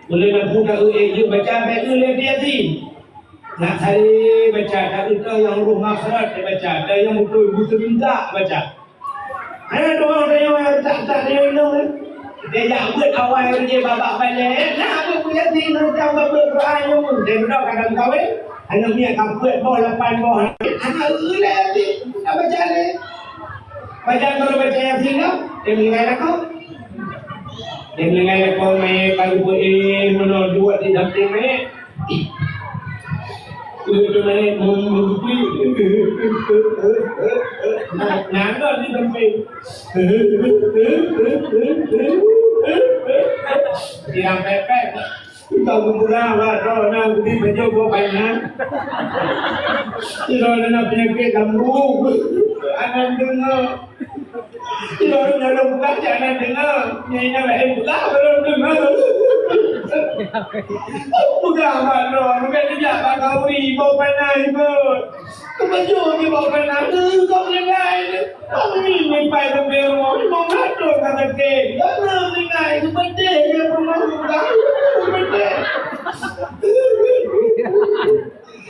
Boleh lembu tak boleh baca baca dia Yasin. Nak cari baca, tak ada yang ruh makhluk dia baca, ada yang betul-betul minta baca. Ada orang yang tak dia minum. Dia nak buat awal dia babak balik. Nak apa punya tin macam berdoa yang dia berdoa kadang kahwin. Anak punya kaput bawah 8 bawah. Anak ulah ni nak baca ni. Baca kalau baca yang tinggal, dia mengenai kau. Dia mengenai kau mai kalau buat menolak di dalam mai. Itu mana mengupli, nanda di tempat, yang pepek, kita bermula lah, orang budi mencoba banyak, kita nak penyakit lambung, anak dengar, kita nak buka anak dengar, ni nak buka belum dengar. Bukan mana, bukan tidak bakal beri bawa panai pun. Kebaju ni bawa panai, kau mengenai. Kau ni sampai ke rumah, mau ngatur kata ke. Jangan mengenai, itu penting dia pernah buka. Penting.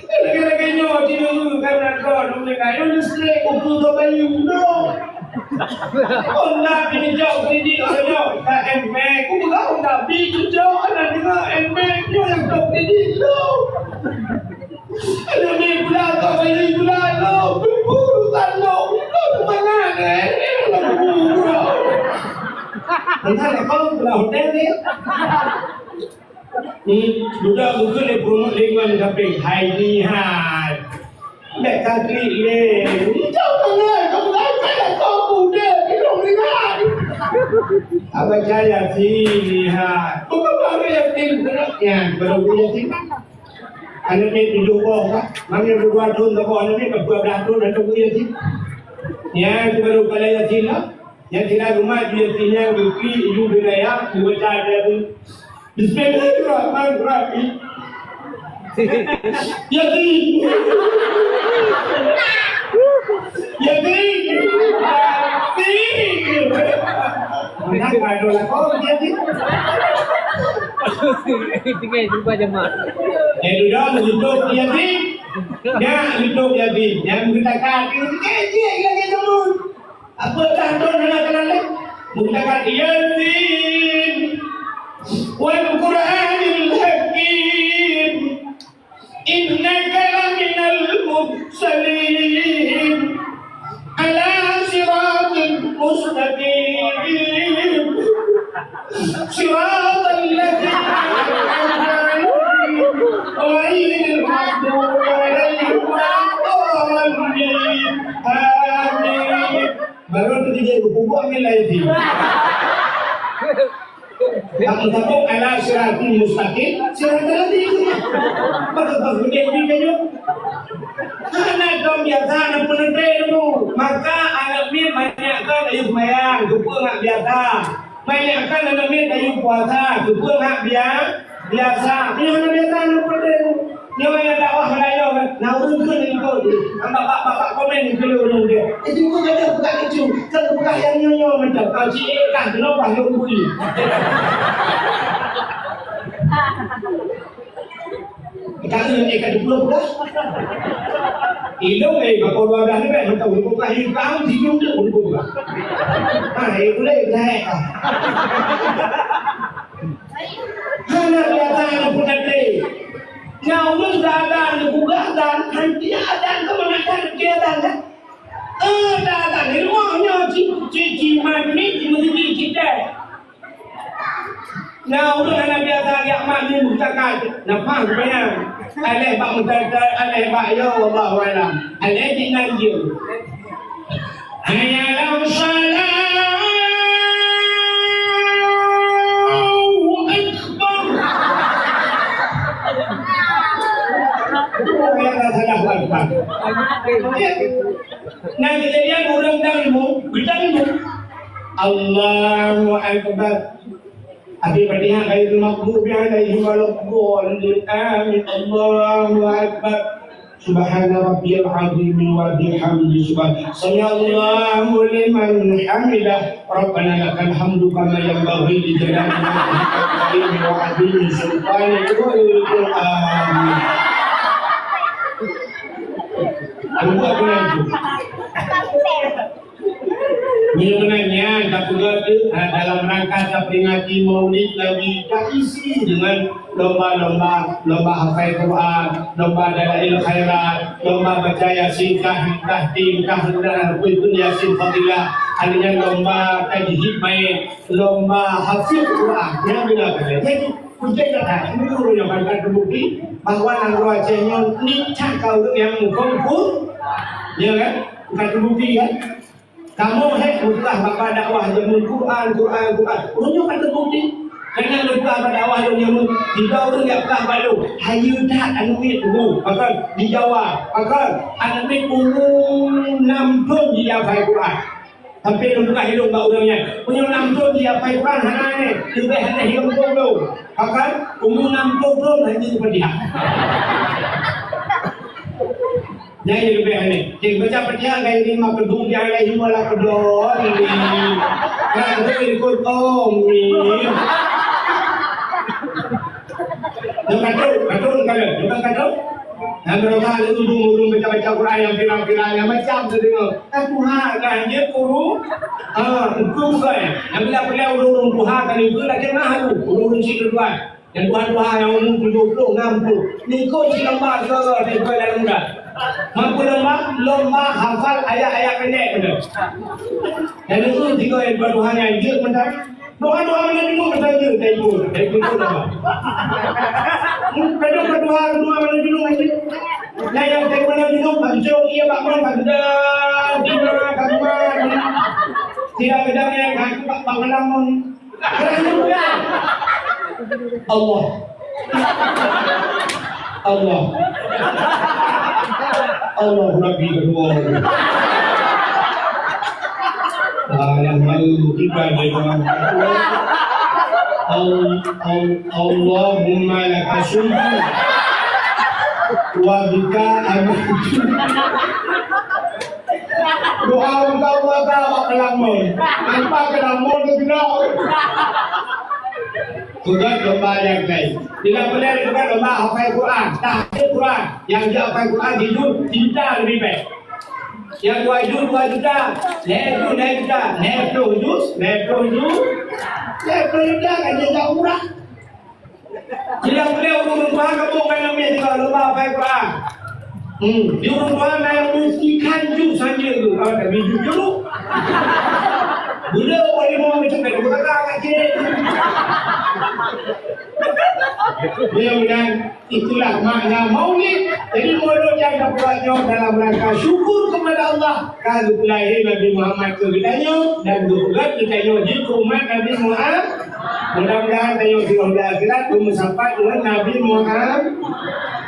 Lagi-lagi nyawa tidur dulu kan nak kau mengenai. Don't straight untuk tu bayu, no. Con làm thì mình chậu thì đi ở đâu là em mẹ cũng có không đảm đi chú cho anh là những em mẹ như là chậu thì đi đâu anh là đi pula tao phải đi pula đâu bố tan đâu không có ngã này là bố rồi thành ra là con là một đêm đấy sudah bukan le promo lingkungan tapi hai ni hai để ta kỹ lên cháu ơi không dám phải là con bù đê cái đồ đi hai apa saya sih ha bukan baru yang tinggal yang baru yang tinggal anak ni tujuh boh mana dua tahun kau anak ni kau berapa tahun dan kau yang tinggal yang baru kali yang tinggal yang tinggal rumah dia tinggal bukti ibu beraya baca dia tu Bismillahirrahmanirrahim Yati Mana kado lah kau Yati Tinggal jumpa jemaah. Sudah hidup Yati Ya hidup Yati Yang mengatakan dia lagi temun apa tahu nak kenal mengatakan Yati wal Qur'anil Hakim innaka laminal mursalin ala siratil mustaqim siratal ladzina ghairil maghdubi alaihim waladdallin amin baru ketiga hukum ni lagi Takut ala siratul mustaqim siratal ladzina maka begini kayu karena kau biasa nak penentemu maka anak ni banyakkan ayuh mayang kupur nak biasa banyakkan anak ni ayuh puasa kupur nak biasa ni anak biasa nak penentemu ni yang dakwah melayu kan nak urut ni kau ni bapak komen dulu dia itu kau ada bukan itu kalau bukan yang nyonya macam kau cik kan kenapa yang bui Kalau yang ikan di pulau pula, ilmu kalau ada ni kan kita untuk kahir kau hidup tu untuk apa? Itu leh. Karena biasa yang punya teh, nyawun dadan dan nanti ada kemenangan keadaan kan? Dadan ni rumahnya cici mami mesti kita. Now udah anak biasa yang mandi mutakat, nampak bayang. Aleh bak mutakat, aleh bak ya Allah wala. Aleh di nanjil. Ayalam salam. Akbar. Yang salah akbar. Nanti dia orang darimu, Allahu Akbar. Abi Fatihah ghairil maghdubi alaihim waladdallin amin Allahu akbar subhana rabbiyal azim wa bihamdihi subhanallahu liman hamidah rabbana lakal hamdu kama yanbaghi li jalali wajhika wa 'azimi sultanika amin Buat penantu. Sebenarnya dalam rangka memperingati Maulid Nabi terisi dengan lomba hafal Quran, lomba dalail khairat, lomba baca yasin tahtim tahlilan kuitun yasin fadilah, adanya lomba kaji hikmah, lomba hafal Quran. Yang benar. Jadi kunci kata ini guru yang akan terbukti bahwa nangro Acehnya ni cakau yang mukul, ya kan? Bukan terbukti kan? Kamu utlah bapa dakwah jamun Quran. Urunyo kan terbukti. Karena utlah dakwah jamun di Jawa dia utlah balu. Hayu tak anu itu. Maka di Jawa, maka anu umum 6 tahun dia hafal Quran. Tapi lupa hidup bau orangnya. Punya 6 tahun dia hafal Quran hanane. Juga hanya hidup dulu. Maka umum 6 tahun hanya seperti dia. Jadi lebih aneh. Jadi baca percaya kayak ini mah kedung yang lain malah kedon ini. Kan itu ikut ni. Jangan kacau. Nah mereka itu urung baca Quran yang viral yang macam tu tengok. Tuhan kan dia guru. Itu kan. Yang bila urung Tuhan kan itu lagi nah urung si kedua. Dan Tuhan yang umum 70 60. Ni kau si lembar ke dalam muda. Mampu lomba hafal ayat-ayat pendek betul. Dan itu tiga yang Tuhan yang dia benar. Doa mana dulu betul je saya ikut. Saya ikut apa? Doa mana dulu lagi. Yang saya mana dulu baca ia bakman pada di mana kaman. Tidak bedanya yang aku pak lamun. Allah. Allah Rabbi kedua. Yang mahu kita dengan Allahumma laka syukur wa bika amantu. Doa engkau maka kelamun. Tanpa kelamun tidak. Juga lomba yang lain. Bila boleh juga lomba hafal Quran, tahfidz Quran. Yang dia hafal Quran di juz cinta lebih baik. Yang 2 juz 2 juta, naik juta, naik 10 juz kan dia tak murah. Bila boleh urung Tuhan kamu kan namanya juga lomba hafal Quran. Di urung Tuhan yang mestikan juz saja tu. Kalau tak juz dulu. Bila boleh mau macam tu, kita tak kira. Mudah-mudahan itulah makna Maulid. Jadi Maulid yang dibuatnya dalam rangka syukur kepada Allah kerana lahir Nabi Muhammad kepadanya dan juga kita di umat Nabi Muhammad. Mudah-mudahan kita di akhirat bermusafat dengan Nabi Muhammad.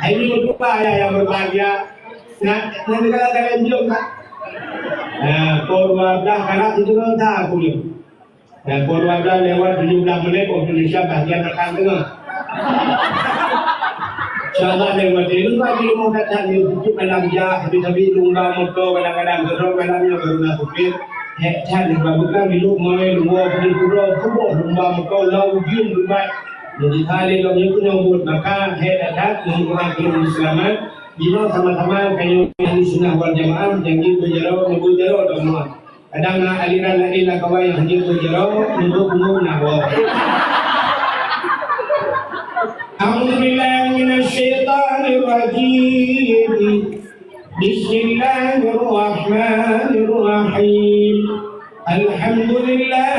Ini untuk yang berbahagia. Nanti kalau kalian jom tak? Pukul 12 karat itu kan tak boleh. Dan pukul 12 lewat 17 menit Indonesia bahagian rekan tengah. InsyaAllah lewat itu bagi rumah kata dia tutup dalam jah. Habis-habis lumba motor kadang-kadang gerok malamnya baru nak kupir. Hektar bukan hidup main luar pergi kurang kubur lumba motor lau jun lumat. Jadi kali kau itu nyambut maka hektar mengurangi kelemahan selamat. Bila sama-sama kayu yang sunnah wal jamaah janji berjarau nubul jarau semua. Kadang aliran lain lah kawan yang hanya berjarau nubul umum nahwa. A'udzubillahi minasyaitonir rajim. Bismillahirrahmanirrahim. Alhamdulillah.